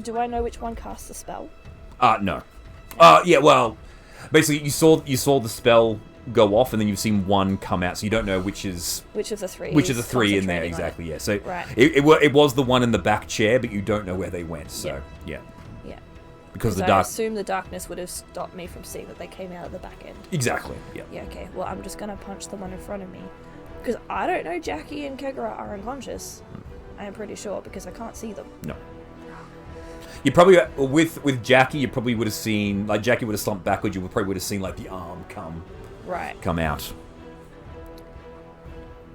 do I know which one casts the spell? No. Yeah, well, basically you saw the spell go off, and then you've seen one come out, so you don't know which of the three in there exactly. Yeah, so right. it was the one in the back chair, but you don't know where they went. So yeah. Because the I dark. assume the darkness would have stopped me from seeing that they came out of the back end. Exactly. Yeah. Yeah. Okay. Well, I'm just gonna punch the one in front of me, because I don't know Jackie and Kegara are unconscious. I am pretty sure because I can't see them. No. You probably with Jackie, you probably would have seen, like, Jackie would have slumped backwards. You probably would have seen, like, the arm come out.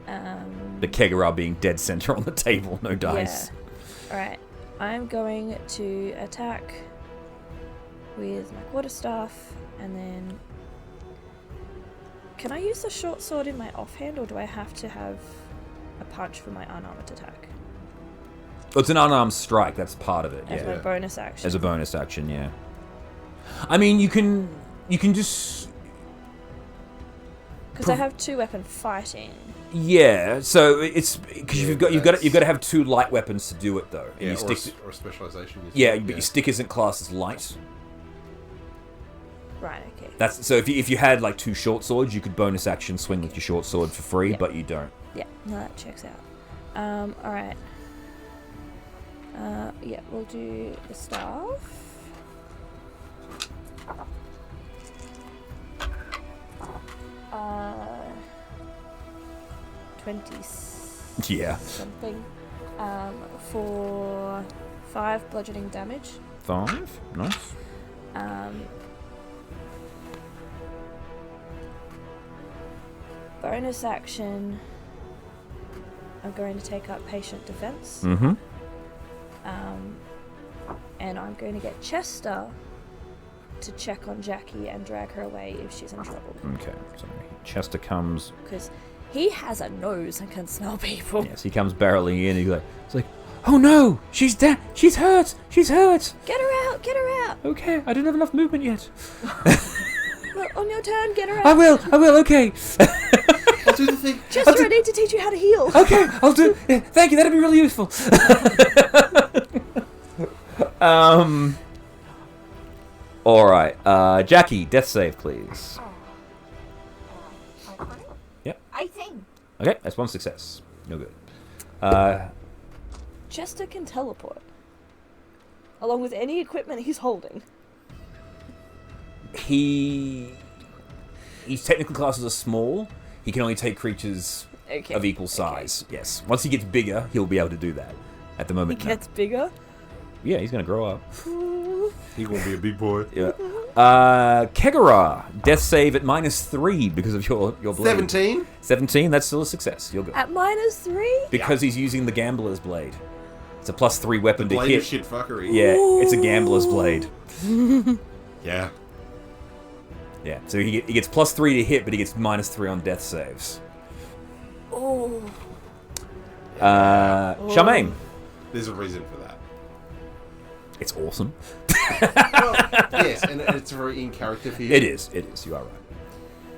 The Kegara being dead center on the table, no dice. Yeah. All right. I'm going to attack with my quarterstaff, and then can I use the short sword in my offhand, or do I have to have a punch for my unarmed attack? Oh, it's an unarmed strike. That's part of it. As my bonus action. As a bonus action, yeah. I mean, you can just because I have 2-weapon fighting. Yeah, so it's because you've got to have 2 light weapons to do it though. And or specialization. But your stick isn't classed as light. Right. Okay. That's so if you had like 2 short swords, you could bonus action swing with your short sword for free, but you don't. Yeah, no, that checks out. All right. Yeah, we'll do the staff. Uh, 20 something. For 5 bludgeoning damage. 5, nice. Bonus action. I'm going to take up patient defense. Mm-hmm. And I'm going to get Chester to check on Jackie and drag her away if she's in trouble. Okay, so Chester comes... Because he has a nose and can smell people. Yes, he comes barreling in, and it's like, oh no, she's dead, she's hurt! Get her out, get her out! Okay, I don't have enough movement yet. Well, on your turn, get her out. I will, okay. I'll do the thing. Chester, I need to teach you how to heal. Okay, I'll do. Yeah, thank you. That'd be really useful. All right, Jackie, death save, please. Yep. 18. Okay, that's 1 success. No good. Chester can teleport, along with any equipment he's holding. He's technically classed as a small. He can only take creatures of equal size. Okay. Yes. Once he gets bigger, he'll be able to do that. At the moment, he gets bigger? Yeah, he's going to grow up. He won't be a big boy. Yeah. Kegara, death save at -3 because of your blade. 17? 17, that's still a success. You're good. At -3? Because he's using the gambler's blade. It's a +3 weapon to blade hit. Of shit fuckery. Yeah, it's a gambler's blade. Yeah. Yeah, so he gets +3 to hit, but he gets -3 on death saves. Oh. Charmaine. There's a reason for that. It's awesome. Well, yes, and it's very in character for you. It is. You are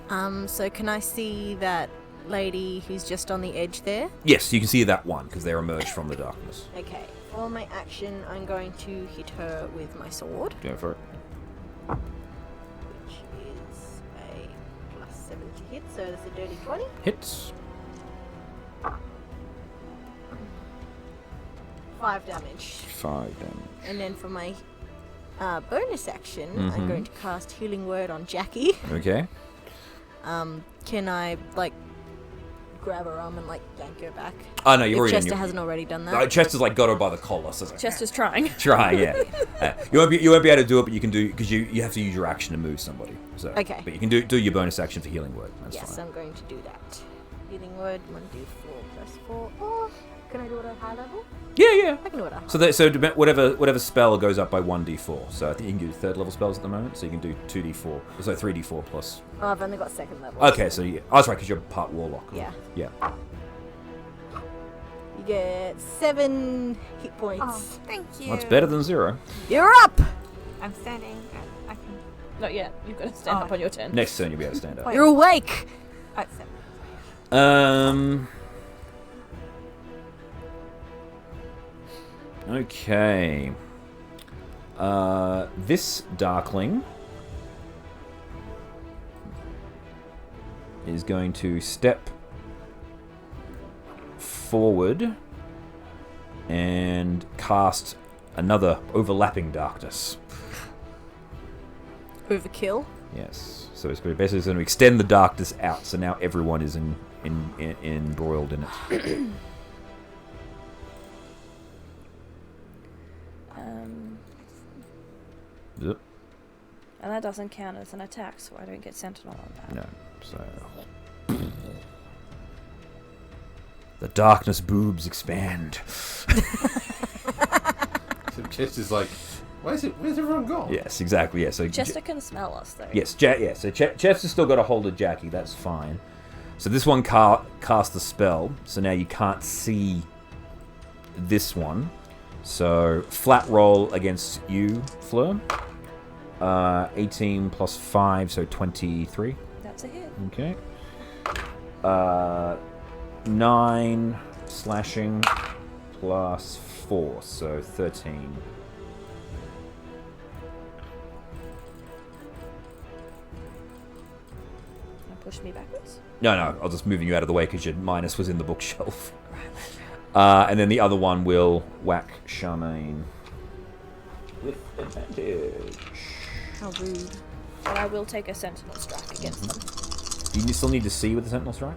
right. So can I see that lady who's just on the edge there? Yes, you can see that one, because they're emerged from the darkness. Okay. For my action, I'm going to hit her with my sword. Go for it. Which is a +7 to hit, so that's a dirty 20. Hits. 5 damage. 5 damage. And then for my bonus action, I'm going to cast Healing Word on Jackie. Okay. Can I, grab her arm and, yank her back? Oh, no, you're already... Chester hasn't already done that. Chester's, got her by the collar. So Chester's trying. Trying, yeah. You won't be able to do it, but you can do... Because you have to use your action to move somebody. So. Okay. But you can do your bonus action for Healing Word. That's yes, fine. I'm going to do that. Healing Word, 1d4 + 4. Or can I do it at high level? Yeah. I can do it at high So whatever spell goes up by 1d4. So I think you can do 3rd level spells at the moment. So you can do 2d4. So 3d4 plus. Oh, I've only got 2nd level. Okay, so yeah. Oh, that's right, because you're part warlock. Yeah. Yeah. You get 7 hit points. Oh, thank you. That's better than 0. You're up! I'm standing. I can. Not yet. You've got to stand up on your turn. Next turn you'll be able to stand up. Wait. You're awake! Oh, it's 7. Okay. This Darkling is going to step forward and cast another overlapping darkness. Overkill. Yes. So it's basically going to extend the darkness out. So now everyone is embroiled in it. Yep. And that doesn't count as an attack, so I don't get Sentinel on that. No. So the darkness boobs expand. So Chest is like, where's everyone gone? Yes, exactly. Yeah. So Chester can smell us, though. yes, So Chester's still got a hold of Jackie. That's fine. So this one cast the spell. So now you can't see this one. So flat roll against you, Fleur. 18 plus 5, so 23. That's a hit. Okay. 9 slashing plus 4, so 13. Push me backwards. No, I was just moving you out of the way because your minus was in the bookshelf. And then the other one will whack Charmaine with advantage. How rude. But I will take a Sentinel strike against them. Do you still need to see with the Sentinel Strike?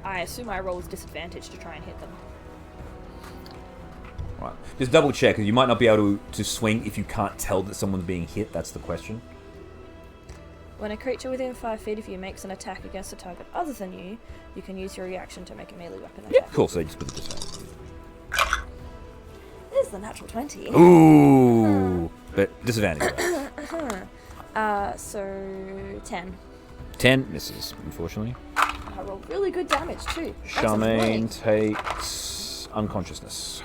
I assume I roll with disadvantage to try and hit them. Right. Just double check, because you might not be able to swing if you can't tell that someone's being hit. That's the question. When a creature within 5 feet of you makes an attack against a target other than you, you can use your reaction to make a melee weapon attack. Cool, so you just put the disadvantage. This is the natural 20. Ooh! But disadvantage. So 10. 10 misses, unfortunately. I rolled really good damage too. That's Charmaine annoying. takes unconsciousness.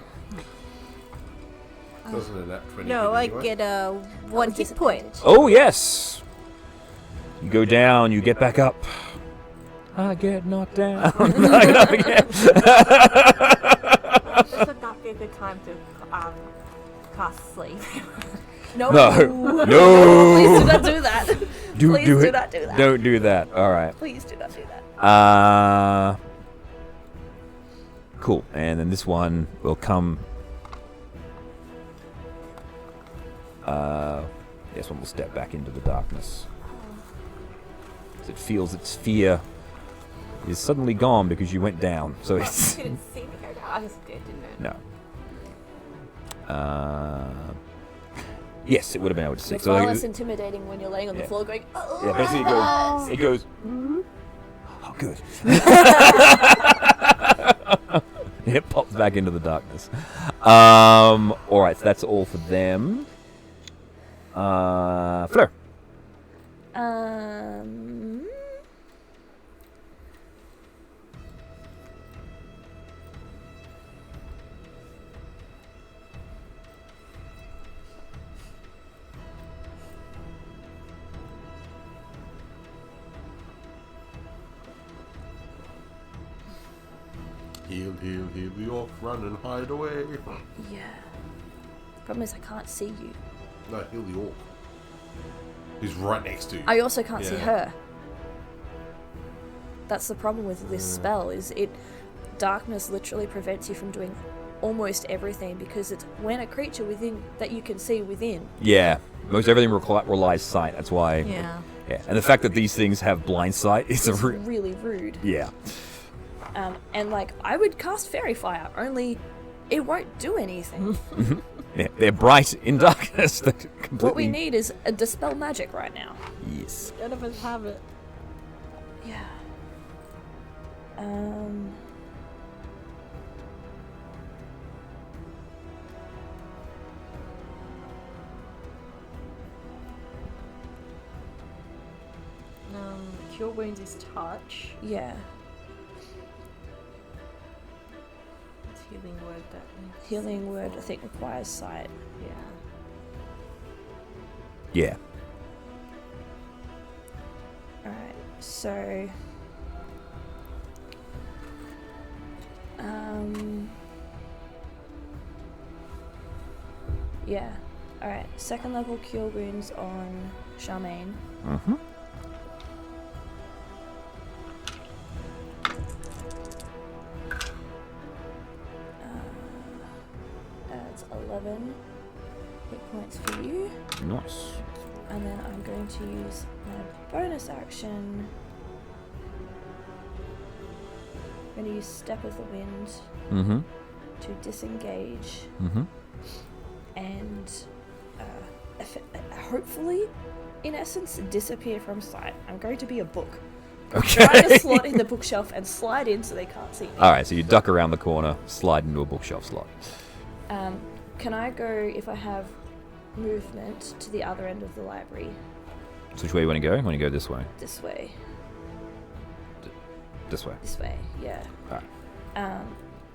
Wasn't it that 20 No, hit I anyway? get a 1 hit point. Disadvantage. Oh, yes! You go down, you get back up. I get knocked down. This would not be a good time to cast sleep. No. No. Please do not do that. Please do do it. not do that. Don't do that. All right. Please do not do that. Cool. And then this one will come. This one will step back into the darkness. As it feels its fear is suddenly gone because you went down. So it's You didn't see me go down. I just did, didn't I? no. Yes, it would have been able to see. It's So far like, less intimidating when you're laying on the Yeah. floor going, oh. yeah, basically it goes. Oh, good. It pops back into the darkness. All right, so that's all for them. Fleur. Heal, the orc, run and hide away. Yeah. The problem is I can't see you. No, heal the orc. He's right next to you. I also can't see Yeah. her. That's the problem with this spell, is darkness literally prevents you from doing almost everything, because it's when a creature within that you can see within. Yeah, most everything relies sight. That's why. Yeah. Yeah, and the fact that these things have blind sight is a It's real. really rude. Yeah. And like I would cast Fairy Fire, only it won't do anything. Yeah, they're bright in darkness. They're completely... What we need is a dispel magic right now. Yes. None of us have it. Yeah. Cure wounds is touch. Yeah. Let's heal healing word that makes Healing word, I think, requires sight. Yeah. Yeah. Alright, so... Yeah. Alright, second level cure wounds on Charmaine. Mm-hmm. That's 11 hit points for you. Nice. And then I'm going to use my bonus action. I'm going to use Step of the Wind Mm-hmm. to disengage Mm-hmm. and hopefully, in essence, disappear from sight. I'm going to be a book. Okay. Try to slot in the bookshelf and slide in so they can't see me. Alright, so you duck around the corner, slide into a bookshelf slot. Can I go, if I have movement, to the other end of the library? So which way you want to go? You want to go this way? This way. This way. This way, yeah. Alright.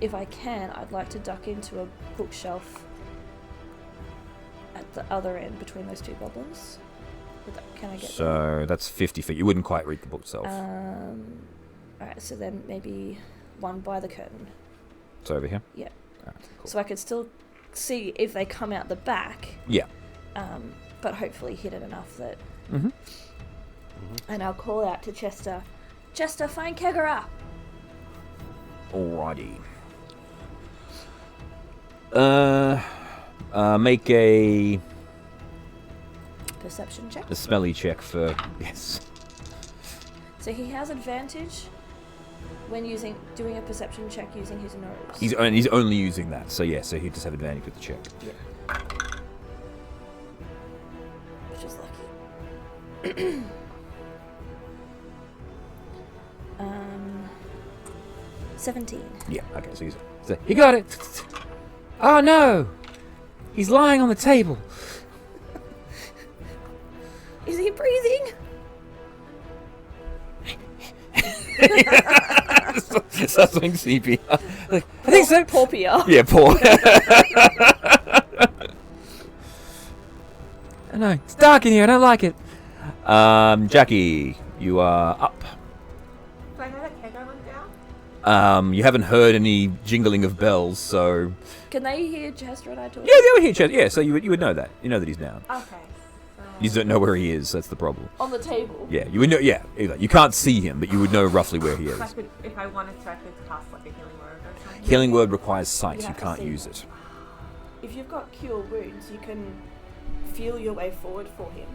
If I can, I'd like to duck into a bookshelf at the other end between those two goblins. Can I get So that's 50 feet. You wouldn't quite read the book itself. Alright, so then maybe one by the curtain. It's over here? Yeah. Alright, cool. So I could still see if they come out the back. Yeah. But hopefully hit it enough that... Mm-hmm. And I'll call out to Chester. Chester, find Kegara! Alrighty. Make a Perception check. smelly check for... Yes. So he has advantage when doing a perception check using his nose. He's only using that, so yeah, so he'd just have advantage with the check. Yeah. Which is lucky. 17. Yeah, okay, so he got it! Oh no! He's lying on the table! Is he breathing? Starts doing CPR. Like, I think so. Poor PR. Yeah, poor. I know, it's dark in here, I don't like it. Jackie, you are up. Do I know that Kegger went down? You haven't heard any jingling of bells, so... Can they hear Chester and I talk? Yeah, they would hear Chester. Yeah, so you would know that. You know that he's down. Okay. You just don't know where he is, that's the problem. On the table. Yeah, you would know, yeah, either. You can't see him, but you would know roughly where he is. If I wanted to, I could cast like a healing word or something. Healing word requires sight, You you have to can't see use him. it. If you've got cure wounds, you can feel your way forward for him.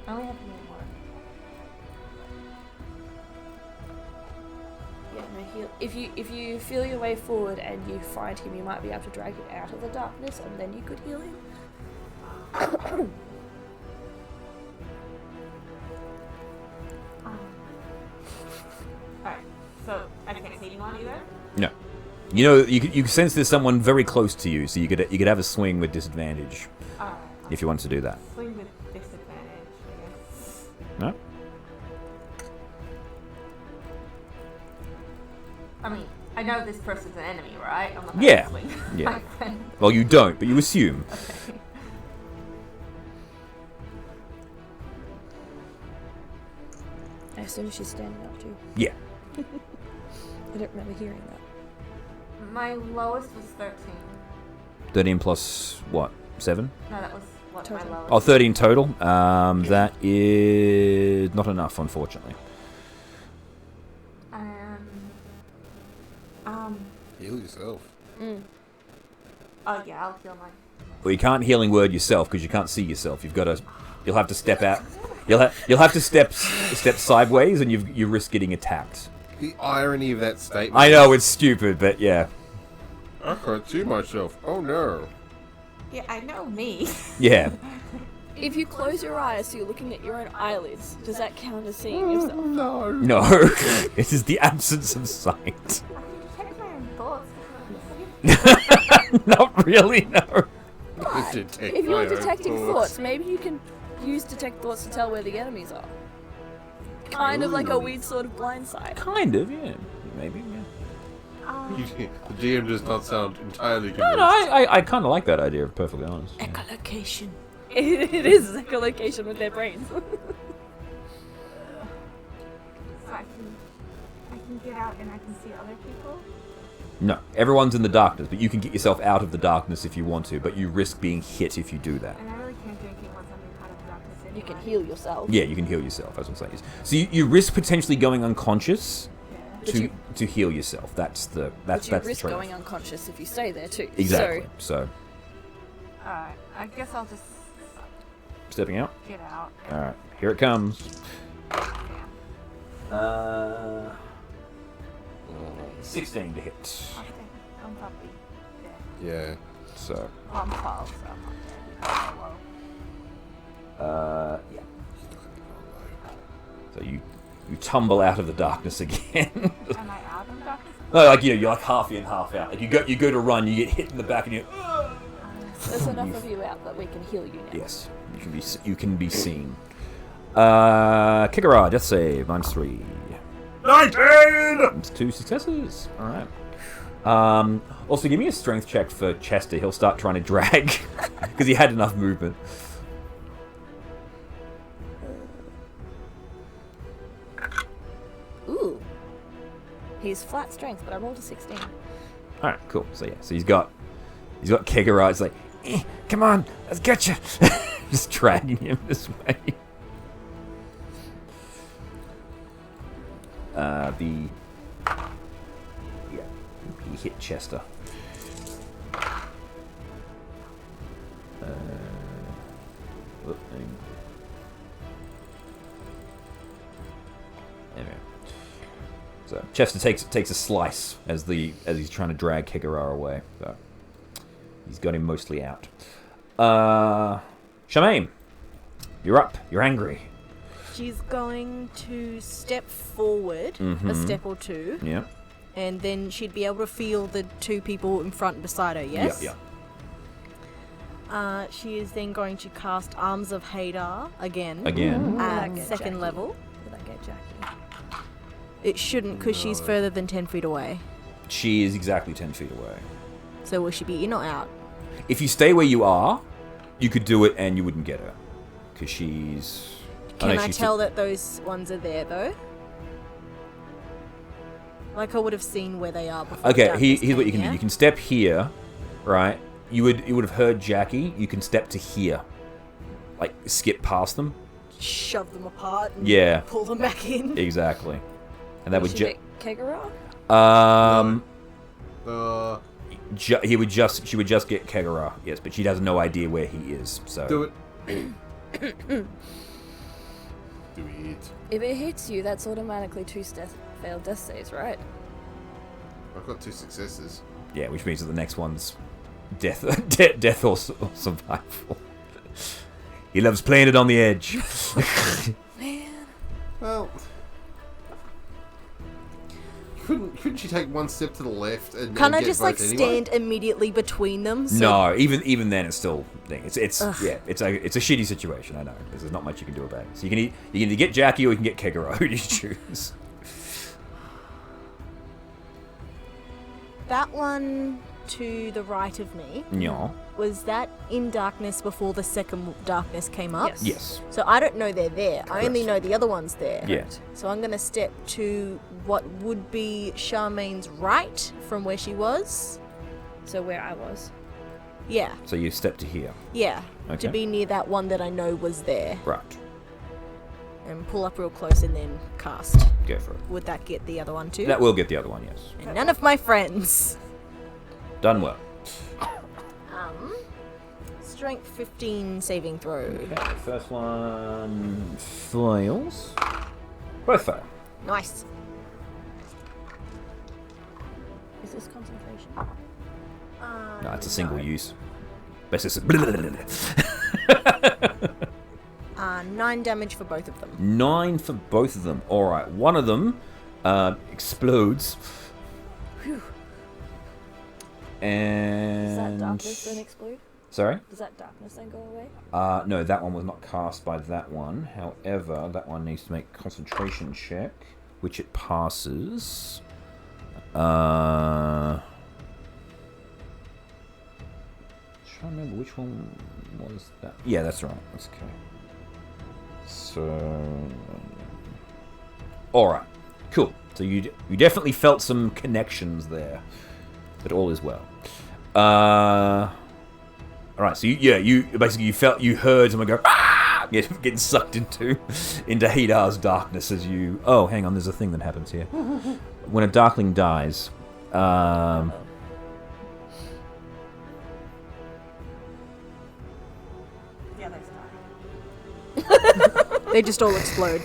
I only have healing word. Yeah, no, if you feel your way forward and you find him, you might be able to drag him out of the darkness, and then you could heal him. Alright, so I can't see anyone either? No. You know, you sense there's someone very close to you, so you could have a swing with disadvantage Alright. if you wanted to do that. Swing with disadvantage, I guess. No? I mean, I know this person's an enemy, right? I'm not gonna Yeah. swing. Yeah. My friend. Well, you don't, but you assume. Okay. I assume she's standing up too. Yeah. I don't remember hearing that. My lowest was 13. 13 plus, what, 7? No, that was what my Total. lowest. Oh, 13 total. That is not enough, unfortunately. Heal yourself. Oh yeah, I'll heal mine. Well, you can't healing word yourself because you can't see yourself. You'll have to step out. You'll have to step sideways, and you risk getting attacked. The irony of that statement. I know it's stupid, but yeah, I can't see myself. Oh no. Yeah, I know me. yeah. If you close your eyes so you're looking at your own eyelids, does that count as seeing yourself? No. No, it is the absence of sight. I can detect my own thoughts. Not really, no. If you're detecting thoughts, maybe you can use detect thoughts to tell where the enemies are. Kind of like a weird sort of blind sight. Kind of, yeah. maybe. Yeah. The DM does not sound entirely convinced. No, I kind of like that idea. If perfectly honest. Yeah. Echolocation. It is a echolocation with their brains. So I can get out and I can see other people. No, everyone's in the darkness, but you can get yourself out of the darkness if you want to. But you risk being hit if you do that. And I really can't do anything once I'm out of the darkness anyway. You can heal yourself. Yeah, you can heal yourself. As I'm saying, so you risk potentially going unconscious to heal yourself. That's But you the risk trade-off. going unconscious if you stay there too. Exactly. So Alright, I guess I'll just stepping out. get out. All right, here it comes. Damn. 16 to hit. Okay, I'm probably dead. Yeah. So, Well, I'm 12, so I'm not dead. yeah. So you tumble out of the darkness again. Am I out of darkness? No, like you're like half in, half out. Like you go to run, you get hit in the back, and you. There's enough of you out that we can heal you now. Yes, you can be seen. Kikara, death save, -3. 19! It's 2 successes. All right. Also, give me a strength check for Chester. He'll start trying to drag because he had enough movement. Ooh. He's flat strength, but I rolled a 16. All right, cool. So yeah, so he's got Kikara. It's like, come on, let's get you. Just dragging him this way. He hit Chester. Anyway, so Chester takes a slice as he's trying to drag Kikara away. So he's got him mostly out. Charmaine, you're up. You're angry. She's going to step forward a step or two, Yeah. and then she'd be able to feel the two people in front beside her, yes? Yeah. She is then going to cast Arms of Hadar again. Again. Will that At get second Jackie? level. Will that get Jackie? It shouldn't, because she's further than 10 feet away. She is exactly 10 feet away. So will she be in or out? If you stay where you are, you could do it and you wouldn't get her. Because she's... Can I tell that those ones are there, though? Like, I would have seen where they are before. Okay, darkness here's what you came, can yeah? do. You can step here, right? You would have heard Jackie. You can step to here. Like, skip past them. Shove them apart and Yeah. pull them back in. Exactly. And that would Should just... get Kegara? she would just get Kegara, yes, but she has no idea where he is, so... Do it. Do it. If it hits you, that's automatically 2 failed death saves, right? I've got 2 successes. Yeah, which means that the next one's death or survival. He loves playing it on the edge. Man. Well, couldn't she take 1 step to the left and Can't I get just, both like, anyway? stand immediately between them? So No, even then it's still thing. It's a shitty situation. I know. There's not much you can do about it. So you can either get Jackie or you can get Kegaro. Who do you choose? that one to the right of me, Yeah. was that in darkness before the second darkness came up? Yes. Yes. So I don't know they're there. I only Correct. know the other one's there. Yeah. So I'm going to step to what would be Charmaine's right from where she was. So where I was. Yeah. So you step to here. Yeah. Okay. To be near that one that I know was there. Right. And pull up real close and then cast. Go for it. Would that get the other one too? That will get the other one, yes. And none of my friends. Done well. Strength 15 saving throw. Okay, first one fails. Both fail. Nice. Is this concentration? No, it's a single use. Best is 9 damage for both of them. 9 for both of them. Alright, one of them explodes. Whew. And... Does that darkness then explode? Sorry? Does that darkness then go away? No, that one was not cast by that one. However, that one needs to make a concentration check, which it passes. Trying to remember which one was that. Yeah, that's right. That's okay. So, all right, cool. So you definitely felt some connections there, but all is well. All right. So you heard someone go, ah, getting sucked into Hadar's darkness as you. Oh, hang on. There's a thing that happens here. When a Darkling dies, Yeah, They just all explode.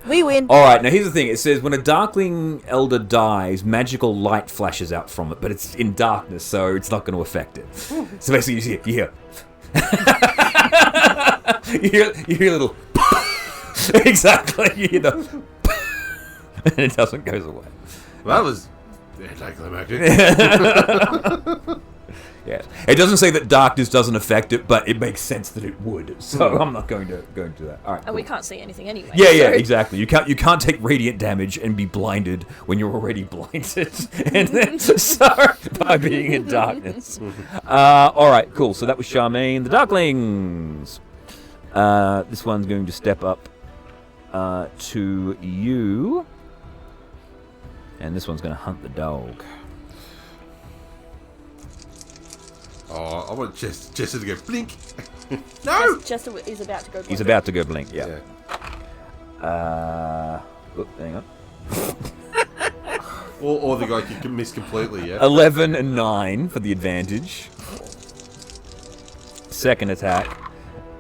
We win. all right, now here's the thing. It says when a Darkling Elder dies, magical light flashes out from it, but it's in darkness, so it's not going to affect it. So basically, you hear you hear a little exactly. You hear the and it doesn't go away. Well, that was anticlimactic. Yes, it doesn't say that darkness doesn't affect it, but it makes sense that it would. So I'm not going to do that. All right. and we cool. can't see anything anyway. Yeah, so- exactly. You can't take radiant damage and be blinded when you're already blinded, and then so by being in darkness. All right, cool. So that was Charmaine. The Darklings. This one's going to step up to you, and this one's going to hunt the dog. Oh, I want Chester to go blink. No! Chester is about to go. He's about to go blink. Yeah. Yeah. Hang on. Or the guy can miss completely, yeah? 11 and 9 for the advantage. Second attack.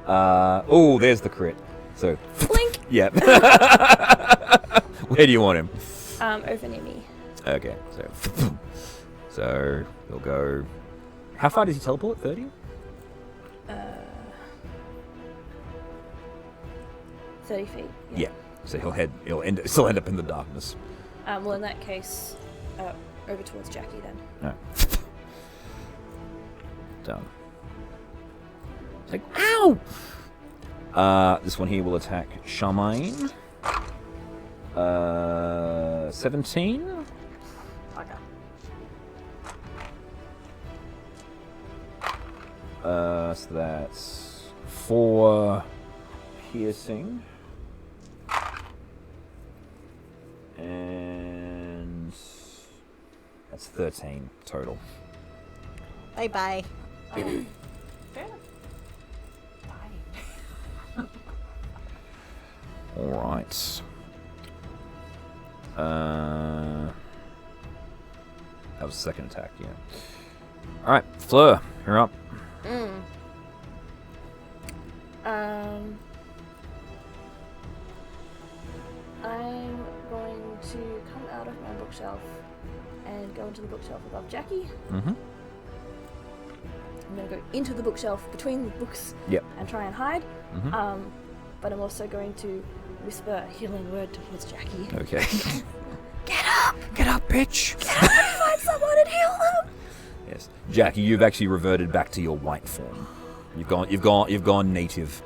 Oh, there's the crit. So, Blink. yeah. Where do you want him? Over near me. Okay, so he'll go. How far does he teleport? 30? 30 feet. Yeah. So he'll end up in the darkness. Well, in that case, over towards Jackie then. No. Done. It's like, ow! This one here will attack Charmaine. 17. Okay. So that's 4 piercing. And that's 13 total. Bye bye. Fair enough. Alright. That was the second attack, yeah. Alright, Fleur, you're up. I'm going to come out of my bookshelf and go into the bookshelf above Jackie. Mm-hmm. I'm going to go into the bookshelf between the books Yep. and try and hide. Mm-hmm. But I'm also going to whisper a healing word towards Jackie. Okay. Get up! Get up, bitch! Get up and find someone and heal them! Yes. Jackie, you've actually reverted back to your white form. You've gone native.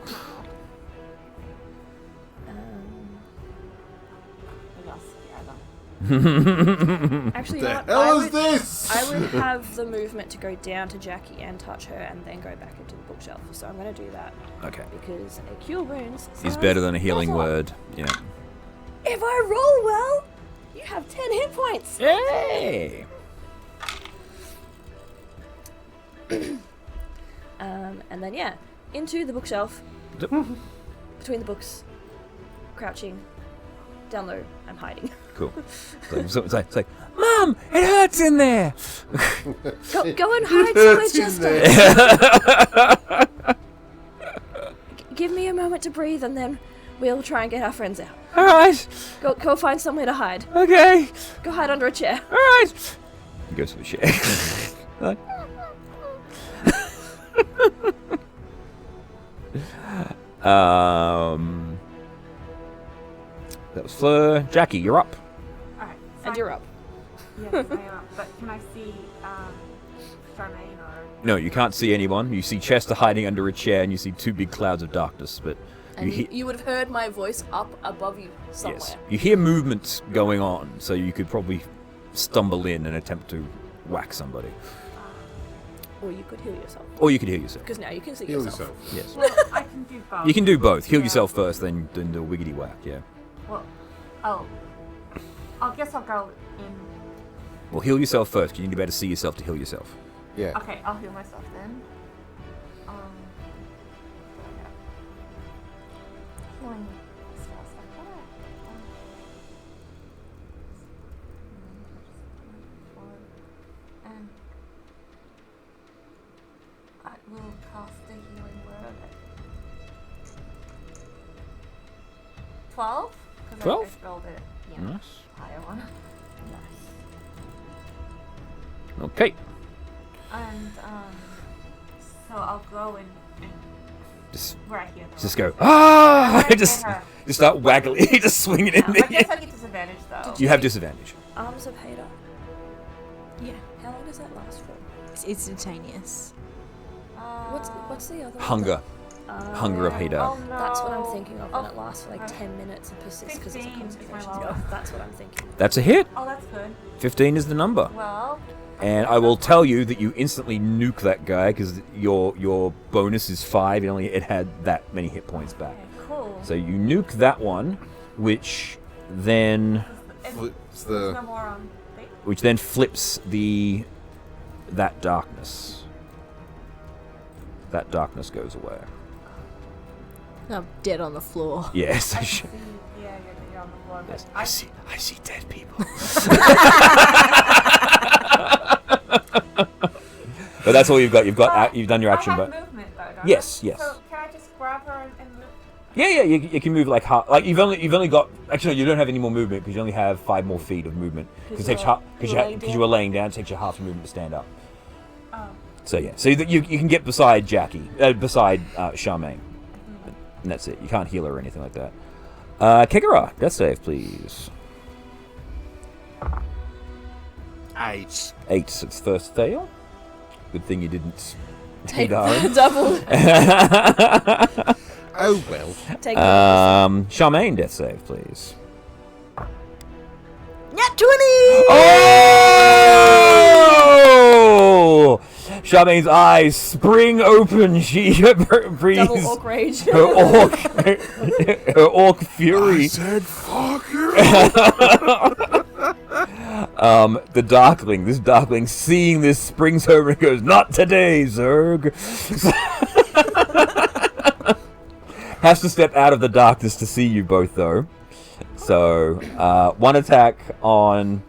Actually, you know What what? the hell is this? I would have the movement to go down to Jackie and touch her and then go back into the bookshelf. So I'm going to do that Okay. because a cure wounds Is sounds better than a healing better. word. Yeah. If I roll well, you have 10 hit points. Hey! And then, yeah, into the bookshelf, between the books, crouching, down low, I'm hiding. Cool. So it's like, Mom, it hurts in there! Go and hide somewhere, Chester. Give me a moment to breathe and then we'll try and get our friends out. Alright, Go find somewhere to hide. okay, Go hide under a chair. alright. He goes to the chair. Like, that was Fleur. Jackie, you're up. Alright. And you're up. Yes, I am. But can I see Charmaine or... No, you can't see anyone. You see Chester hiding under a chair, and you see 2 big clouds of darkness. But And hear, you would have heard my voice up above you somewhere. yes, you hear movements going on, so you could probably stumble in and attempt to whack somebody. Or you could heal yourself. Or you could heal yourself. Because now you can see Heal yourself. yourself. Yes. Well, I can do both. You can do both. Heal Yeah. yourself first, then do a wiggity whack, yeah. Well, I guess I'll go in. Well, heal yourself first, 'cause you need to be able to see yourself to heal yourself. Yeah. Okay, I'll heal myself then. Healing spells like that. And I will cast the healing word at 12? 'Cause 12? I spelled it. Yeah. Nice. Higher one. Nice. Okay. And so I'll go and Just where I hear them. just go, ah! Right just there. start waggling, just swinging Yeah, in I guess there. I get disadvantage though. You have disadvantage. Arms of Hader. Yeah, How long does that last for? it's instantaneous. What's the other one? Hunger. Hunger of Hader. Oh no. That's what I'm thinking of, and Oh, it lasts for like okay. 10 minutes and persists because it's a 15 is my concentration lowest. spell. That's what I'm thinking. That's a hit. Oh, that's good. 15 is the number. Well. And I will tell you that you instantly nuke that guy because your bonus is 5. It had that many hit points back. Okay, cool. So you nuke that one, which then Flips There's no the. more thing? flips that darkness. That darkness goes away. I'm dead on the floor. Yes. I see. Yeah, you're on the floor. But Yes, I see dead people. But that's all you've got. You've done your action, I have but movement though, don't yes, I? yes. So can I just grab her and move? yeah. You can move like half. Like you've only got. Actually, you don't have any more movement because you only have 5 more feet of movement. Because you were laying down. It takes you half your movement to stand up. Oh. So yeah. So you can get beside Jackie, beside Charmaine, and that's it. You can't heal her or anything like that. Kegara, death save, please. 8. 8. So it's first fail. Good thing you didn't. Take Darren. double. Oh well. Take Charmaine, death save, please. Nat 20! Oh! Charmaine's eyes spring open. She breathes double orc rage. her orc fury. I said fuck you. The Darkling, seeing this, springs over and goes, "Not today, Zerg." Has to step out of the darkness to see you both, though. So, one attack on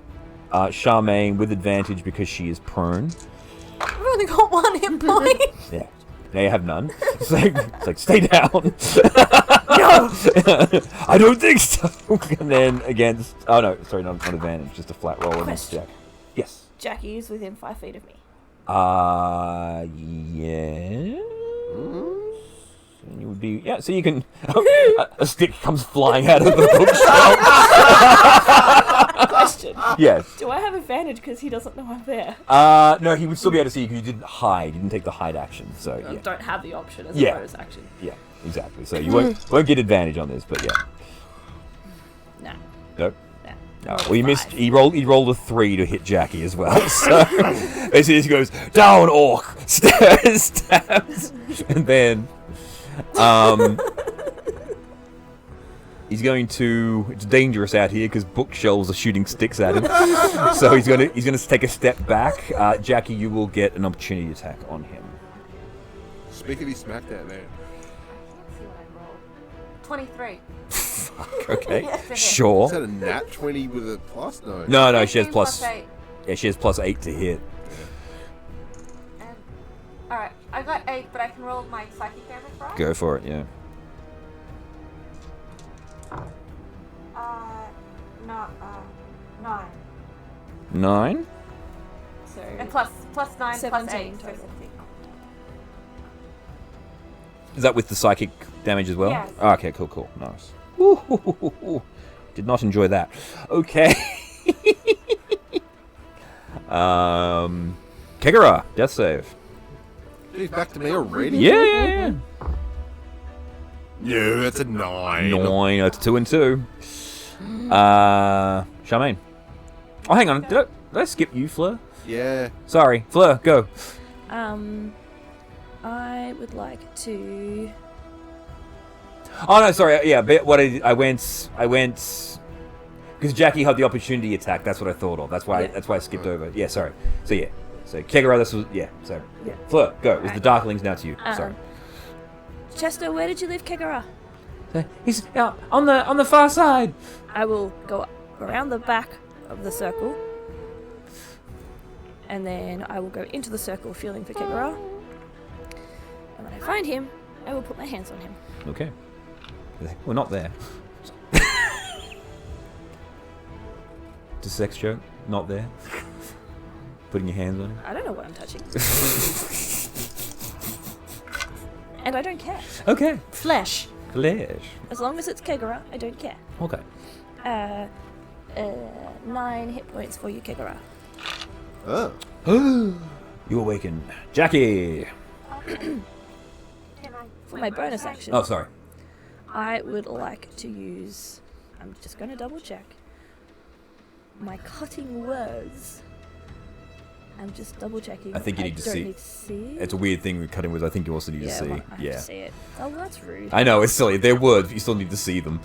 Charmaine with advantage because she is prone. I've only got 1 hit point. Yeah. Now you have none. It's like stay down. No! I don't think so. And then against... Oh, no. Sorry, not advantage. Just a flat roll against Question. Jack. Yes. Jackie is within 5 feet of me. Yes. And you would be... Yeah, so you can... a stick comes flying out of the bookshelf. Question. Yes. Do I have advantage because he doesn't know I'm there? No, he would still be able to see you because you didn't hide. You didn't take the hide action, so I yeah. don't have the option as Yeah. a bonus action. Yeah, exactly. So you won't get advantage on this, but yeah. Nah. Nope. Nah. No. Well, you missed. He rolled a 3 to hit Jackie as well. So basically, he goes down, orc, stabs, and then he's going to. It's dangerous out here because bookshelves are shooting sticks at him. So he's going to take a step back. Jackie, you will get an opportunity attack on him. Spickety smack that man. Let's see what I rolled. 23. Okay, Yes, it is. sure. Is that a nat 20 with a plus? No. No, she has 15 plus. 8. Yeah, she has plus 8 to hit. And, alright, I got 8, but I can roll my psychic damage, right? Go for it. Yeah. Not, 9. 9. So And plus 9, 17 plus 8, so total. 17. Is that with the psychic damage as well? Yes. Oh, okay, cool. Nice. Ooh, did not enjoy that. Okay. Kegara, death save. He's back to me already? Yeah. No, that's a 9. 9. That's 2 and 2. Charmaine. Oh, hang on. Did I skip you, Fleur? Yeah. Sorry. Fleur, go. I would like to. Oh, no, sorry. Yeah, but what I went... Because Jackie had the opportunity attack. That's what I thought of. That's why I skipped over. Yeah, sorry. So, yeah. So, Kegara, this was... Yeah, so... Yeah. Fleur, go. It was the Darklings now to you. Sorry. Chester, where did you leave Kegara? He's on the far side. I will go around the back of the circle, and then I will go into the circle feeling for Kegara. And when I find him, I will put my hands on him. Okay. We're not there. It's a sex joke. Not there. Putting your hands on him. I don't know what I'm touching. And I don't care. Okay. Flesh. Flesh. As long as it's Kegara, I don't care. Okay. 9 hit points for you, Kegara. Oh. You awaken. Jackie! For my bonus action, Oh, sorry. I would like to use... I'm just going to double check. My cutting words. I'm just double checking. I think you need to see. Need to see. It's a weird thing with cutting words. I think you also need to see. Well, I have to see it. Oh, that's rude. I know, it's silly. They're words, but you still need to see them.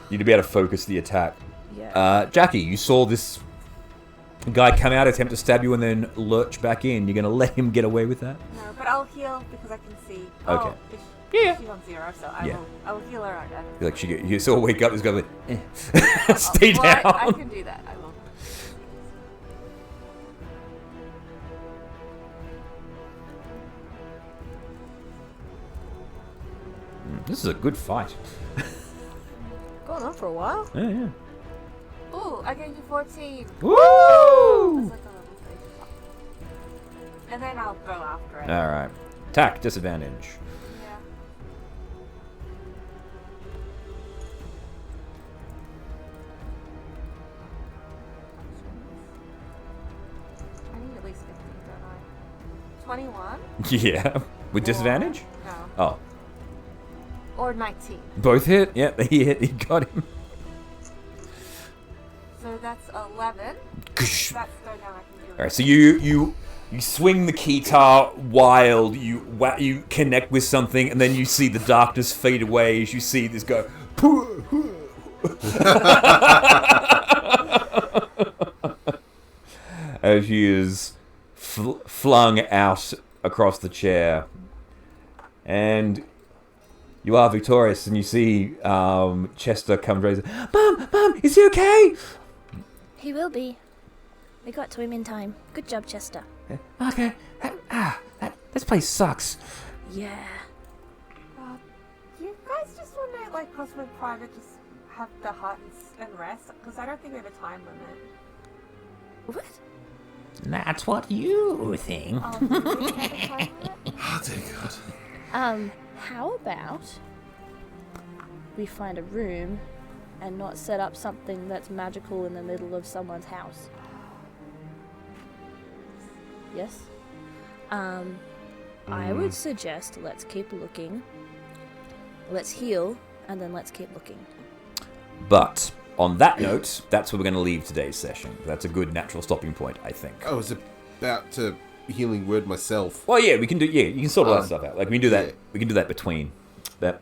You need to be able to focus the attack. Yeah. Jackie, you saw this guy come out, attempt to stab you, and then lurch back in. You're going to let him get away with that? No, but I'll heal because I can see. Okay. She's on 0, so I will heal her again. Like you sort of wake up, this guy like, stay down. I can do that. I will. This is a good fight. Going on for a while. Yeah, yeah. Ooh, I gave you 14. Woo! That's like a level 3. And then I'll go after it. Alright. Attack, disadvantage. Yeah. I need at least 15, don't I? 21? Yeah. With disadvantage? No. Oh. Or 19. Both hit? Yep, he hit. He got him. So that's 11. That's throw down, I can do it. Alright, so you swing the keytar wild, you connect with something, and then you see the darkness fade away as you see this go. As she is flung out across the chair. And you are victorious, and you see Chester come raise. Mom, is he okay? He will be. We got to him in time. Good job, Chester. Okay. This place sucks. Yeah. Do you guys just want to, like, cross with private, just have the hut and rest? Because I don't think we have a time limit. What? That's what you think. Do we have a time limit? Oh, dear God. How about we find a room and not set up something that's magical in the middle of someone's house? Yes? I would suggest let's keep looking. Let's heal, and then let's keep looking. But on that note, that's where we're going to leave today's session. That's a good natural stopping point, I think. I was about to healing word myself. Well, yeah, we can do. Yeah, you can sort all that stuff out. Like we can do that. Yeah. We can do that between that.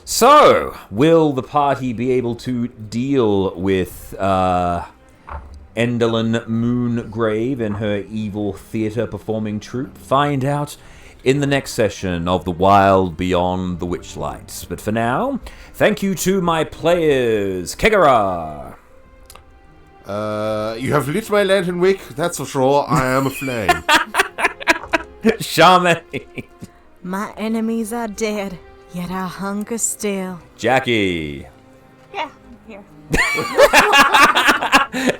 So, will the party be able to deal with Enderlin Moongrave and her evil theatre performing troupe? Find out in the next session of The Wild Beyond the Witchlight. But for now, thank you to my players, Kegara. You have lit my lantern wick, that's for sure. I am a flame. Shaman. My enemies are dead, yet I hunger still. Jackie. Yeah, I'm here.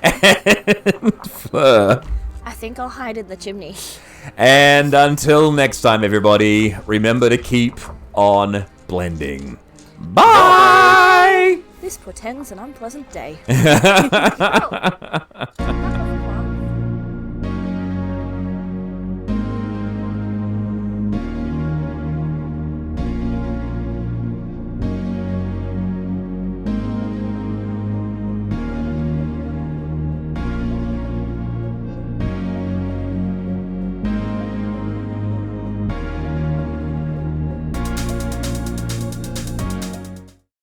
And Fleur. I think I'll hide in the chimney. And until next time, everybody, remember to keep on blending. Bye! This portends an unpleasant day. Oh.